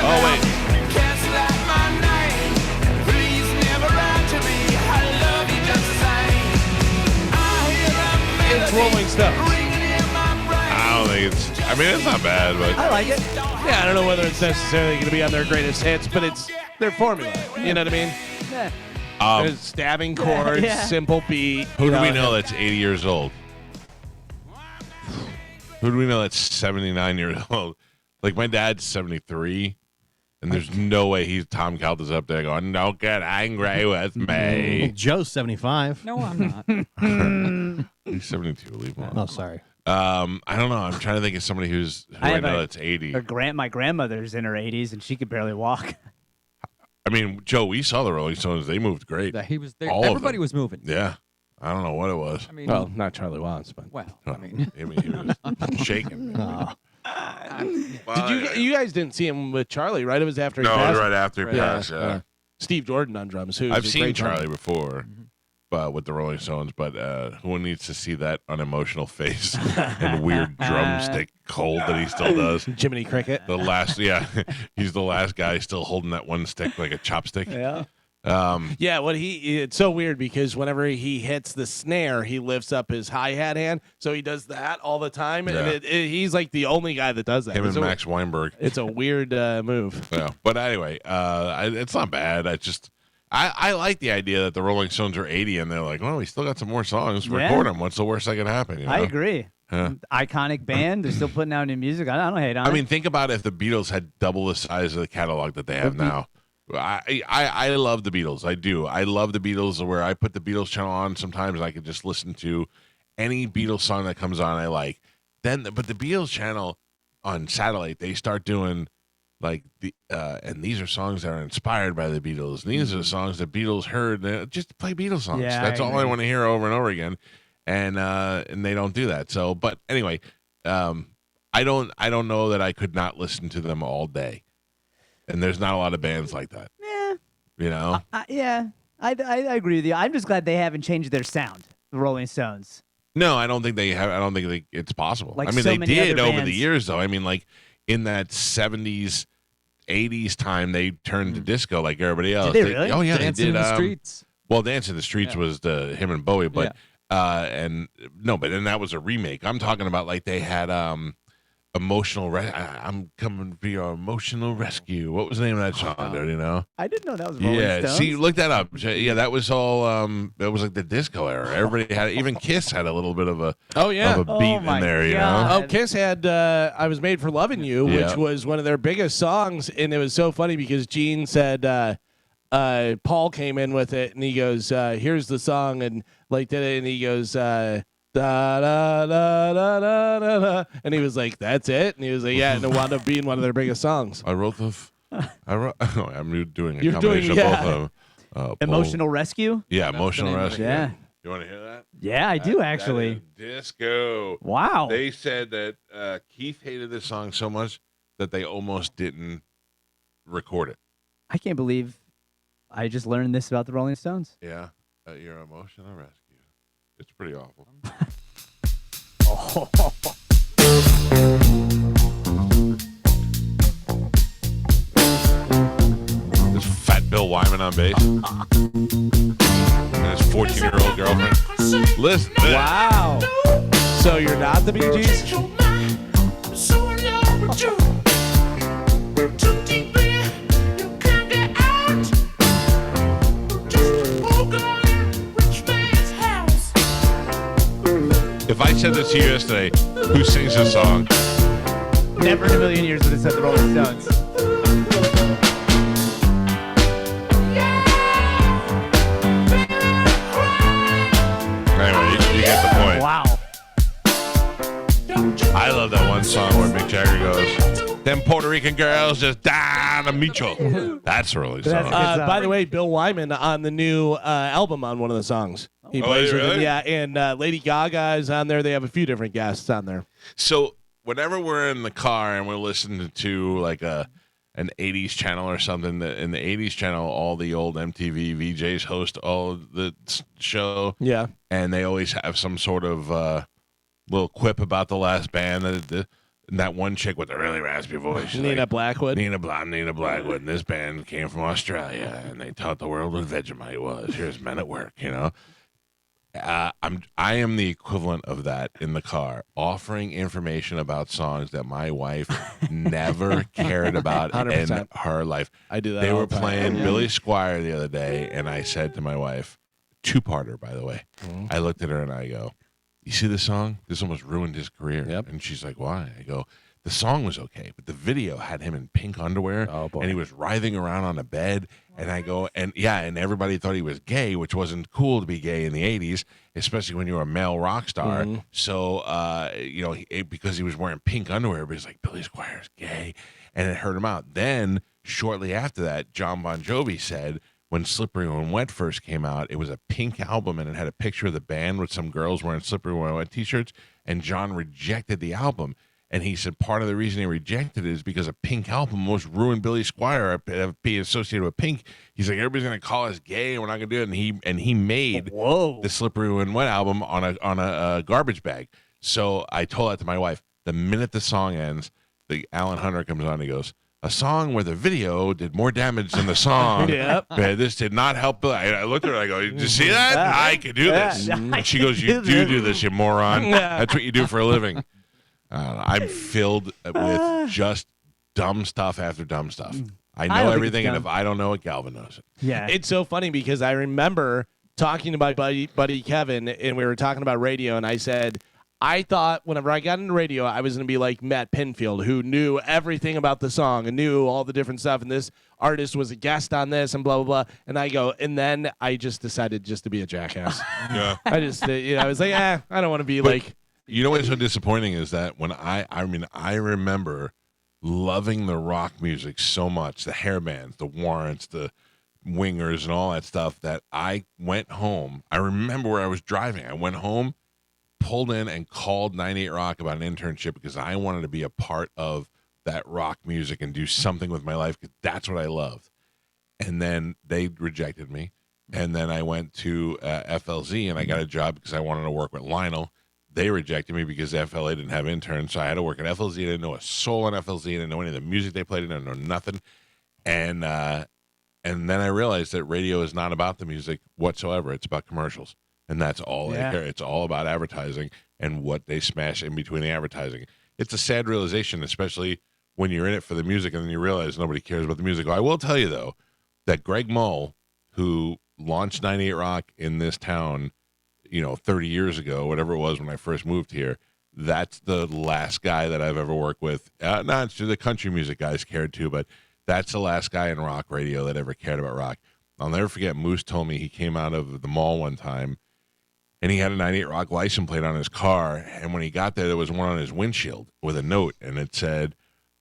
Oh, wait. It's Rolling Stones. I don't think it's. I mean, it's not bad, but I like it. Yeah, I don't know whether it's necessarily going to be on their greatest hits, but it's their formula. You know what I mean? Yeah. There's stabbing chords, yeah. simple beat. who do we know that's 80 years old? Who do we know that's 79 years old? Like, my dad's 73, and there's no way Tom Calta's up there going, "Don't get angry with me." Joe's 75. No, I'm not. He's 72. Leave him alone. Oh, sorry. I don't know. I'm trying to think of somebody who I have know a- that's 80. My grandmother's in her 80s and she could barely walk. I mean, Joe, we saw the Rolling Stones. They moved great. He was there. All of Everybody them. was moving. Yeah. I don't know what it was. I mean, Well, not Charlie Watts, but. well, I mean, he was shaking. Oh. Did you guys didn't see him with Charlie, right? It was after he No, it passed. was right after he passed. Yeah. Steve Jordan on drums. Who's I've a seen great Charlie drummer. before, but with the Rolling Stones. But who needs to see that unemotional face and weird drumstick hold that he still does? Jiminy Cricket. The last, yeah, he's the last guy still holding that one stick like a chopstick. Yeah. Yeah, it's so weird because whenever he hits the snare, he lifts up his hi-hat hand. So he does that all the time. Yeah. And he's like the only guy that does that. Him and It's a- Max Weinberg. It's a weird move. Yeah, but anyway, it's not bad. I like the idea that the Rolling Stones are 80 and they're like, well, we still got some more songs. Yeah. Record them. What's the worst that could happen? You know? I agree. Yeah. Iconic band. They're still putting out new music. I don't hate on I it. mean, think about if the Beatles had double the size of the catalog that they have now. I love the Beatles. I do. I love the Beatles. Where I put the Beatles channel on sometimes, and I can just listen to any Beatles song that comes on. I like. But the Beatles channel on satellite, they start doing like and these are songs that are inspired by the Beatles. And these are the songs that Beatles heard. Just play Beatles songs. Yeah, That's I all I agree. want to hear over and over again. And they don't do that. So, but anyway, I don't know that I could not listen to them all day. And there's not a lot of bands like that. Yeah. You know? Yeah. I agree with you. I'm just glad they haven't changed their sound, the Rolling Stones. No, I don't think they have. I don't think it's possible. Like I mean, so they many did other over the bands. years, though. I mean, like in that 70s, 80s time, they turned to disco like everybody else. they really? Oh, yeah, Dancing they in did. the Streets. Well, Dance in the Streets was him and Bowie, but and that was a remake. I'm talking about like they had emotional. I'm coming for your emotional rescue. What was the name of that song? Dude, you know? I didn't know that was Rolling Yeah, Stones. see, look that up. Yeah, that was all. It was like the disco era. Everybody had, even Kiss had a little bit of a Oh, yeah. of a beat my in there. You know? God. Oh, Kiss had I Was Made for Loving You, Yeah. which was one of their biggest songs. And it was so funny because Gene said Paul came in with it and he goes, here's the song. And like did it. And he goes, da, da, da, da, da, da, da. And he was like, that's it. And he was like, yeah. And it wound up being one of their biggest songs. I wrote the. I'm doing a You're doing- combination of yeah. both of them. Emotional Rescue? Yeah, emotional name of it. rescue. Yeah. You want to hear that? Yeah, I do That actually. is disco. Wow. They said that Keith hated this song so much that they almost didn't record it. I can't believe I just learned this about the Rolling Stones. Yeah, your emotional rescue. It's pretty awful. This fat Bill Wyman on bass and his 14-year-old girlfriend. Listen, to that. Wow. So you're not the Bee Gees? If I said this to you yesterday, who sings this song? Never in a million years would have said the Rolling Stones. Anyway, you get the point. Wow. I love that one song where Mick Jagger goes, "Them Puerto Rican girls just down to meet you." That's a really That's song. good. By the way, Bill Wyman on the new album on one of the songs. He Oh, plays with really? him. Yeah, and Lady Gaga is on there. They have a few different guests on there. So whenever we're in the car and we're listening to like an 80s channel or something, that in the 80s channel, all the old MTV VJs host all of the show, Yeah. and they always have some sort of little quip about the last band that one chick with the really raspy voice. She's Nina like, Blackwood. Nina Blackwood. And this band came from Australia, and they taught the world what Vegemite was. Here's Men at Work, you know. I am the equivalent of that in the car, offering information about songs that my wife never cared about 100%. in her life. I do that. They all were the time. playing Yeah. Billy Squier the other day, and I said to my wife, two-parter, by the way. I looked at her and I go, "You see the song? This almost ruined his career." Yep. And she's like, "Why?" I go, "The song was okay, but the video had him in pink underwear, Oh, boy. and he was writhing around on a bed." And I go, and everybody thought he was gay, which wasn't cool to be gay in the 80s, especially when you were a male rock star. So, because he was wearing pink underwear, everybody's like, Billy Squier's gay, and it hurt him out. Then, shortly after that, John Bon Jovi said, when Slippery When Wet first came out, it was a pink album, and it had a picture of the band with some girls wearing Slippery When Wet t-shirts, and John rejected the album. And he said part of the reason he rejected it is because a pink album almost ruined Billy Squier being associated with pink. He's like, everybody's gonna call us gay, and we're not gonna do it. And he made the Slippery When Wet album on a garbage bag. So I told that to my wife. The minute the song ends, the Alan Hunter comes on. And he goes, "A song where the video did more damage than the song. Yep. But this did not help." I looked at her. I go, "Did you see that? I could do this." And she goes, "You do this, you moron. That's what you do for a living." I'm filled with just dumb stuff after dumb stuff. I I know don't think everything, it's and dumb. if I don't know it, Galvin knows it. Yeah. It's so funny because I remember talking to my buddy Kevin, and we were talking about radio, and I said, I thought whenever I got into radio, I was going to be like Matt Pinfield, who knew everything about the song and knew all the different stuff, and this artist was a guest on this and blah, blah, blah. And I go, and then I just decided just to be a jackass. Yeah. I just, I was like, I don't want to be like... You know what's so disappointing is that when I remember loving the rock music so much, the hair bands, the Warrants, the Wingers, and all that stuff, that I went home. I remember where I was driving. I went home, pulled in, and called 98 Rock about an internship because I wanted to be a part of that rock music and do something with my life because that's what I loved. And then they rejected me. And then I went to FLZ, and I got a job because I wanted to work with Lionel. They rejected me because FLA didn't have interns, so I had to work at FLZ. I didn't know a soul on FLZ. I didn't know any of the music they played. I didn't know nothing. And then I realized that radio is not about the music whatsoever. It's about commercials, and that's all I care. It's all about advertising and what they smash in between the advertising. It's a sad realization, especially when you're in it for the music, and then you realize nobody cares about the music. I will tell you, though, that Greg Mull, who launched 98 Rock in this town, 30 years ago, whatever it was when I first moved here, that's the last guy that I've ever worked with. Not the country music guys cared too, but that's the last guy in rock radio that ever cared about rock. I'll never forget, Moose told me he came out of the mall one time, and he had a 98 Rock license plate on his car, and when he got there was one on his windshield with a note, and it said,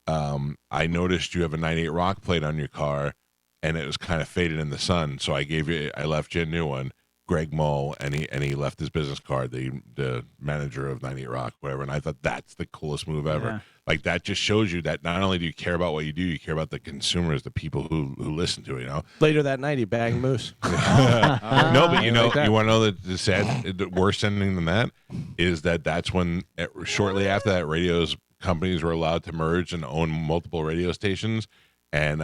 I noticed you have a 98 Rock plate on your car, and it was kind of faded in the sun, so I left you a new one. Greg Mull, and he left his business card, the manager of 98 Rock, whatever. And I thought that's the coolest move ever. Yeah. Like, that just shows you that not only do you care about what you do, you care about the consumers, the people who listen to it. Later that night, he banged Moose. No, but you like that. want to know the worst ending than that is that's when shortly after that, radio's companies were allowed to merge and own multiple radio stations. And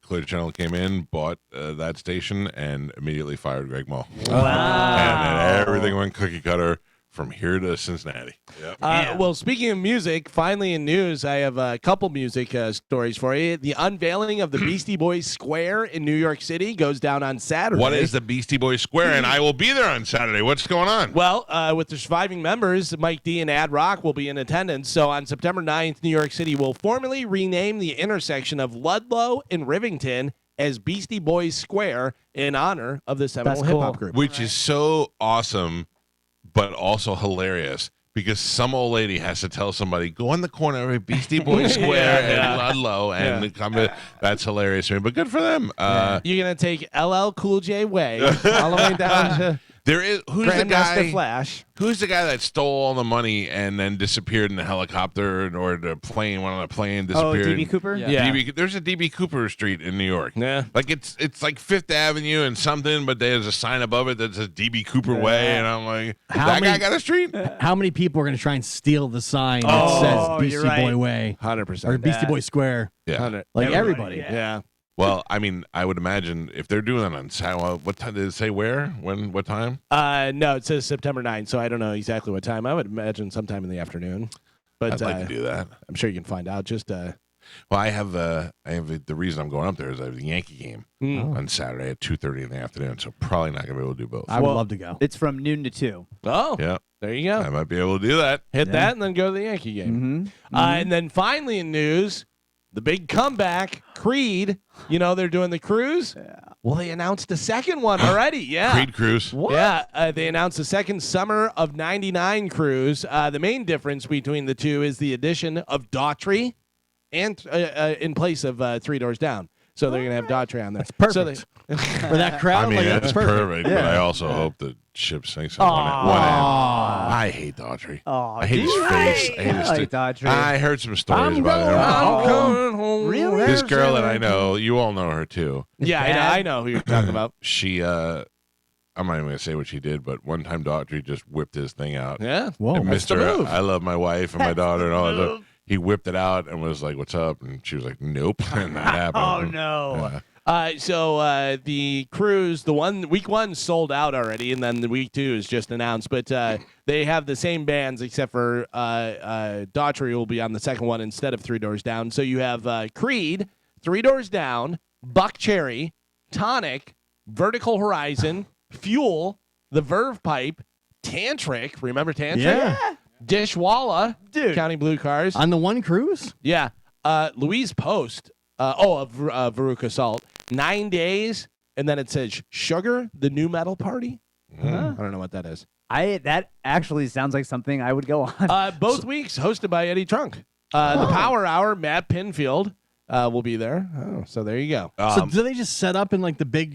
Clear Channel came in, bought that station, and immediately fired Greg Mull. Wow. And then everything went cookie cutter from here to Cincinnati. Yep. Well, speaking of music, finally in news, I have a couple music stories for you. The unveiling of the Beastie Boys Square in New York City goes down on Saturday. What is the Beastie Boys Square? And I will be there on Saturday. What's going on? Well, with the surviving members, Mike D and Ad Rock will be in attendance. So on September 9th, New York City will formally rename the intersection of Ludlow and Rivington as Beastie Boys Square in honor of the seminal That's hip-hop cool. group. Which is so awesome, but also hilarious. Because some old lady has to tell somebody, go on the corner of Beastie Boys Square and Ludlow, and come to, that's hilarious to me. But good for them. You're going to take LL Cool J Way all the way down to... There is who's the Grandmaster guy? Flash. Who's the guy that stole all the money and then disappeared in the helicopter, or the plane went on a plane, Oh, disappeared? DB Cooper. Yeah. There's a DB Cooper Street in New York. Yeah. Like it's like Fifth Avenue and something, but there's a sign above it that says DB Cooper Way, and I'm like, guy got a street? How many people are going to try and steal the sign that Oh, says Beastie you're right. Boy Way 100%. or Beastie Boy Square? Yeah. Like everybody. Yeah. Well, I mean, I would imagine if they're doing that on Saturday, what time did it say? Where? When? What time? No, it says September 9th, so I don't know exactly what time. I would imagine sometime in the afternoon. But I'd like to do that. I'm sure you can find out. Just Well, I have the reason I'm going up there is I have the Yankee game on Saturday at 2:30 in the afternoon, so probably not gonna be able to do both. I would love to go. It's from noon to 2. Yeah, there you go. I might be able to do that. Hit that and then go to the Yankee game. And then finally in news, the big comeback, Creed. You know, they're doing the cruise. Yeah. Well, they announced a second one already. Yeah. Creed cruise. What? Yeah, they announced the second Summer of '99 cruise. The main difference between the two is the addition of Daughtry and in place of Three Doors Down. So they're going to have Daughtry on there. That's perfect. So For that crowd, I mean, like, that's perfect, but I also hope the ship sinks on one end. I hate Daughtry. I hate his face. I hate his like Daughtry. I heard some stories about I'm him. going home. Really? This girl that I know, you all know her too. Yeah, I know who you're talking about. She, I'm not even going to say what she did, but one time Daughtry just whipped his thing out. Yeah. Whoa. And That's the Mr. move. I love my wife and my daughter and all that stuff. He whipped it out and was like, "What's up?" And she was like, "Nope," and that happened. Oh, no. Yeah. So the cruise, week one sold out already, and then the week two is just announced. But they have the same bands except for Daughtry will be on the second one instead of Three Doors Down. So you have Creed, Three Doors Down, Buck Cherry, Tonic, Vertical Horizon, Fuel, the Verve Pipe, Tantric. Remember Tantric? Yeah. Dishwalla, Dude. Counting Blue Cars. On the one cruise? Yeah. Louise Post. Veruca Salt. 9 days, and then it says Sugar, the New Metal Party. I don't know what that is. That actually sounds like something I would go on. Both weeks hosted by Eddie Trunk. The Power Hour, Matt Pinfield will be there. Oh, so there you go. So do they just set up in like the big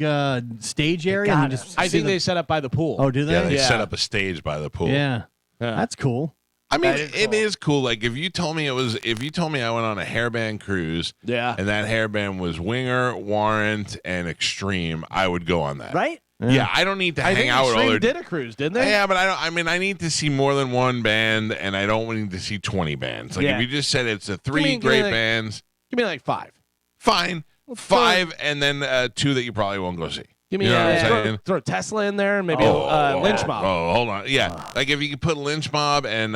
stage area? And just I see think they set up by the pool. Oh, do they? Yeah, they set up a stage by the pool. Yeah. That's cool. I mean, it is cool. Like if you told me I went on a hairband cruise, Yeah. and that hairband was Winger, Warrant, and Extreme, I would go on that. Right? Yeah, I don't need to I hang think out with all Extreme their. did a cruise, didn't they? Yeah, but I don't. I mean, I need to see more than one band, and I don't need to see 20 bands. Like Yeah. if you just said it's the three give me great like- bands, Give me like 5. fine, 5, and then 2 that you probably won't go see. Give me You know what I'm saying? throw Tesla in there and maybe Lynch Mob. Oh, hold on. Yeah, like if you could put Lynch Mob and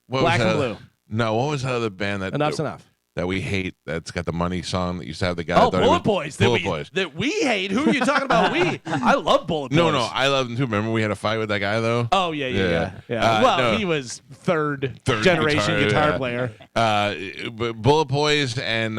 what Black was and that? Blue. No, what was that other band that Enough's enough. that we hate? That's got the money song that used to have the guy. Oh, that thought he Bullet was- Boys. Bullet Boys. That we hate. Who are you talking about? We. I love Bullet Boys. No, I love them too. Remember we had a fight with that guy though. Oh yeah. Yeah. Well, no. he was third guitar, generation guitar yeah. player. But Bullet Boys and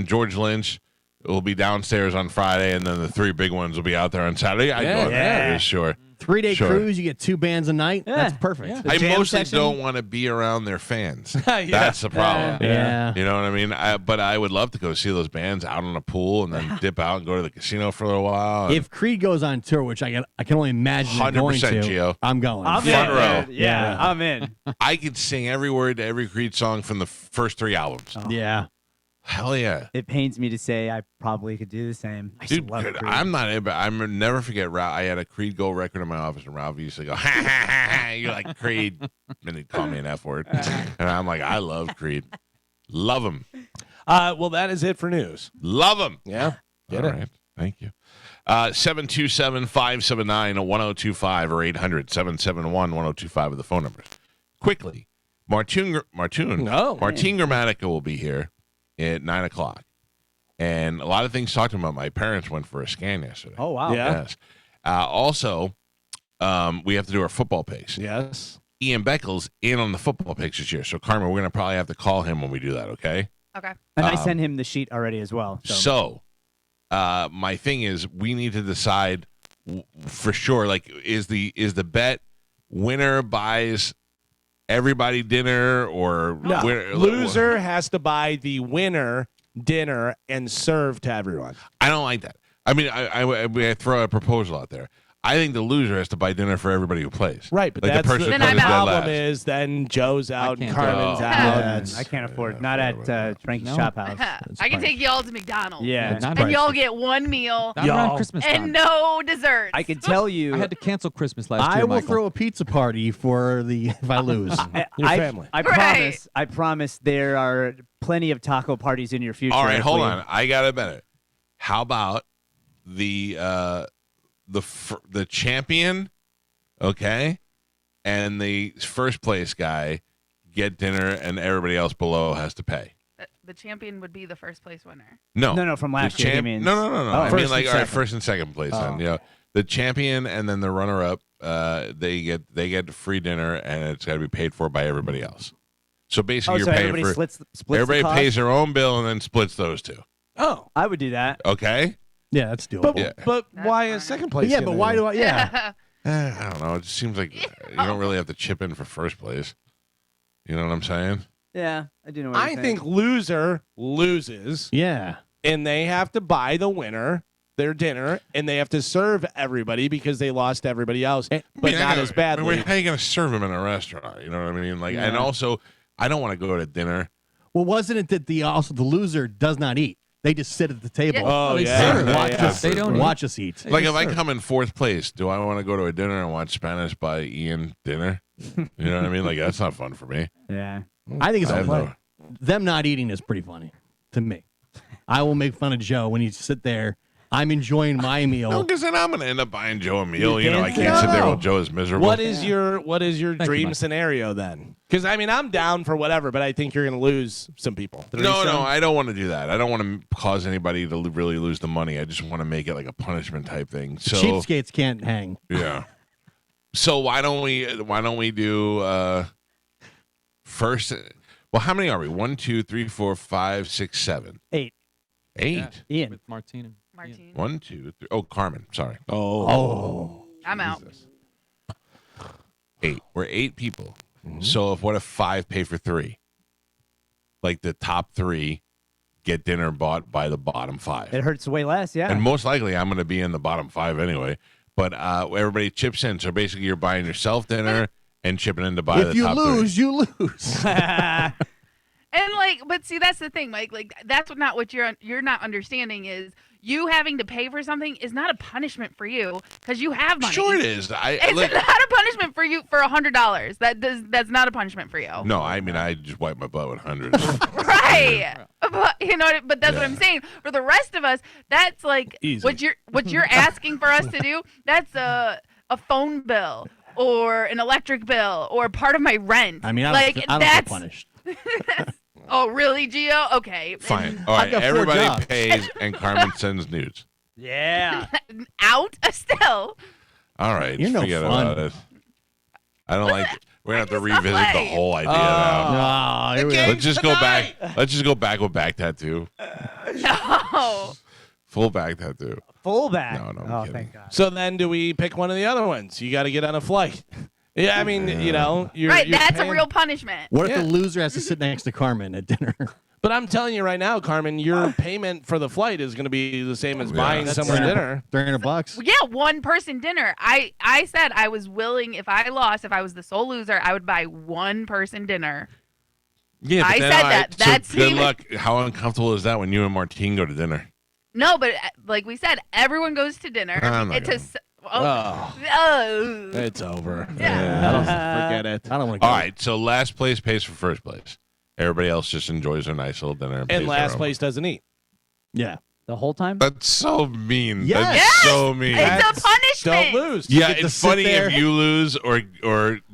George Lynch will be downstairs on Friday, and then the 3 big ones will be out there on Saturday. I go there, sure. 3-day Sure. cruise, you get 2 bands a night. Yeah. That's perfect. The I jam mostly section? don't want to be around their fans. Yeah. That's the problem. Yeah. You know what I mean? But I would love to go see those bands out on a pool and then dip out and go to the casino for a little while. and- If Creed goes on tour, which I can only imagine they're going 100%, to, Gio. I'm going. I'm Front in. row. Dude. Yeah, I'm in. I could sing every word to every Creed song from the first 3 albums. Yeah. Hell yeah. It pains me to say I probably could do the same. I Dude, love Creed. I'm not. I'm never forget. Ralph, I had a Creed Gold record in my office, and Ralph used to go, "Ha ha ha ha!" You're like Creed, and he'd call me an F word, and I'm like, I love Creed, love him, Well, that is it for news. love him. Yeah. All right, thank you. 727-579-1025 or 800-771-1025 are the phone numbers. Quickly, Martine Grammatica will be here at 9:00, and a lot of things talked about. My parents went for a scan yesterday. Oh, wow. Yeah. Yes. Also, we have to do our football picks. Yes. Ian Beckles in on the football picks this year. So, Carmen, we're going to probably have to call him when we do that, okay? Okay. And I sent him the sheet already as well. So, my thing is we need to decide for sure, like, is the bet winner buys everybody dinner or No. winner, Loser has to buy the winner dinner and serve to everyone. I don't like that. I mean, I throw a proposal out there. I think the loser has to buy dinner for everybody who plays. Right, but Like that's the person Then who I'm plays out. dead problem last. is then Joe's out and can't Carmen's go. out. I can't afford. Not at Frankie's Shop House. I can take y'all to McDonald's. Yeah. Not And y'all get one meal Not around Y'all. Christmas time. and no desserts. I can tell you. I had to cancel Christmas last I year, will Michael. throw a pizza party for the if I lose. Your family. I Right. promise. I promise there are plenty of taco parties in your future. All right, if hold we- on. I got a minute. How about the champion, okay, and the first place guy get dinner, and everybody else below has to pay. The champion would be the first place winner. No, from The last year. he means. No. Oh, I mean, first like, and all right, second. first and second place. Then, Oh. you know, the champion and then the runner-up, they get free dinner, and it's got to be paid for by everybody else. So basically, Oh, you're so paying everybody for splits everybody the cost? pays their own bill and then splits those two. Oh, I would do that. Okay. Yeah, that's doable. but, Yeah. but That's why fine. is second place? yeah, gonna but why do do I? Yeah. I don't know. It just seems like you don't really have to chip in for first place. You know what I'm saying? Yeah, I do know what I you're think loser loses, Yeah. and they have to buy the winner their dinner, and they have to serve everybody because they lost everybody else, but I mean, not as badly. How are you going to serve them in a restaurant? You know what I mean? Like, and Yeah. also, I don't want to go to dinner. Well, wasn't it that the loser does not eat? They just sit at the table. Yeah. Oh, They yeah. serve. Yeah, Watch yeah. us. They don't watch us eat. Like, if I come in fourth place, do I want to go to a dinner and watch Spanish by Ian dinner? You know what I mean? Like, that's not fun for me. Yeah. I think it's I a have fun. no- Them not eating is pretty funny to me. I will make fun of Joe when you sit there. I'm enjoying my meal. No, because then I'm going to end up buying Joe a meal. You know, I can't can't sit there know. while Joe is miserable. What is your Thank you, dream Mike. scenario then? Because I mean, I'm down for whatever, but I think you're going to lose some people. No, I don't want to do that. I don't want to cause anybody to really lose the money. I just want to make it like a punishment type thing. So Cheapskates can't hang. yeah. So why don't we do first? Well, how many are we? 1, 2, 3, 4, 5, 6, 7, 8. 8. Yeah, Ian. with Martina. Martine. 1, 2, 3. Oh, Carmen. Sorry. Oh. I'm out. 8. We're 8 people. So what if 5 pay for 3? Like the top 3 get dinner bought by the bottom 5. It hurts way less. Yeah. And most likely I'm going to be in the bottom 5 anyway. But everybody chips in. So basically you're buying yourself dinner and chipping in to buy the If you top lose, 3. you lose. And like, but see, that's the thing, Mike. Like, that's what you're not understanding is you having to pay for something is not a punishment for you because you have money. Sure it is. It's Like, not a punishment for you for $100. That's not a punishment for you. no, I mean, I just wipe my butt with hundreds. Right. But you know, but that's what I'm saying. For the rest of us, that's like Easy. what you're asking for us to do. That's a phone bill or an electric bill or part of my rent. I mean, I like don't feel that's punished. oh really, Gio? Okay. Fine. All I've right, got 4 everybody jobs. pays and Carmen sends nudes. yeah. Out still. All right, You're no forget fun. about it. I don't like. We're gonna have to I just revisit the play. whole idea now. Oh, here we go. Let's just go back. Let's just go back with back tattoo. No. Full back tattoo. Fullback. No, I'm oh, kidding. thank God. So then, do we pick one of the other ones? You got to get on a flight. Yeah, I mean, you know, you're Right. you're That's paying- a real punishment. What if Yeah. the loser has to sit next to Carmen at dinner? But I'm telling you right now, Carmen, your payment for the flight is going to be the same as Yeah. buying That's someone dinner. $300. Yeah, one person dinner. I said I was willing if I lost, if I was the sole loser, I would buy one person dinner. Yeah, but I then, said all that. So That's good even- luck. How uncomfortable is that when you and Martine go to dinner? No, but like we said, everyone goes to dinner. I'm not It's going. Oh, it's over. Yeah. Forget it. I don't want to go. All right, so last place pays for first place. Everybody else just enjoys their nice little dinner. And pays last their own. place doesn't eat. Yeah. The whole time? That's so mean. Yes. That's Yes! so mean. It's a punishment. Don't lose. Yeah, get to it's sit funny there. if you lose or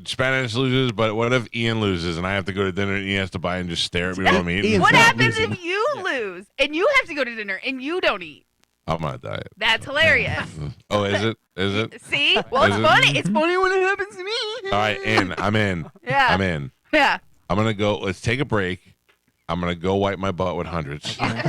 Spanish loses, but what if Ian loses and I have to go to dinner and he has to buy and just stare at me while I'm eating? Ian's What not happens losing. if you lose and you have to go to dinner and you don't eat? I'm on a diet. That's hilarious. Oh, is it? Is it? See? Well, it's Is it? funny. It's funny when it happens to me. All right, I'm in. Yeah. I'm in. Yeah. I'm going to go. Let's take a break. I'm going to go wipe my butt with hundreds. On and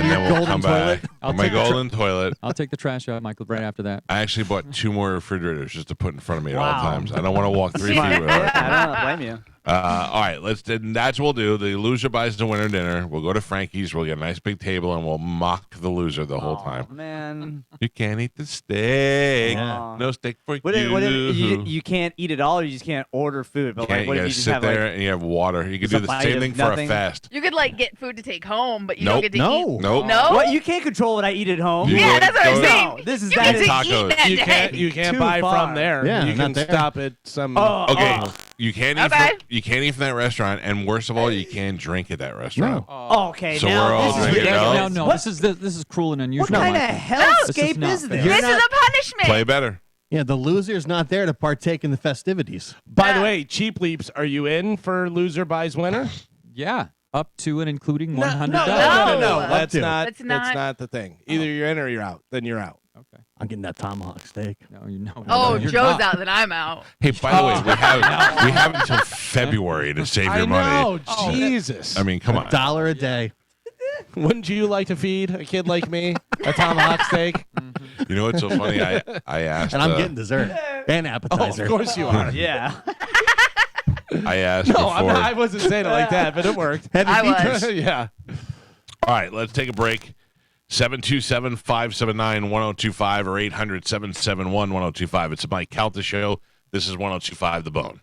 your then we'll golden come toilet. back. I'll On my take the tr- golden toilet. I'll take the trash out, Michael, right after that. I actually bought 2 more refrigerators just to put in front of me at all Wow. times. I don't want to walk 3 feet Smart. with it. I don't blame you. All right, that's what we'll do. The loser buys the winner dinner. We'll go to Frankie's. We'll get a nice big table, and we'll mock the loser the whole time. Man. You can't eat the steak. Yeah. No steak for What you. if you can't eat it all, or you just can't order food? But like, what you if you gotta just sit have there like and you have water. You can just do a the bite same of thing for a nothing? fast. You could like get food to take home, but you Nope. don't get to No. eat. Nope. No. what? You can't control what I eat at home. You Yeah, go- that's what I'm go- saying. No, this is You that get is to tacos. eat that You day. can't Too buy far. from there. Yeah, you not can there. stop at some. Okay, you can't eat. Okay. You can't eat from that restaurant, and worst of all, you can't drink at that restaurant. Oh, okay, So now we're all this is drinking, ridiculous. No, What, this is cruel and unusual. what kind of Michael. hellscape not is fair. this? You're This not- is a punishment. Play better. Yeah, the loser's not there to partake in the festivities. By the way, Cheap Leaps, are you in for loser buys winner? Yeah, up to and including $100. No. That's to. not. That's That's not- not the thing. Either you're in or you're out. Then you're out. Okay. I'm getting that tomahawk steak. No, you know. Oh, you're Joe's not. out, then I'm out. Hey, by the way, we have until February to save your money. Jesus. I mean, come on. $1 a day. Wouldn't you like to feed a kid like me a tomahawk steak? You know what's so funny? I asked. And I'm getting dessert and appetizer. Of course you are. Yeah. I asked No, before. I wasn't saying it like that, but it worked. I was. Yeah. All right, let's take a break. 727-579-1025 or 800-771-1025. It's the Mike Calta Show. This is 1025 The Bone.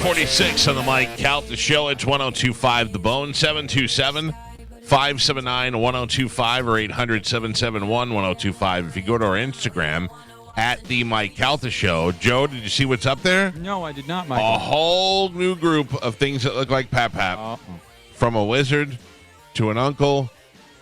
.46 on the Mike Calta Show. It's 1025 The Bone. 727-579-1025 or 800-771-1025. If you go to our Instagram at the Mike Calta Show. Joe, did you see what's up there? No, I did not, A Michael. whole new group of things that look like Pap Pap. From a wizard to an uncle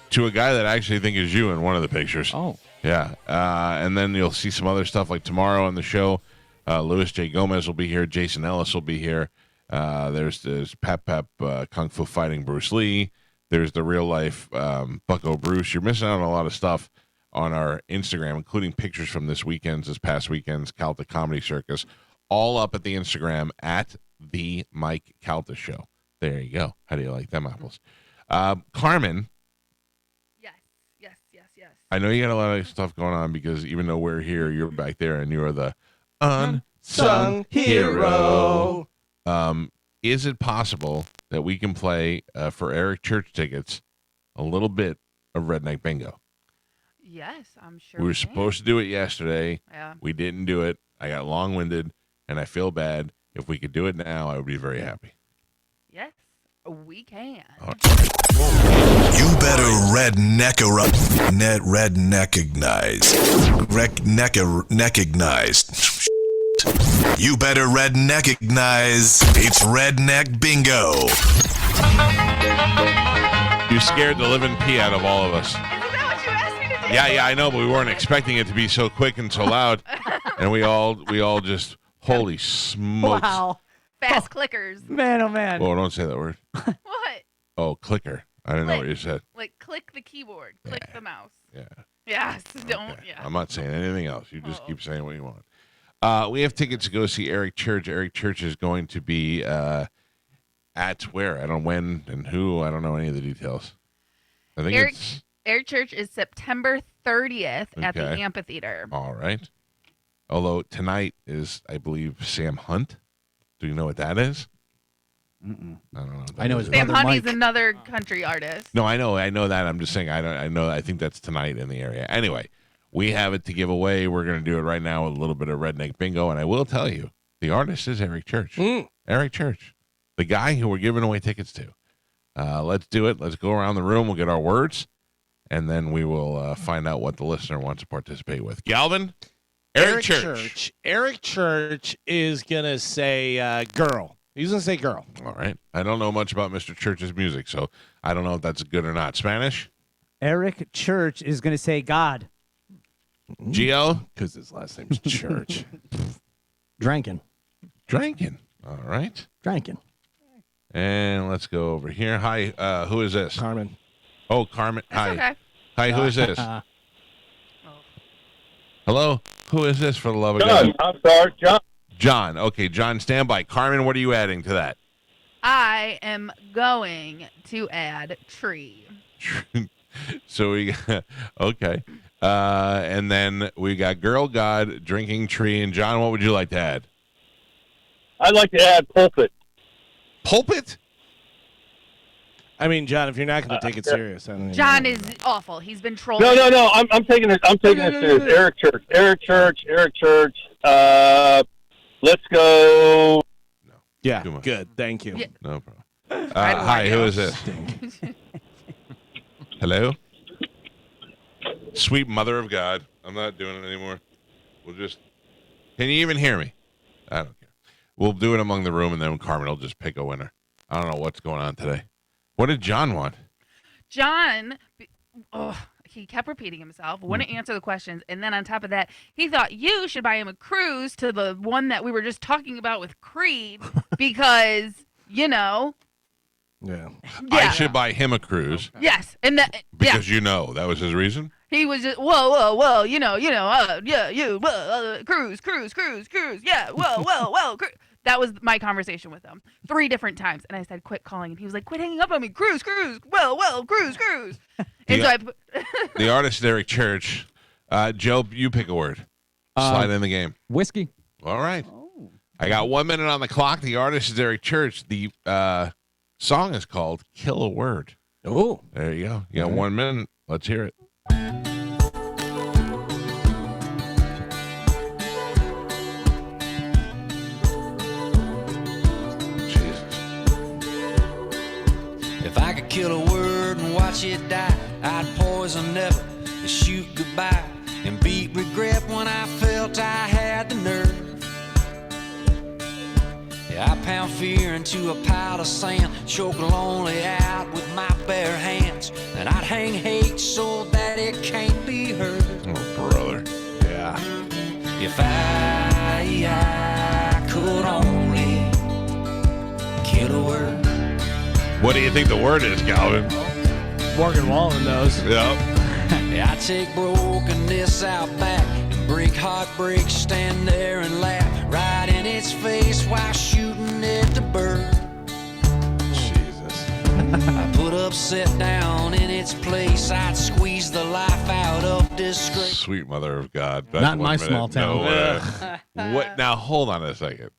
to a guy that I actually think is you in one of the pictures. Oh. Yeah. And then you'll see some other stuff like tomorrow on the show. Louis J. Gomez will be here. Jason Ellis will be here. There's Pap Pap Kung Fu Fighting Bruce Lee. There's the real life Bucko Bruce. You're missing out on a lot of stuff on our Instagram, including pictures from this past weekend's Calta Comedy Circus, all up at the Instagram at the Mike Calta Show. There you go. How do you like them apples? Carmen, Yes. I know you got a lot of stuff going on because even though we're here, you're back there and you're the unsung hero. Is it possible that we can play for Eric Church tickets a little bit of Redneck Bingo? Yes, I'm sure. We were can. supposed to do it yesterday. Yeah. We didn't do it. I got long-winded, and I feel bad. If we could do it now, I would be very happy. Yes, we can. You better redneckignize. You better redneckignize. It's Redneck Bingo. You scared the living pee out of all of us. Isn't that what you asked me to do? Yeah, I know, but we weren't expecting it to be so quick and so loud, and we all just holy smokes! Wow. Fast clickers. Man, oh man. Oh, don't say that word. What? Oh, clicker. I didn't know what you said. Like click the keyboard, click the mouse. Yeah. Yes, don't. Okay. Yeah. I'm not saying anything else. You just keep saying what you want. We have tickets to go see Eric Church. Eric Church is going to be at where? I don't know when and who. I don't know any of the details. I think it's Eric Church is September 30th at the Okay. amphitheater. all right. Although tonight is, I believe, Sam Hunt. Do you know what that is? I don't know. what that I know is. his Sam brother Honey's Mike. another country artist. No, I know that. I'm just saying. I think that's tonight in the area. Anyway, we have it to give away. We're going to do it right now with a little bit of Redneck Bingo, and I will tell you, the artist is Eric Church. Eric Church, the guy who we're giving away tickets to. Let's do it. Let's go around the room. We'll get our words, and then we will find out what the listener wants to participate with. Galvin, Eric Church. Eric Church is gonna say girl. He's gonna say girl. All right. I don't know much about Mr. Church's music, so I don't know if that's good or not. Spanish? Eric Church is going to say God. Gio? Because his last name's Church. Drankin. Drankin. All right. Drankin. And let's go over here. Hi, who is this? Carmen. Oh, Carmen. That's Hi. okay. Hi, who is this? Hello? Who is this, for the love of John, God? I'm sorry, John. John. Okay, John, stand by. Carmen, what are you adding to that? I am going to add tree. So we got, okay. And then we got Girl God, Drinking Tree. And John, what would you like to add? I'd like to add pulpit. Pulpit? I mean, John, if you're not going to take it serious, I don't even John know. is awful. He's been trolling. No. I'm taking it. I'm taking it serious. Eric Church. Let's go. Yeah, Too much. good. Thank you. Yeah. No problem. Hi, who is this? Hello? Sweet mother of God. I'm not doing it anymore. We'll just. Can you even hear me? I don't care. We'll do it among the room, and then Carmen will just pick a winner. I don't know what's going on today. What did John want? John, he kept repeating himself, wouldn't answer the questions, and then on top of that, he thought you should buy him a cruise to the one that we were just talking about with Creed because, Yeah. I should buy him a cruise Yes, and that because that was his reason. he was just whoa, cruise, yeah, whoa, cruise. That was my conversation with him 3 different times, and I said, "Quit calling," and he was like, "Quit hanging up on me, cruise, well, cruise." And so I put The artist Eric Church. Joe, you pick a word. Slide in the game. Whiskey. All right. I got 1 minute on the clock. The artist is Eric Church. The song is called "Kill a Word." Oh, There you go. You got 1 minute. Let's hear it. If I could kill a word and watch it die, I'd poison never and shoot goodbye and beat regret when I felt I had the nerve. Yeah, I pound fear into a pile of sand, choke lonely out with my bare hands, and I'd hang hate so that it can't be heard. Oh, brother. yeah. If I could only kill a word. What do you think the word is, Calvin? Morgan Wallen knows. Yep. I take brokenness out back and break heartbreak, stand there and laugh right in its face while shooting it to burn. Jesus. I put upset down in its place. I'd squeeze the life out of disgrace. Sweet mother of God. That's Not in 1 my minute. small town. No, what? Now, hold on a second.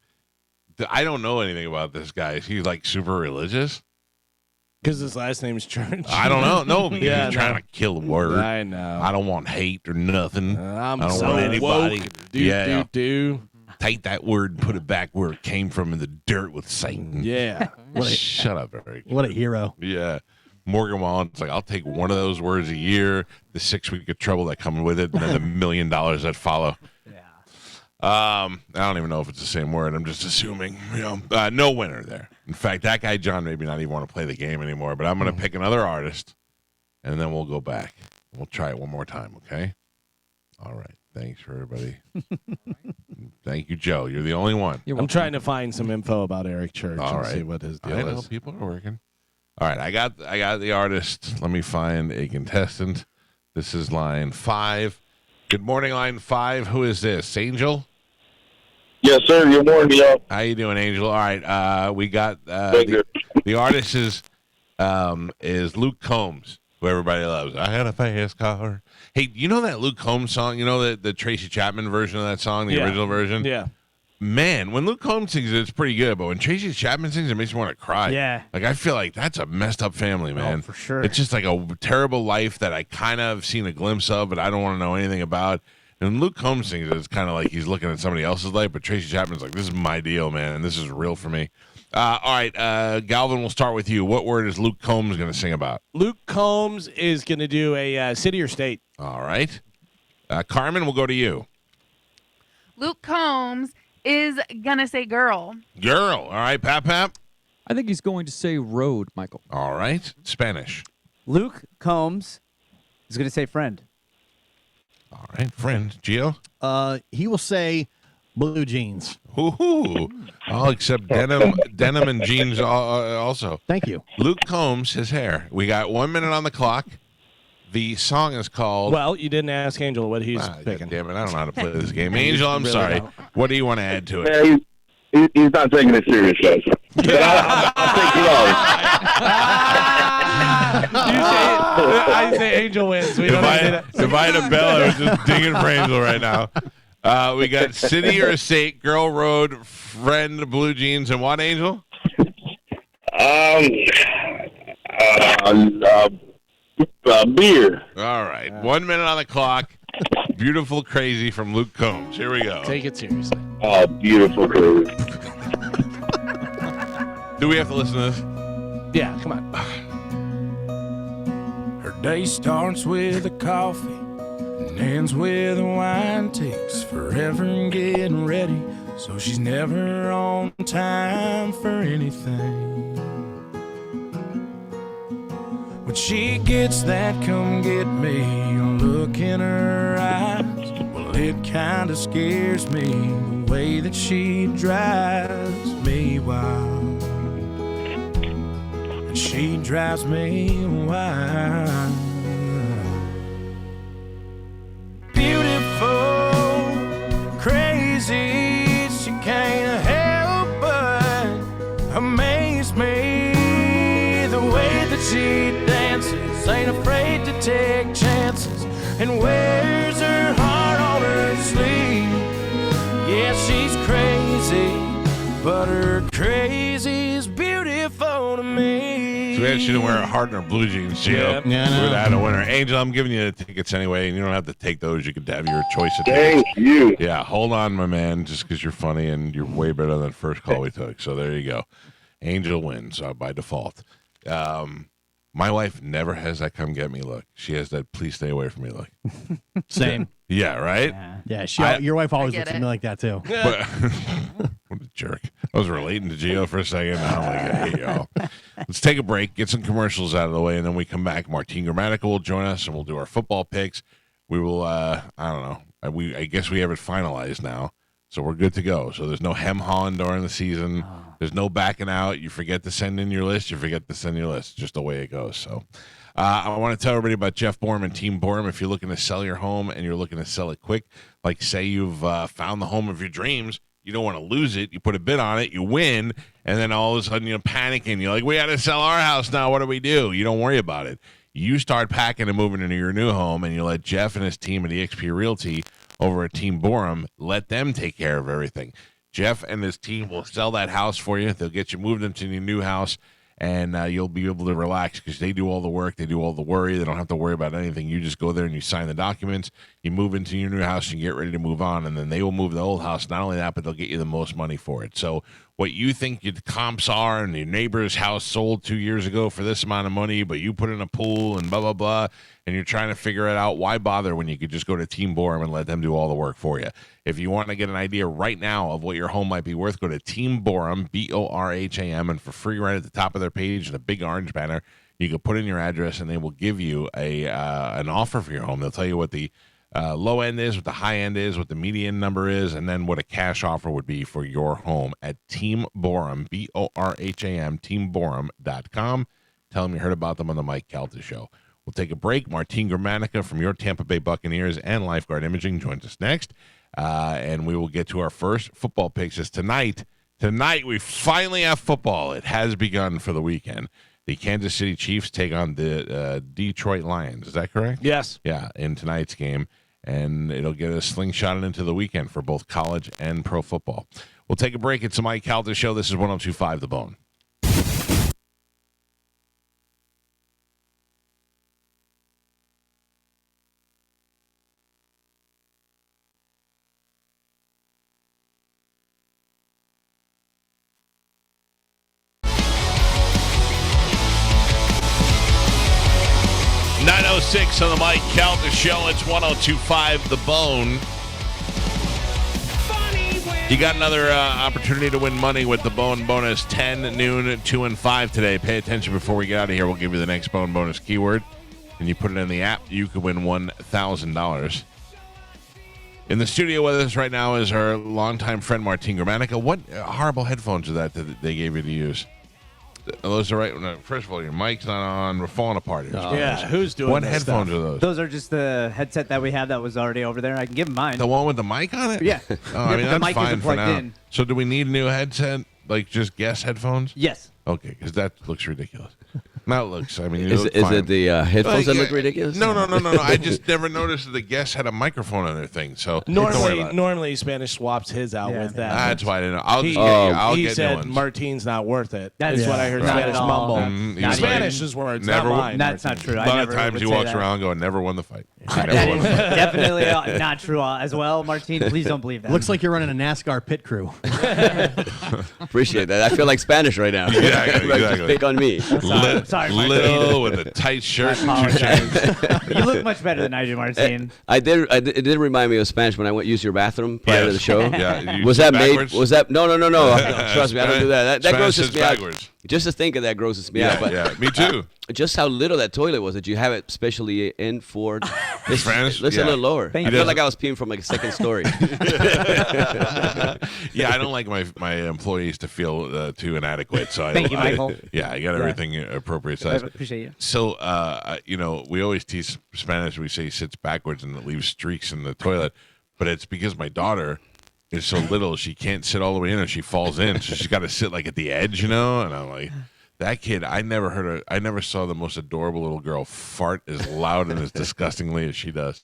I don't know anything about this guy. Is he like super religious? Because his last name's Church. I don't know. No, because Yeah, he's trying to kill a word. I know. I don't want hate or nothing. I'm I don't so want anybody. woke. Yeah. Do. Take that word and put it back where it came from in the dirt with Satan. Yeah. Shut up, Eric. What a hero. Yeah. Morgan Wallen's like, I'll take one of those words a year, the 6 week of trouble that comes with it, and then the $1 million that follow. I don't even know if it's the same word. I'm just assuming. No winner there. In fact, that guy John maybe not even want to play the game anymore. But I'm going to pick another artist, and then we'll go back. We'll try it one more time. Okay. All right. Thanks for everybody. Thank you, Joe. You're the only one. I'm trying to find some info about Eric Church All and right. see what his deal I know is. people are working. All right, I got the artist. Let me find a contestant. This is line 5. Good morning, line 5. Who is this? Angel? Yes, sir. Good morning, y'all. How you doing, Angel? All right, we got Thank you. the artist is Luke Combs, who everybody loves. I had a fast car. Hey, you know that Luke Combs song? You know the Tracy Chapman version of that song, the original version? Yeah. Man, when Luke Combs sings it, it's pretty good. But when Tracy Chapman sings it, makes me want to cry. Yeah. Like, I feel like that's a messed up family, man. Oh, for sure. It's just like a terrible life that I kind of seen a glimpse of, but I don't want to know anything about. And when Luke Combs sings it, it's kind of like he's looking at somebody else's life. But Tracy Chapman's like, this is my deal, man, and this is real for me. All right, Galvin, we'll start with you. What word is Luke Combs going to sing about? Luke Combs is going to do a city or state. All right. Carmen, we'll go to you. Luke Combs is gonna say girl. Girl. All right, Pap. I think he's going to say road, Michael. All right. Spanish. Luke Combs is going to say friend. All right. Friend. Gio? He will say Blue jeans. Ooh, I'll accept denim and jeans also. Thank you. Luke combs his hair. We got 1 minute on the clock. The song is called. Well, you didn't ask Angel what he's picking. Damn it, I don't know how to play this game. Angel, I'm really sorry. don't. What do you want to add to it? Yeah, he's not taking it serious, guys. But I'll take it all. I say Angel wins. We don't have to If I had a bell, I was just dinging for Angel right now. We got City or State, Girl Road, Friend, Blue Jeans, and what, Angel? Beer. All right. 1 minute on the clock. Beautiful Crazy from Luke Combs. Here we go. Take it seriously. Oh, beautiful crazy. Do we have to listen to this? Yeah, come on. Her day starts with a coffee and ends with a wine. Takes forever in getting ready, so she's never on time for anything. When she gets that come get me look in her eyes, well, it kinda scares me the way that she drives me wild. And she drives me wild. Beautiful, crazy, she can't help but amaze me. The way that she dances, ain't afraid to take chances, and wears her heart on her sleeve. Yeah, she's crazy, but her crazy's beautiful to me. So we had you to wear a heart in her blue jeans, Gio. Yeah, I know. Without a winner. Angel, I'm giving you the tickets anyway, and you don't have to take those. You could have your choice of tickets. Thank you. Yeah, hold on, my man, just because you're funny and you're way better than the first call we took. So there you go. Angel wins by default. My wife never has that come get me look. She has that please stay away from me look. Same. Yeah, right? Yeah, your wife always get looks at it. me like that too. But what a jerk. I was relating to Gio for a second. Now I'm like, I hate y'all. Let's take a break, get some commercials out of the way, and then we come back. Martin Grammatical will join us, and we'll do our football picks. We will, I don't know. I guess we have it finalized now, so we're good to go. So there's no hem-hawing during the season. There's no backing out. You forget to send in your list. You forget to send your list. Just the way it goes. So I want to tell everybody about Jeff Borum and Team Borum. If you're looking to sell your home and you're looking to sell it quick, like say you've found the home of your dreams, you don't want to lose it. You put a bid on it, you win, and then all of a sudden you're panicking. You're like, we got to sell our house now. What do we do? You don't worry about it. You start packing and moving into your new home, and you let Jeff and his team at eXp Realty over at Team Borum, let them take care of everything. Jeff and his team will sell that house for you. They'll get you moved into your new house, and you'll be able to relax because they do all the work. They do all the worry. They don't have to worry about anything. You just go there and you sign the documents. You move into your new house and you get ready to move on, and then they will move the old house. Not only that, but they'll get you the most money for it. So what you think your comps are and your neighbor's house sold 2 years ago for this amount of money, but you put in a pool and blah, blah, blah, and you're trying to figure it out, why bother when you could just go to Team Borum and let them do all the work for you? If you want to get an idea right now of what your home might be worth, go to Team Borum, Borham, and for free right at the top of their page in a big orange banner, you can put in your address and they will give you an offer for your home. They'll tell you what the low end is, what the high end is, what the median number is, and then what a cash offer would be for your home at Team Borum, Borham, teamborum.com. Tell them you heard about them on the Mike Calta Show. We'll take a break. Martin Grammatica from your Tampa Bay Buccaneers and Lifeguard Imaging joins us next. And we will get to our first football picks. As tonight we finally have football. It has begun for the weekend. The Kansas City Chiefs take on the Detroit Lions. Is that correct? Yes. Yeah, in tonight's game. And it'll get us slingshotted into the weekend for both college and pro football. We'll take a break. It's the Mike Calta Show. This is 102.5 The Bone. On the Mike Calta Show. It's 102.5 The Bone. You got another opportunity to win money with the Bone Bonus 10, noon, 2, and 5 today. Pay attention before we get out of here. We'll give you the next Bone Bonus keyword, and you put it in the app. You could win $1,000. In the studio with us right now is our longtime friend, Martin Grammatica. What horrible headphones are that they gave you to use? Those are right. No, first of all, your mic's not on. We're falling apart here. Yeah, who's doing What this headphones stuff? are those? Those are just the headset that we have that was already over there. I can give him mine. The one with the mic on it? Yeah. Oh, I mean, the that's mic fine isn't for plugged now. in. So do we need a new headset? Like just guest headphones? Yes. Okay, because that looks ridiculous. Not looks. I mean, Is it the headphones that look ridiculous? No. I just never noticed that the guest had a microphone on their thing. So Normally Spanish swaps his out with that. That's why I didn't know. I'll He, just I'll he get said new ones. Martine's not worth it. That's what I heard not Spanish at all. mumble. Not Spanish words, never- not mine. That's not Martine. true. A I lot never of times would he say walks that. around going, "Never won the fight." That is definitely not true as well, Martine. Please don't believe that. Looks like you're running a NASCAR pit crew. Appreciate that. I feel like Spanish right now. Exactly. Pick on me. Sorry, Martine. Little with a tight shirt and 2 chains. You look much better than I do, Martine. It did remind me of Spanish when I went use your bathroom prior to the show. Yeah, you Was sit that backwards? made? Was that no? Trust me, I don't do that. That Spanish grosses is me out. backwards. Just to think of that grosses me out. But Yeah, me too. just how little that toilet was that you have it specially in for. Spanish? Let's Yeah. a little lower. Thank I you. felt like I was peeing from like a second story. Yeah, I don't like my employees to feel too inadequate. So Thank you, Michael. I got everything appropriate size. I appreciate you. So, we always tease Spanish. We say he sits backwards and it leaves streaks in the toilet, but it's because my daughter is so little she can't sit all the way in or she falls in, so she's got to sit like at the edge, And I'm like, that kid. I never saw the most adorable little girl fart as loud and as disgustingly as she does.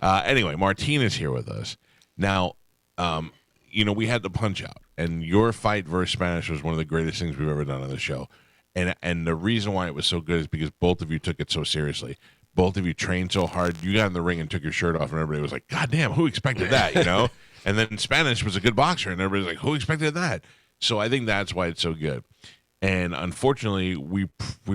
Anyway, Martine is here with us now. We had the Punch Out, and your fight versus Spanish was one of the greatest things we've ever done on the show. And the reason why it was so good is because both of you took it so seriously. Both of you trained so hard. You got in the ring and took your shirt off, and everybody was like, "God damn, who expected that?" And then Spanish was a good boxer, and everybody's like, "Who expected that?" So I think that's why it's so good. And unfortunately, we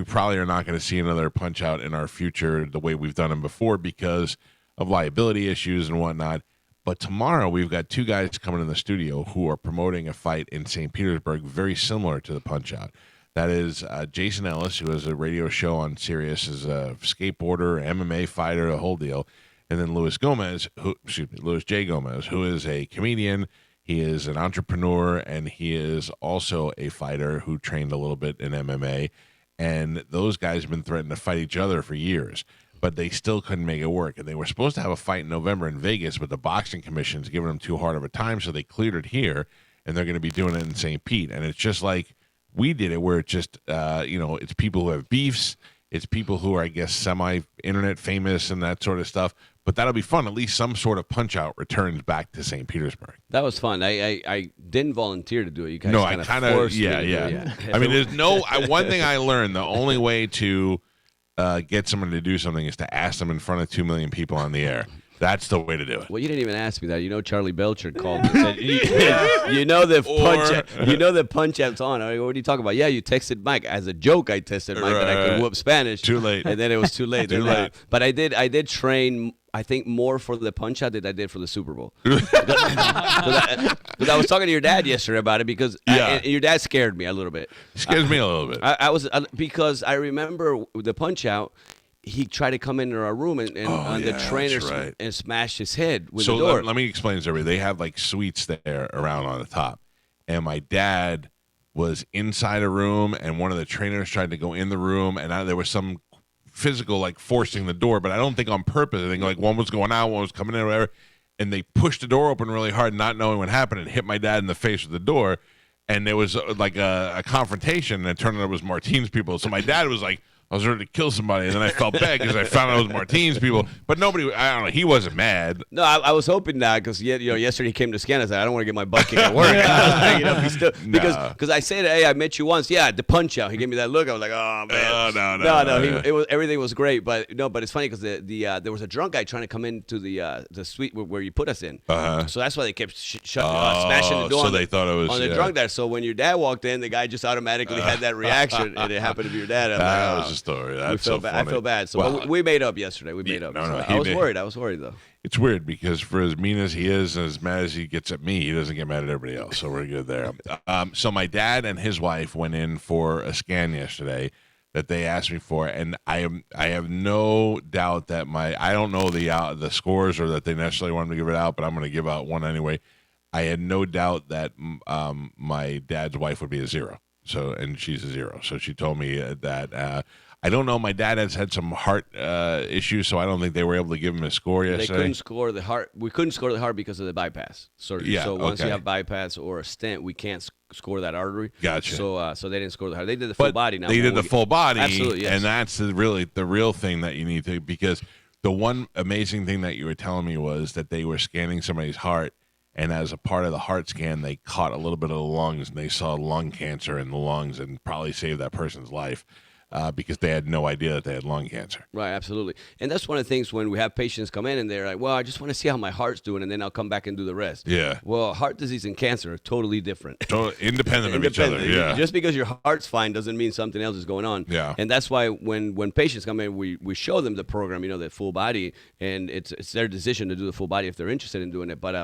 probably are not going to see another Punch Out in our future the way we've done them before because of liability issues and whatnot. But tomorrow we've got 2 guys coming in the studio who are promoting a fight in St. Petersburg very similar to the Punch Out. That is Jason Ellis, who has a radio show on Sirius, is a skateboarder, MMA fighter, the whole deal. And then Louis J. Gomez, who is a comedian. He is an entrepreneur, and he is also a fighter who trained a little bit in MMA. And those guys have been threatening to fight each other for years, but they still couldn't make it work. And they were supposed to have a fight in November in Vegas, but the boxing commission's giving them too hard of a time, so they cleared it here, and they're going to be doing it in St. Pete. And it's just like we did it, where it's just, it's people who have beefs. It's people who are, I guess, semi-internet famous and that sort of stuff. But that'll be fun. At least some sort of Punch-Out returns back to St. Petersburg. That was fun. I didn't volunteer to do it. You guys I kind of forced me to do it. yeah. I mean, there's one thing I learned. The only way to get someone to do something is to ask them in front of 2 million people on the air. That's the way to do it. Well, you didn't even ask me that. Charlie Belcher called me and said, the punch out's on. I go, what are you talking about? Yeah, you texted Mike. As a joke, I texted Mike that I could whoop Spanish. Too late. And then it was too late. Too late. But I did train, I think, more for the punch out than I did for the Super Bowl. Because I was talking to your dad yesterday about it because and your dad scared me a little bit. Scares me a little bit. I was because I remember the punch out. He tried to come into our room and the trainer and smash his head with the door. Let me explain this, everybody. They have like suites there around on the top. And my dad was inside a room, and one of the trainers tried to go in the room, and there was some physical like forcing the door, but I don't think on purpose. I think like one was going out, one was coming in, or whatever. And they pushed the door open really hard, not knowing what happened, and hit my dad in the face with the door. And there was like a confrontation, and it turned out it was Martine's people. So my dad was like, I was ready to kill somebody, and then I felt bad because I found out it was Martine's people. But nobody, I don't know, he wasn't mad. No, I was hoping not because yesterday he came to scan. I said, I don't want to get my butt kicked at work. Because I said, hey, I met you once. Yeah, the punch out. He gave me that look. I was like, oh man. No. Everything was great, but it's funny because there was a drunk guy trying to come into the suite where you put us in. So that's why they kept smashing the door. So they thought it was on the drunk there. So when your dad walked in, the guy just automatically had that reaction, and it happened to be your dad. That was a story. That's so funny. I feel bad. So we made up yesterday. We made up. No, I was worried. I was worried though. It's weird because for as mean as he is and as mad as he gets at me, he doesn't get mad at everybody else. So we're good there. So my dad and his wife went in for a scan yesterday. that they asked me for, and I have no doubt that I don't know the scores or that they necessarily want me to give it out, but I'm going to give out one anyway. I had no doubt that my dad's wife would be a 0. So, and she's a 0. So she told me that. I don't know. My dad has had some heart issues, so I don't think they were able to give him a score yesterday. They couldn't score the heart. We couldn't score the heart because of the bypass surgery. Yeah, so once okay. you have bypass or a stent, we can't score that artery. Gotcha. So they didn't score the heart. They did the full body now. They did the full body. Absolutely, yes. And that's the real thing that you need to, because the one amazing thing that you were telling me was that they were scanning somebody's heart, and as a part of the heart scan, they caught a little bit of the lungs, and they saw lung cancer in the lungs and probably saved that person's life. Because they had no idea that they had lung cancer. Right, absolutely. And that's one of the things when we have patients come in and they're like, well, I just want to see how my heart's doing, and then I'll come back and do the rest. Yeah. Well, heart disease and cancer are totally different. Independent of each other, yeah. Just because your heart's fine doesn't mean something else is going on. Yeah. And that's why when patients come in, we show them the program, the full body, and it's their decision to do the full body if they're interested in doing it. But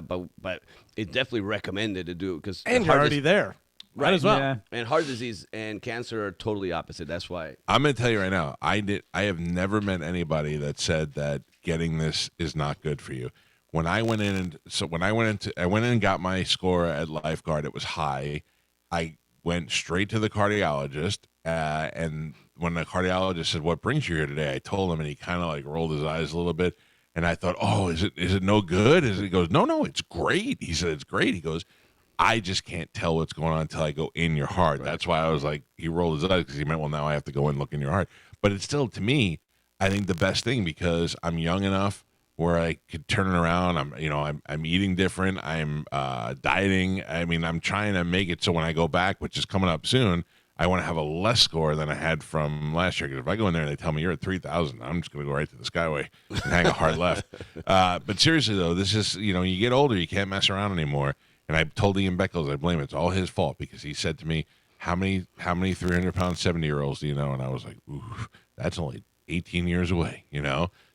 it's definitely recommended to do, because And you're already there. Right as well. Yeah. And heart disease and cancer are totally opposite. That's why. I'm going to tell you right now, I have never met anybody that said that getting this is not good for you. When I went in and got my score at Lifeguard, it was high. I went straight to the cardiologist, and when the cardiologist said, "What brings you here today?" I told him, and he kind of like rolled his eyes a little bit, and I thought, "Oh, is it no good?" He goes, "No, it's great." He said, "It's great." He goes, I just can't tell what's going on until I go in your heart. Right. That's why I was like, he rolled his eyes because he meant, well, now I have to go and look in your heart. But it's still, to me, I think the best thing, because I'm young enough where I could turn it around. I'm eating different. I'm dieting. I mean, I'm trying to make it so when I go back, which is coming up soon, I want to have a less score than I had from last year. Because if I go in there and they tell me you're at 3,000, I'm just going to go right to the Skyway and hang a hard left. But seriously, though, this is, you get older, you can't mess around anymore. And I told Ian Beckles, I blame it. It's all his fault, because he said to me, how many 300-pound 70-year-olds do you know? And I was like, ooh, that's only 18 years away,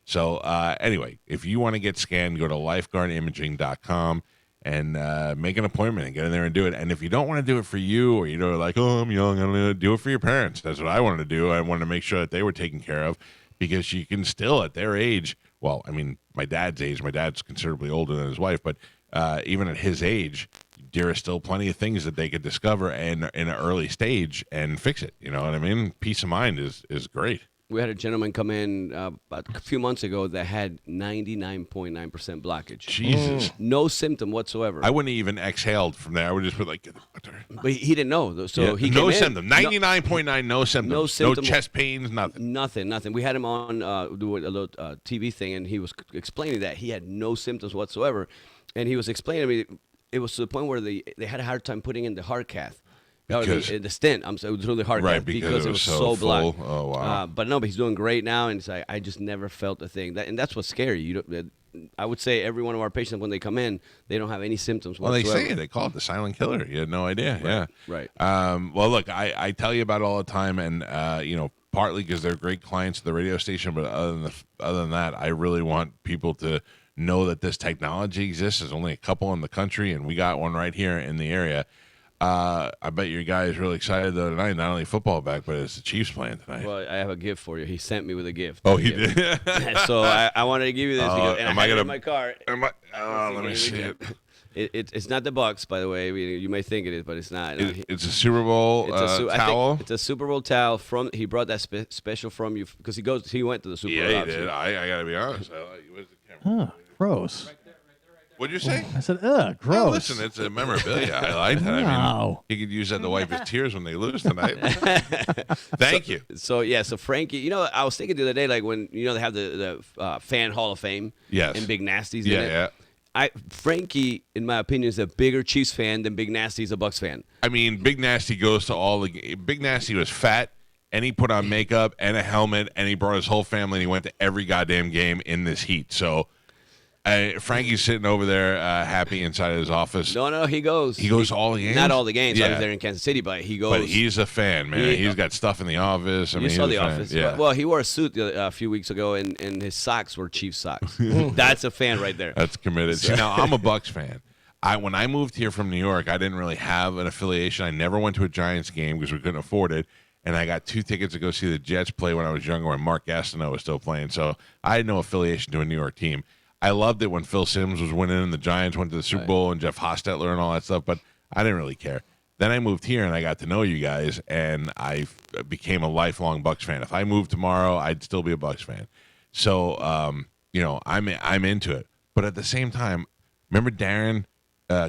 So anyway, if you want to get scanned, go to lifeguardimaging.com and make an appointment and get in there and do it. And if you don't want to do it for you, or like, oh, I'm young, I don't know, do it for your parents. That's what I wanted to do. I wanted to make sure that they were taken care of, because you can still, at their age, well, I mean, my dad's considerably older than his wife, but even at his age, there are still plenty of things that they could discover in an early stage and fix it. You know what I mean? Peace of mind is great. We had a gentleman come in about a few months ago that had 99.9% blockage. Jesus. No symptom whatsoever. I wouldn't even exhaled from there. I would just put like, get the water. But he didn't know, though. So he no came symptom. 99.9, no symptoms. No symptom. No chest pains, nothing. Nothing. We had him on do a little TV thing, and he was explaining that he had no symptoms whatsoever. And he was explaining to me, it was to the point where they had a hard time putting in the heart cath. The stent. It was really hard, right? Because it was so blocked. Oh wow! But he's doing great now, and it's like, I just never felt a thing. And that's what's scary. I would say every one of our patients, when they come in, they don't have any symptoms whatsoever. Well, they say it. They call it the silent killer. You had no idea. Right. Yeah. Right. Well, look, I tell you about it all the time, and partly because they're great clients of the radio station, but other than that, I really want people to know that this technology exists. There's only a couple in the country, and we got one right here in the area. I bet your guy is really excited though tonight. Not only football back, but it's the Chiefs playing tonight. Well, I have a gift for you. He sent me with a gift. Oh, he did. So I wanted to give you this. Because, and am I I had gonna? it in my car. Let me see it. It's not the Bucks, by the way. You may think it is, but it's not. It's a Super Bowl towel. It's a Super Bowl towel from. He brought that special from you because he went to the Super Bowl. Yeah, he did. I gotta be honest. Where's the camera? Huh, gross. What'd you say? I said, gross. Oh, listen, it's a memorabilia. I like that. No. I mean, he could use that to wipe his tears when they lose tonight. Thank you. So Frankie, I was thinking the other day, like when they have the fan Hall of Fame, yes, and Big Nasty's in it. Yeah. Frankie, in my opinion, is a bigger Chiefs fan than Big Nasty's a Bucks fan. I mean, Big Nasty goes to all the. Big Nasty was fat, and he put on makeup and a helmet, and he brought his whole family, and he went to every goddamn game in this heat. So. Frankie's sitting over there happy inside of his office. No, he goes. He goes to all the games? Not all the games. I was there in Kansas City, but he goes. But he's a fan, man. He's got stuff in the office. I mean, saw the office. Yeah. Well, he wore a suit a few weeks ago, and his socks were Chiefs socks. That's a fan right there. That's committed. See, now, I'm a Bucks fan. When I moved here from New York, I didn't really have an affiliation. I never went to a Giants game because we couldn't afford it. and I got 2 tickets to go see the Jets play when I was younger when Mark Gastineau was still playing. So I had no affiliation to a New York team. I loved it when Phil Simms was winning and the Giants went to the Super Bowl and Jeff Hostetler and all that stuff, but I didn't really care. Then I moved here and I got to know you guys, and I became a lifelong Bucs fan. If I moved tomorrow, I'd still be a Bucs fan. So, I'm into it. But at the same time, remember Darren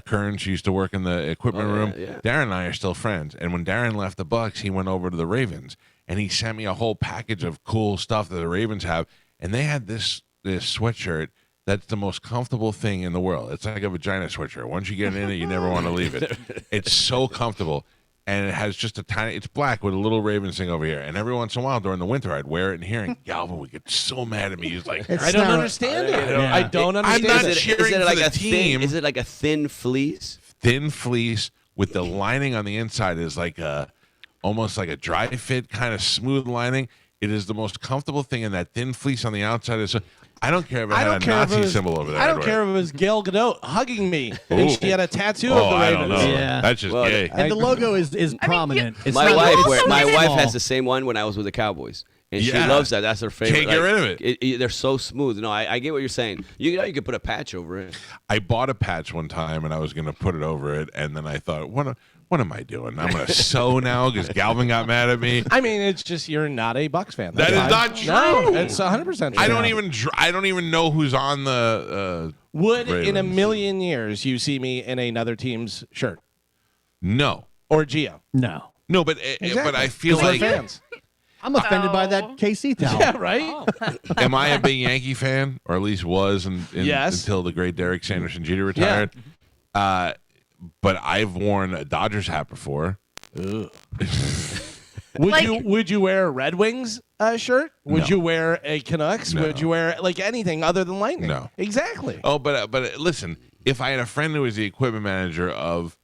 Kearns used to work in the equipment room? Yeah. Darren and I are still friends. And when Darren left the Bucs, he went over to the Ravens, and he sent me a whole package of cool stuff that the Ravens have. And they had this sweatshirt that's the most comfortable thing in the world. It's like a vagina sweatshirt. Once you get in it, you never want to leave it. It's so comfortable. And it has just it's black with a little Ravens thing over here. And every once in a while during the winter, I'd wear it, and hearing Galvin would get so mad at me. He's like, I don't understand it. I don't understand I'm not it. cheering it like for the a team. Is it like a thin fleece? Thin fleece with the lining on the inside is like almost like a dry fit kind of smooth lining. It is the most comfortable thing, and that thin fleece on the outside is. I don't care if it had a Nazi symbol over there. I don't care if it was Gail Gadot hugging me and she had a tattoo of the I Ravens. don't know. Yeah. That's just gay. And the logo is prominent. It's My not- wife, it's my small. wife has the same one when I was with the Cowboys, and she Yeah. loves that. That's her favorite. Can't get rid of it. They're so smooth. No, I get what you're saying. You could put a patch over it. I bought a patch one time, and I was going to put it over it, and then I thought, what am I doing? I'm going to sew now because Galvin got mad at me. I mean, it's just you're not a Bucs fan. That is not true. No, it's 100% true. I don't even know who's on the. Would in a Ravens. million years you see me in another team's shirt No, or Gio? No. no, but I feel 'Cause we're like. fans. I'm offended by that KC towel. Yeah, right. Am I a big Yankee fan, or at least was Yes. until the great Derek Sanderson Jeter retired? But I've worn a Dodgers hat before. Would you wear a Red Wings shirt? Would No. you wear a Canucks? No. Would you wear like anything other than Lightning? No. Exactly. Oh, but listen, if I had a friend who was the equipment manager of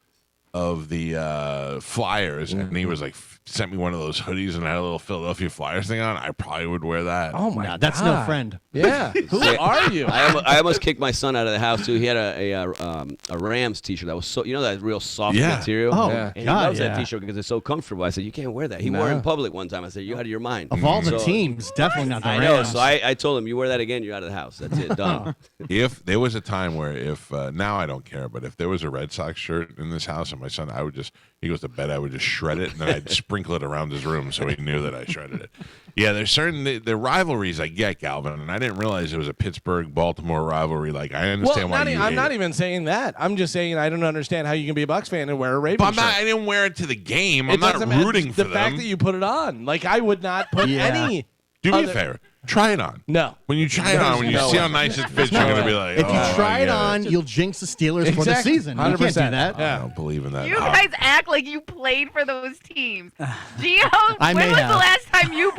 the Flyers, and he was like sent me one of those hoodies and had a little Philadelphia Flyers thing on, I probably would wear that. Oh my No, god, that's no friend. Yeah. Who are you? I almost kicked my son out of the house too. He had a Rams T-shirt that was so that real soft Yeah. material. Oh, Yeah. And he God, loves yeah. that T-shirt because it's so comfortable. I said you can't wear that. He wore it in public one time. I said you're out of your mind. Of all the So- teams, definitely not the I Rams. know. So I told him you wear that again, you're out of the house. That's it. Done. If there was a time where if now I don't care, but if there was a Red Sox shirt in this house and my son, I would just he goes to bed, I would just shred it and then I'd sprinkle it around his room so he knew that I shredded it. Yeah, there's certain the rivalries I get, Galvin, and I didn't realize it was a Pittsburgh-Baltimore rivalry. Like I understand why you I'm hate not it. even saying that. I'm just saying I don't understand how you can be a Bucs fan and wear a Ravens But I'm not, shirt. I didn't wear it to the game. It I'm not doesn't matter. rooting for the fact them. that you put it on. Like I would not put Yeah. any. Do me a other- favor. Try it on. No. When you try it on, when you no see way. how nice it fits, you're going to be like, If you oh, try I it get on, you'll jinx the Steelers for the Exactly. season. You can't do 100%. that. I don't believe in that. You Ah. guys act like you played for those teams. Gio, I when may was have. the last time you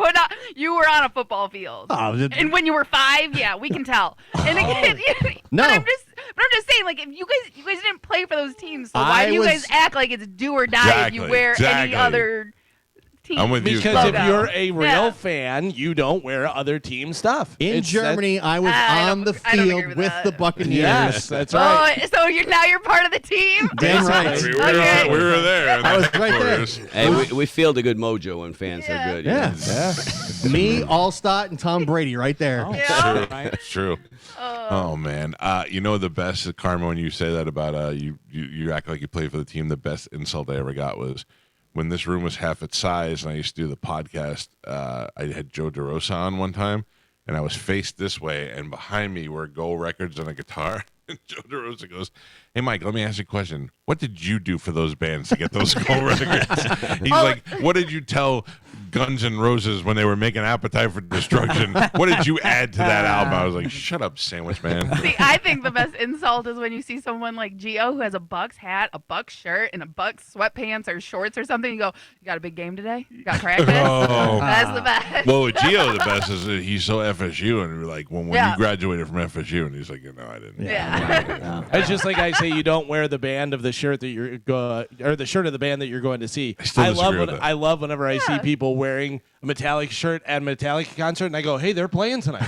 were on a football field? Oh, And when you were 5, yeah, we can tell. And again, No. but I'm just saying, like, if you guys didn't play for those teams, so why I do you was- guys act like it's do or die if you Exactly, wear any exactly. other team? I'm with you. Because Galvin. if you're a real Yeah. fan, you don't wear other team stuff. In It's Germany, I was I on don't- the I don't agree field with with that. the that- Buccaneers. Yes, that's right. Oh, so you're part of the team? Damn right. we Okay. were there. I was right there. Hey, we feel the good mojo when fans are good. you Yeah. know? Me, Allstott, and Tom Brady right there. Yeah. It's true. Oh man, you know the best, Karma, when you say that about you act like you play for the team. The best insult I ever got was when this room was half its size, and I used to do the podcast. I had Joe DeRosa on one time, and I was faced this way, and behind me were Gold Records and a guitar. And Joe DeRosa goes, "Hey Mike, let me ask you a question. What did you do for those bands to get those Gold Records?" He's like, "What did you tell Guns N' Roses when they were making Appetite for Destruction? What did you add to that album?" I was like, "Shut up, sandwich man." See, I think the best insult is when you see someone like Gio who has a Bucks hat, a Bucks shirt, and a Bucks sweatpants or shorts or something. You go, "You got a big game today? You got practice?" Oh. That's the best. Well, with Gio, the best is that he's so FSU, and we're like, when Yeah. you graduated from FSU, and he's like, "No, I didn't." Yeah. It's just like I say, you don't wear the band of the shirt that you're or the shirt of the band that you're going to see. still I love disagree when with that. I love whenever I see people wearing a Metallica shirt at a Metallica concert, and I go, "Hey, they're playing tonight."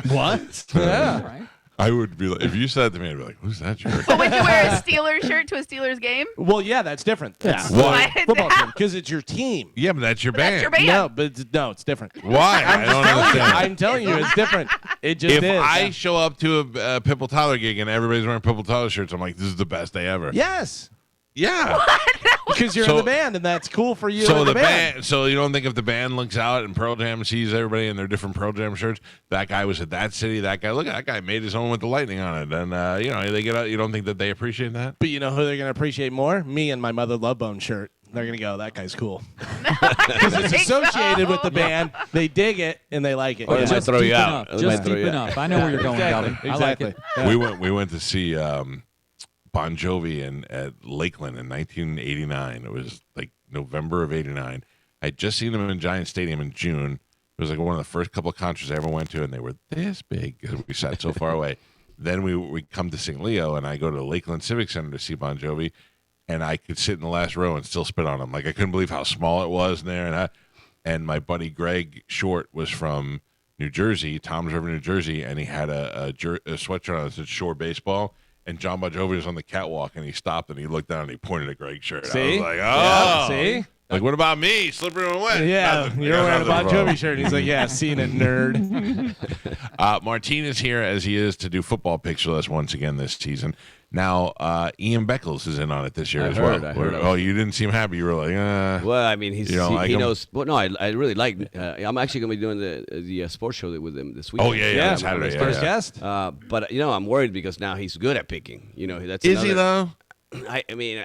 What? Yeah. I would be like, if you said that to me, I'd be like, who's that jerk? But would you wear a Steelers shirt to a Steelers game? Well, yeah, that's different. That's Why? football team because it's your team. Yeah, but that's your But band. that's your band. No, but it's different. Why? I don't understand. I'm telling you, it's different. It just If is. I show up to a Pitbull Tyler gig and everybody's wearing Pitbull Tyler shirts, I'm like, this is the best day ever. Yes. Yeah. Because you're in the band, and that's cool for you. So in the band. band. So you don't think if the band looks out and Pearl Jam sees everybody in their different Pearl Jam shirts, that guy was at that city. That guy, look, that guy made his own with the lightning on it, and they get out. You don't think that they appreciate that? But you know who they're gonna appreciate more? Me and my Mother Love Bone shirt. They're gonna go. That guy's cool because it's associated with the band. They dig it and they like it. Or they might throw you out. Just deep enough. I know where you're going, Calvin. I like it. We went to see Bon Jovi at Lakeland in 1989. It was like November of '89. I had just seen them in Giant Stadium in June. It was like one of the first couple of concerts I ever went to, and they were this big because we sat so far away. Then we come to St. Leo, and I go to the Lakeland Civic Center to see Bon Jovi, and I could sit in the last row and still spit on him. Like I couldn't believe how small it was in there. And my buddy Greg Short was from New Jersey, Toms River, New Jersey, and he had a sweatshirt on that said Shore Baseball. And John Bon Jovi was on the catwalk, and he stopped, and he looked down, and he pointed at Greg's shirt. See? I was like, oh. Yeah, see? Like, what about me? Slippery and wet. Yeah, Nothing. you're wearing a Bon Nothing wrong. Jovi shirt. He's like, yeah, seen it, nerd. Martine is here, as he is, to do football picks with us once again this season. Now, Ian Beckles is in on it this year as well. I heard. Oh, you didn't seem happy. You were like, Well, I mean, he him? knows. Well, no, I really like. I'm actually going to be doing the sports show with him this week. Oh, yeah, Saturday. His first guest. But I'm worried because now he's good at picking. That's Is he, though? I mean,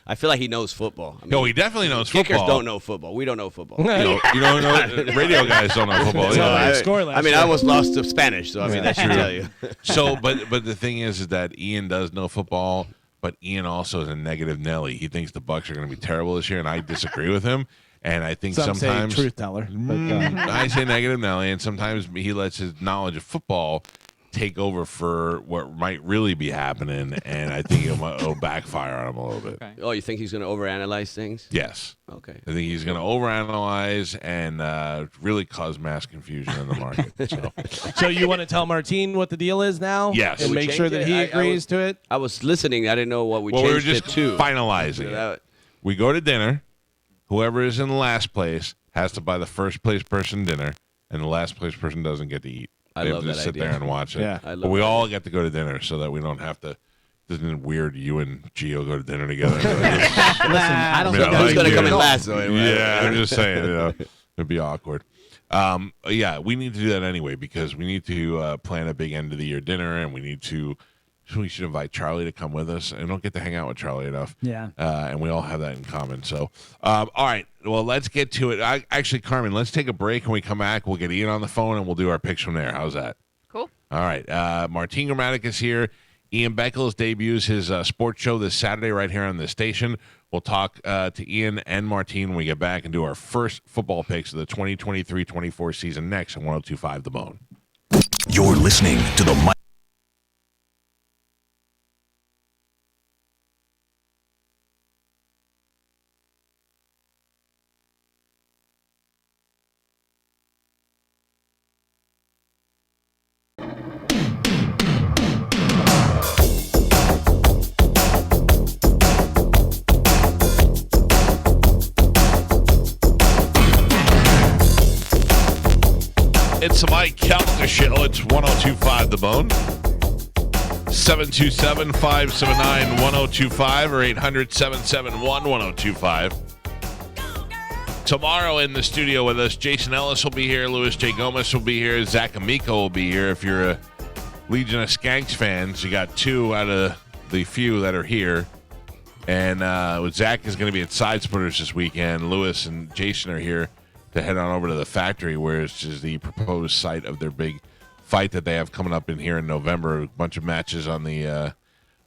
I feel like he knows football. I mean, No, he definitely knows kickers football. don't know football. We don't know football. You don't know. Radio guys don't know football. So, either. I mean, I almost lost to Spanish, so I mean that should tell you. So, but the thing is that Ian does know football, but Ian also is a negative Nelly. He thinks the Bucs are going to be terrible this year, and I disagree with him. And I think Some sometimes say truth teller. But, I say negative Nelly, and sometimes he lets his knowledge of football take over for what might really be happening, and I think it'll backfire on him a little bit. Okay. Oh, you think he's going to overanalyze things? Yes. Okay. I think he's going to overanalyze and really cause mass confusion in the market. so you want to tell Martine what the deal is now? Yes. And We make changed sure that it? he I agrees to it? I was listening. I didn't know what we Well, we were changed just it to. finalizing it. We go to dinner. Whoever is in the last place has to buy the first place person dinner, and the last place person doesn't get to eat. I They love just that sit idea. there and watch it. Yeah. I love But we that all get to go to dinner so that we don't have to. Isn't it weird you and Gio go to dinner together? Listen, I don't I mean, think I Who's like going to you. come in last? Though, anyway? Yeah, I'm just saying, it'd be awkward. Yeah, we need to do that anyway because we need to plan a big end of the year dinner, and we should invite Charlie to come with us. I don't get to hang out with Charlie enough. Yeah. And we all have that in common. So, all right, well, let's get to it. Actually, Carmen, let's take a break. When we come back, we'll get Ian on the phone, and we'll do our picks from there. How's that? Cool. All right. Martine Grammatica is here. Ian Beckles debuts his sports show this Saturday right here on the station. We'll talk to Ian and Martine when we get back and do our first football picks of the 2023-24 season next on 102.5 The Bone. You're listening to the Mike. It's the Mike Calta Show. It's 102.5 The Bone. 727-579-1025 or 800-771-1025. Tomorrow in the studio with us, Jason Ellis will be here. Louis J. Gomez will be here. Zach Amico will be here. If you're a Legion of Skanks fans, you got two out of the few that are here. And Zach is going to be at Side Splitters this weekend. Louis and Jason are here to head on over to the factory, where it's just the proposed site of their big fight that they have coming up in here in November. A bunch of matches on the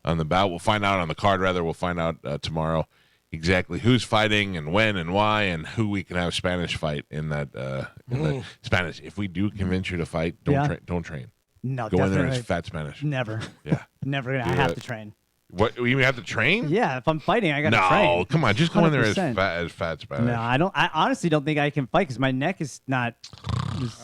bout. We'll find out on the card, rather. We'll find out tomorrow exactly who's fighting and when and why, and who we can have Spanish fight in that. Spanish. If we do convince you to fight, don't train. No, Go in there definitely. as fat Spanish. Never. Yeah. Never. I have to train. What? You have to train? Yeah, if I'm fighting, I got to No, train. come on. Just go in there as 100%. fat Spanish. No, I don't. I honestly don't think I can fight because my neck is not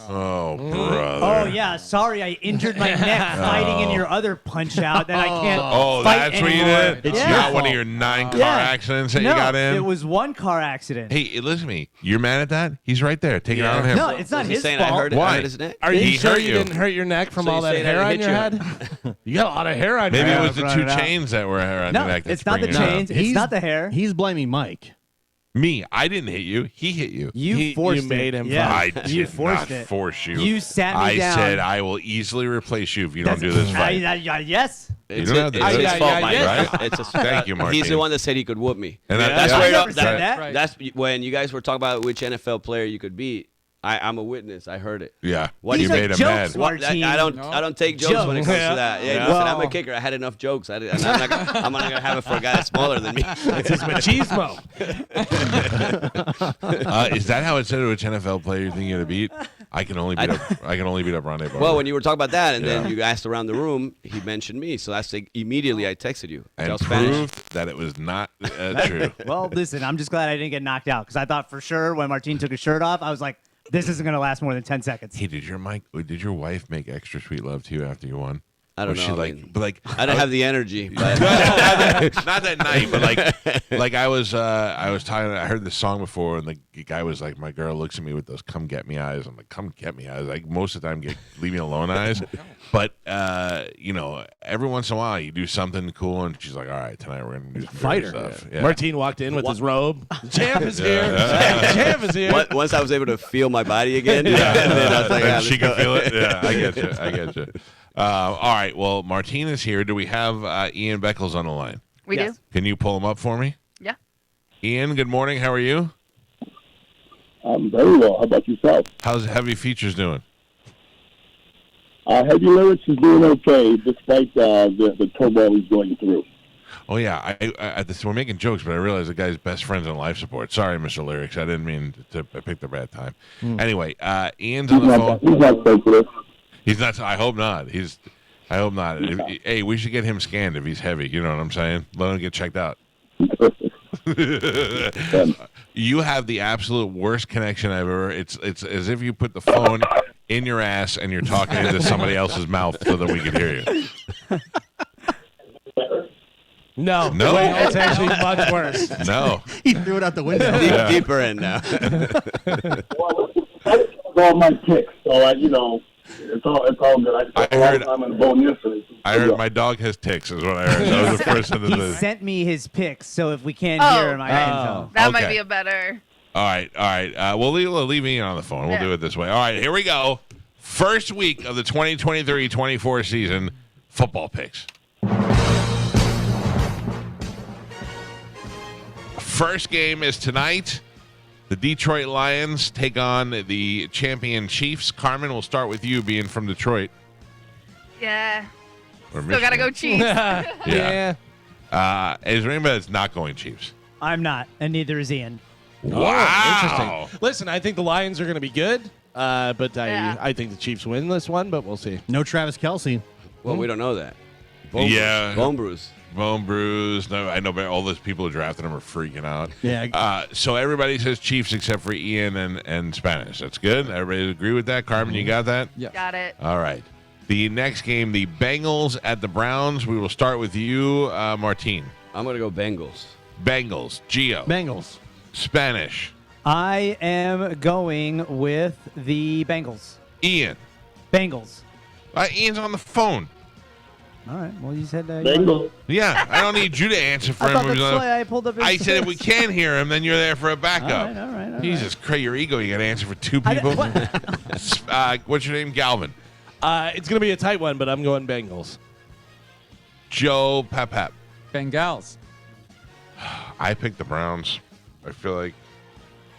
Oh, brother. Oh yeah, sorry, I injured my neck fighting in your other punch out that I can't. Oh, fight that's what you anymore. did? It's Not one of your 9 car accidents that no, you got in? It was one car accident. Hey, listen to me. You're mad at that? He's right there. Take it out on him. No, it's not his saying fault. I hurt, Why? I hurt his neck? Are you He sure hurt you you. didn't hurt your neck from So all you that saying I hair on hit your you? head? You got a lot of hair on Maybe your it head. was the 2 chains that were on No, your neck. it's not the chains. It's not the hair. He's blaming Mike. Me. I didn't hit you. He hit you. You forced you made it. him Yeah. I did you forced not it. force you. You sat me I down. said I will easily replace you if you don't do this fight. Yes. You don't have to It's do his it. fault, Mike. Right? It's a, Thank you, Martin. He's the one that said he could whoop me. And That's I where never said that. Right. That's when you guys were talking about which NFL player you could beat. I'm a witness. I heard it. Yeah. What you These are made him jokes, mad. Mark. I don't take jokes when it comes to that. Yeah, Jokes. listen, I'm a Wow. kicker. I had enough jokes. I'm not gonna have it for a guy that's smaller than me. It's his machismo. Is that how it said which NFL player you think you're gonna beat? I can only beat up Rondé Barber. Well, when you were talking about that, and then you asked around the room, he mentioned me. So that's immediately I texted you. and Tell Spanish. proved that it was not true. Well, listen, I'm just glad I didn't get knocked out because I thought for sure when Martine took his shirt off, I was like, this isn't going to last more than 10 seconds. Hey, did your wife make extra sweet love to you after you won? I don't Was know. She like, I don't have the energy. But not that night, but like I was talking. I heard this song before, and the guy was like, "My girl looks at me with those come get me eyes." I'm like, "Come get me eyes." Like most of the time, leave me alone eyes. But every once in a while, you do something cool, and she's like, "All right, tonight we're gonna do some Fighter. stuff." Yeah. Martine walked in with his robe. The champ is here. The champ is here. once I was able to feel my body again, and then I was like, And "Ah, she let's can go." feel it. Yeah, I get you. All right. Well, Martine is here. Do we have Ian Beckles on the line? We do. Can you pull him up for me? Yeah. Ian, good morning. How are you? I'm very well. How about yourself? How's Heavy Features doing? Heavy Lyrics is doing okay, despite the turmoil he's going through. Oh yeah, we're making jokes, but I realized the guy's best friend's on life support. Sorry, Mr. Lyrics, I didn't mean to pick the bad time. Anyway, Ian's on the phone. He's not sensitive. He's not. I hope not. I hope not. Hey, we should get him scanned if he's heavy. You know what I'm saying? Let him get checked out. You have the absolute worst connection I've ever. It's as if you put the phone in your ass and you're talking into somebody else's mouth so that we can hear you. No. No. Wait, it's actually much worse. No. He threw it out the window. Deeper in now. All my picks, so it's all good. I spent a lot of time on the bone yesterday. I heard my dog has ticks, is what I heard. That was the first sentence. He sent me his pics, so if we can't Oh, hear him, I can tell him. That might Okay. be a better. All right. We'll leave Ian on the phone. We'll do it this way. All right, here we go. First week of the 2023-24 season, football picks. First game is tonight. The Detroit Lions take on the champion Chiefs. Carmen, we'll start with you, being from Detroit. Yeah. Or Still gotta go Chiefs. Yeah. Is there anybody that's not going Chiefs? I'm not, and neither is Ian. Wow. Interesting. Listen, I think the Lions are going to be good, but Yeah. I think the Chiefs win this one, but we'll see. No Travis Kelce. Well, we don't know that. Yeah. Bone bruise. Bone bruise. No, I know all those people who drafted him are freaking out. Yeah. So everybody says Chiefs except for Ian and Spanish. That's good. Everybody agree with that? Carmen, you got that? Yeah. Got it. All right. The next game, the Bengals at the Browns. We will start with you, Martine. I'm gonna go Bengals. Bengals. Gio. Bengals. Spanish. I am going with the Bengals. Ian. Bengals. Ian's on the phone. All right. Well, you said that. Bengals. Yeah, I don't need you to answer for I him. thought that's why I pulled up his I said if we list. can't hear him, then you're there for a backup. All right. Jesus Christ, your ego. You got to answer for two I- people. what? What's your name? Galvin. It's going to be a tight one, but I'm going Bengals. Joe Papap. Bengals. I picked the Browns. I feel like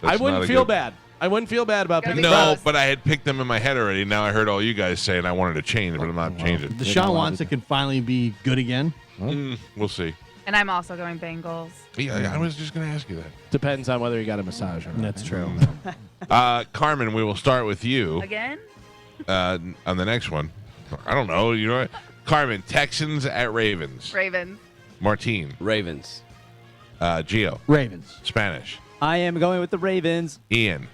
I that's wouldn't not a feel good- bad. I wouldn't feel bad about Gotta picking be the No, Browns. but I had picked them in my head already. Now I heard all you guys saying I wanted to change, but I'm not changing. Deshaun Watson can finally be good again. We'll see. And I'm also going Bengals. Yeah, I was just going to ask you that. Depends on whether you got a massage or not. That's true. Carmen, we will start with you Again? on the next one. I don't know. You know what? Carmen, Texans at Ravens. Ravens. Martine, Ravens. Gio, Ravens. Spanish. I am going with the Ravens. Ian,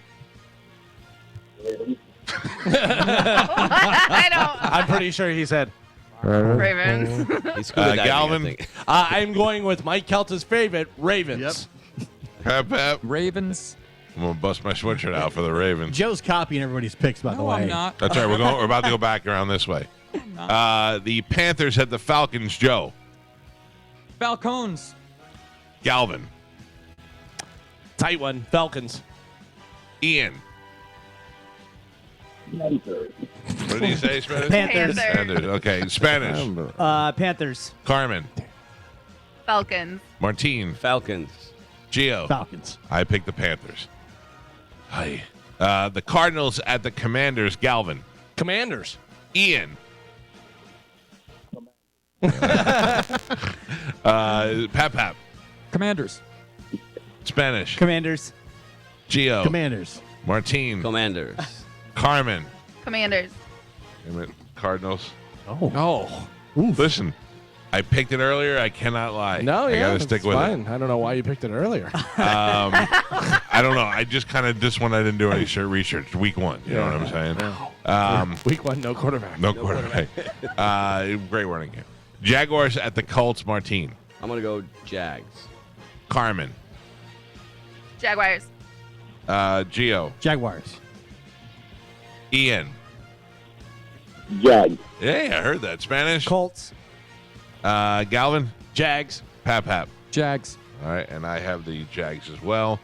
I don't. I'm pretty sure he said. Ravens. He's good at diving, Galvin? I think. I'm going with Mike Kelta's favorite, Ravens. Pep, pep. Ravens. I'm gonna bust my sweatshirt out for the Ravens. Joe's copying everybody's picks, by the No, way. I'm not. That's right. We're about to go back around this way. The Panthers had the Falcons. Joe. Falcons. Galvin. Tight one, Falcons. Ian. What did he say, Spanish? Panthers. Panthers. Okay. Spanish. Panthers. Carmen. Falcons. Martine. Falcons. Gio. Falcons. I picked the Panthers. Hi. The Cardinals at the Commanders. Galvin. Commanders. Ian. Pap. Commanders. Spanish. Commanders. Gio. Commanders. Martine. Commanders. Carmen. Commanders. Damn it. Cardinals. Oh. Listen, I picked it earlier. I cannot lie. No, I yeah, gotta stick it's with fine. I don't know why you picked it earlier. I don't know. I just kind of this one. I didn't do any research. Week 1. You know what I'm saying? Week 1, no quarterback. No quarterback. Great running game. Jaguars at the Colts. Martine. I'm going to go Jags. Carmen. Jaguars. Gio. Jaguars. Ian. Jag. Hey, I heard that. Spanish. Colts. Galvin. Jags. Pap. Jags. All right, and I have the Jags as well.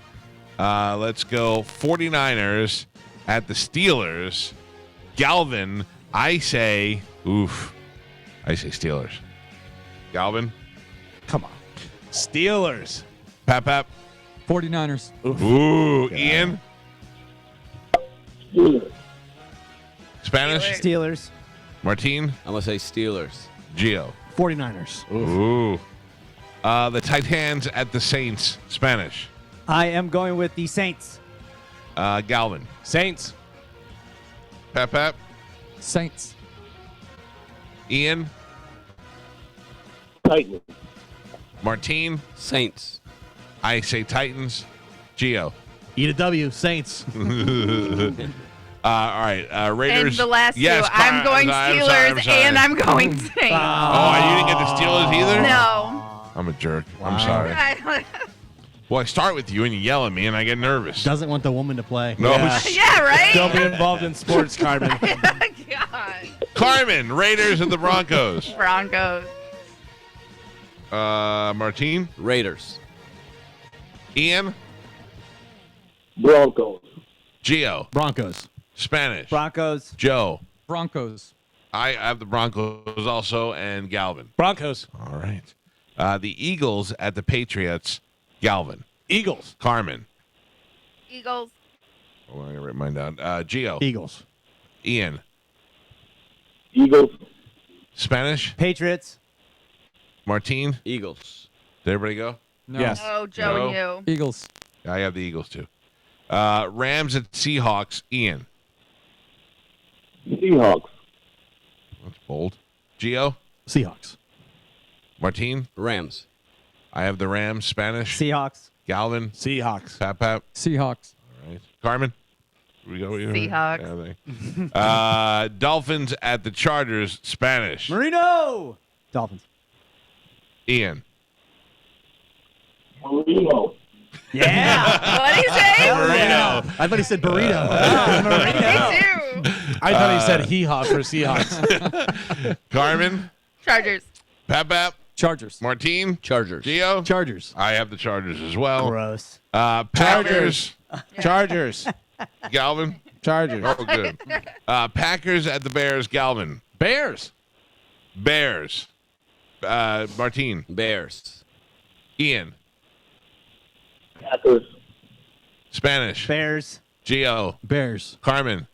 Let's go 49ers at the Steelers. Galvin, I say Steelers. Galvin. Come on. Steelers. Pap. 49ers. Ooh, Ian. Spanish. Steelers. Martine. I'm going to say Steelers. Gio. 49ers. Ooh. The Titans at the Saints. Spanish. I am going with the Saints. Galvin. Saints. Pap. Saints. Ian. Titans. Martine. Saints. I say Titans. Gio. Eat a W. Saints. All right. Raiders. And the last yes, two, I'm going Steelers and I'm going Saints. Oh, you didn't get the Steelers either? No. I'm a jerk. I'm sorry. Well, I start with you and you yell at me and I get nervous. Doesn't want the woman to play. No. Yeah, right? Don't be involved in sports, Carmen. God. Carmen, Raiders and the Broncos. Broncos. Martine. Raiders. Ian. Broncos. Gio. Broncos. Spanish. Broncos. Joe. Broncos. I have the Broncos also and Galvin. Broncos. All right. The Eagles at the Patriots. Galvin. Eagles. Carmen. Eagles. Oh, I gotta write mine down. Gio. Eagles. Ian. Eagles. Spanish. Patriots. Martine. Eagles. Did everybody go? No. Yes. Oh, Joe and you. Eagles. I have the Eagles too. Rams at Seahawks. Ian. Seahawks. That's bold. Gio. Seahawks. Martine. Rams. I have the Rams. Spanish. Seahawks. Galvin. Seahawks. Pap. Seahawks. All right. Carmen. Here we go. Seahawks. Dolphins at the Chargers. Spanish. Marino. Dolphins. Ian. Marino. Yeah. What did he say? Marino. I thought he said burrito. Me too. I thought he said hee-haw for Seahawks. Carmen. Chargers. Pap. Chargers. Martine. Chargers. Gio. Chargers. I have the Chargers as well. Gross. Packers. Chargers. Galvin. Chargers. Oh, good. Packers at the Bears. Galvin. Bears. Bears. Martine. Bears. Ian. Packers. Spanish. Bears. Gio. Bears. Carmen.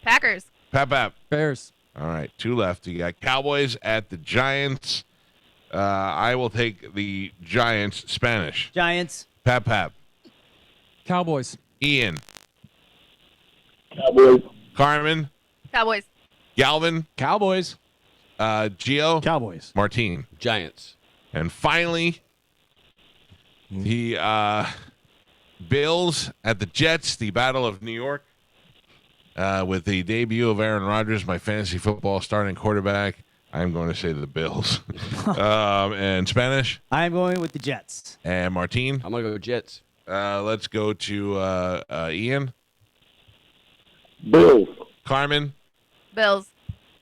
Packers. Pap. Bears. All right, 2 left. You got Cowboys at the Giants. I will take the Giants. Spanish. Giants. Pap. Cowboys. Ian. Cowboys. Carmen. Cowboys. Galvin. Cowboys. Gio. Cowboys. Martine. Giants. And finally, the Bills at the Jets, the Battle of New York. with the debut of Aaron Rodgers, my fantasy football starting quarterback, I'm going to say the Bills. And Spanish? I'm going with the Jets. And Martine? I'm going to go Jets. Let's go to Ian. Bills. Carmen? Bills.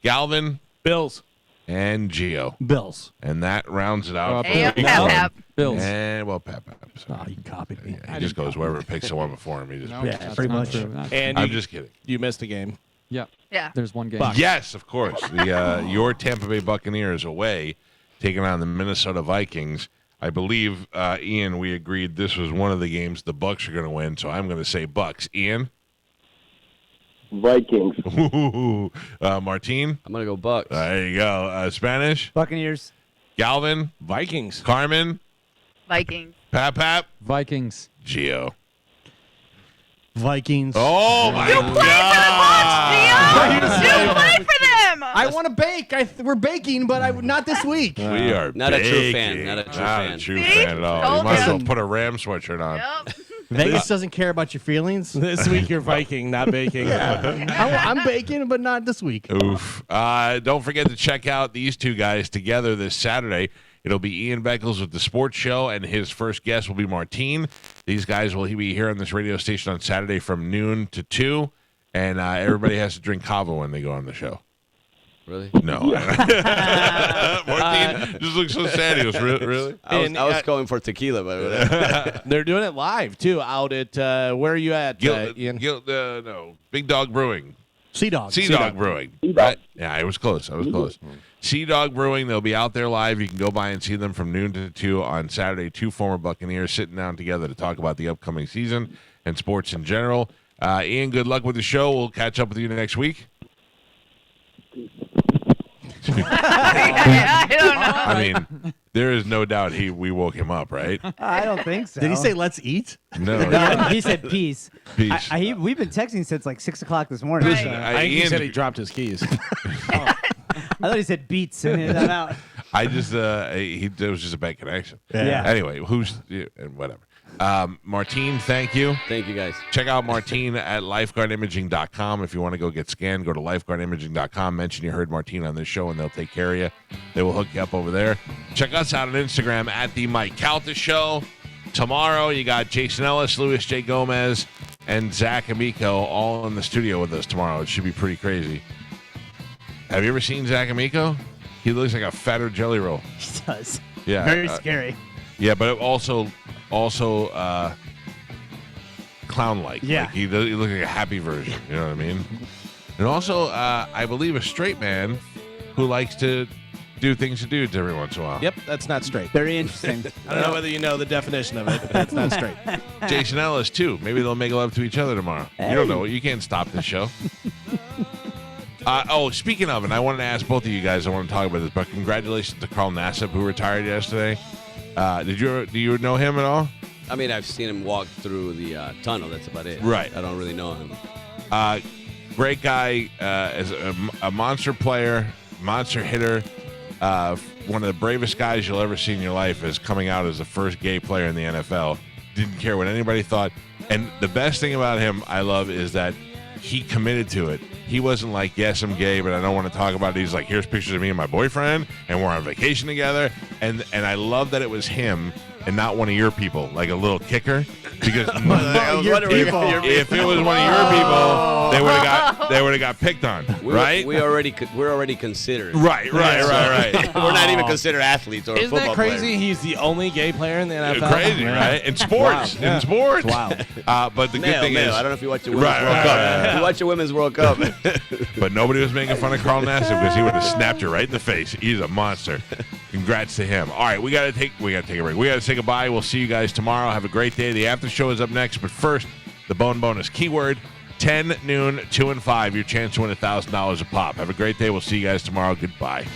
Galvin? Bills. And Gio. Bills. And that rounds it out. Hey, up, Pap Pap. Bills. And, well, Pap. Oh, you copied me. He just goes wherever picks the one before him. He just No, picks Yeah, that's pretty not much. true. And I'm just kidding. you missed a game. Yeah. Yeah. There's one game. Yes, of course. The your Tampa Bay Buccaneers away, taking on the Minnesota Vikings. I believe, Ian, we agreed this was one of the games the Bucs are going to win, so I'm going to say Bucs. Ian? Vikings. Martine? I'm going to go Bucks. There you go. Spanish? Buccaneers. Galvin? Vikings. Carmen? Vikings. Pap? Vikings. Gio? Vikings. Oh, my You play for the Bucs, Gio! You play for them! I want to bake. We're baking, but not this week. We are Not a true fan. baking. Not a true Not fan. a true See? fan at all. Told You might as ya. well put a Ram sweatshirt on. Yep. Vegas doesn't care about your feelings. This week you're Viking, not baking. I'm baking, but not this week. Oof. Don't forget to check out these two guys together this Saturday. It'll be Ian Beckles with The Sports Show, and his first guest will be Martine. These guys will be here on this radio station on Saturday from noon to 2, and everybody has to drink kava when they go on the show. Really? No. Martine just looks so sad. He goes, really? I was going for tequila, but They're doing it live, too, out at, where are you at, Ian? No, Big Dog Brewing. Sea Dog. Sea Dog Brewing. Right? Yeah, I was close. Sea Dog Brewing. They'll be out there live. You can go by and see them from noon to 2 on Saturday. Two former Buccaneers sitting down together to talk about the upcoming season and sports in general. Ian, good luck with the show. We'll catch up with you next week. I don't know. I mean, there is no doubt we woke him up, right? I don't think so. Did he say let's eat? No. No, he said peace. Peace. We've been texting since like 6 o'clock this morning. Listen, so- I think he Ian- said he dropped his keys. I thought he said beats. And I'm out. I just, it was just a bad connection. Yeah. Anyway, whatever. Martine, thank you. thank you guys. Check out Martine at lifeguardimaging.com. If you want to go get scanned, go to lifeguardimaging.com. Mention you heard Martine on this show, and they'll take care of you. They will hook you up over there. Check us out on Instagram at The Mike Calta Show. Tomorrow, you got Jason Ellis, Luis J. Gomez, and Zach Amico all in the studio with us tomorrow. It should be pretty crazy. Have you ever seen Zach Amico? He looks like a fatter jelly roll. He does. Yeah. Very scary. Yeah, but also clown-like. Yeah. Like he looks like a happy version. You know what I mean? And also, I believe a straight man who likes to do things to dudes every once in a while. Yep, that's not straight. Very interesting. I don't know whether you know the definition of it, but that's not straight. Jason Ellis, too. Maybe they'll make love to each other tomorrow. You don't know. You can't stop this show. Speaking of, and I wanted to ask both of you guys, I want to talk about this, but congratulations to Carl Nassib, who retired yesterday. Do you know him at all? I mean, I've seen him walk through the tunnel. That's about it. Right. I don't really know him. Great guy, as a monster player, monster hitter. One of the bravest guys you'll ever see in your life is coming out as the first gay player in the NFL. Didn't care what anybody thought. And the best thing about him, I love, is that he committed to it. He wasn't like, yes, I'm gay, but I don't want to talk about it. He's like, here's pictures of me and my boyfriend, and we're on vacation together. And I love that it was him and not one of your people, like a little kicker. Because if it was one of your people, they would have got picked on, right? We're already considered. Right. We're not even considered athletes or Isn't football that crazy? players. He's the only gay player in the NFL. Crazy, right? In sports, Wow. in sports. Wow. But the good thing is, I don't know if you watch the Women's World Cup. If you watch the Women's World Cup. but nobody was making fun of Carl Nassib because he would have snapped you right in the face. He's a monster. Congrats to him. All right, we gotta take a break. We gotta say goodbye. We'll see you guys tomorrow. Have a great day. The after show is up next, but first, the bone bonus keyword: 10, noon, 2, and 5. Your chance to win $1,000 a pop. Have a great day. We'll see you guys tomorrow. Goodbye.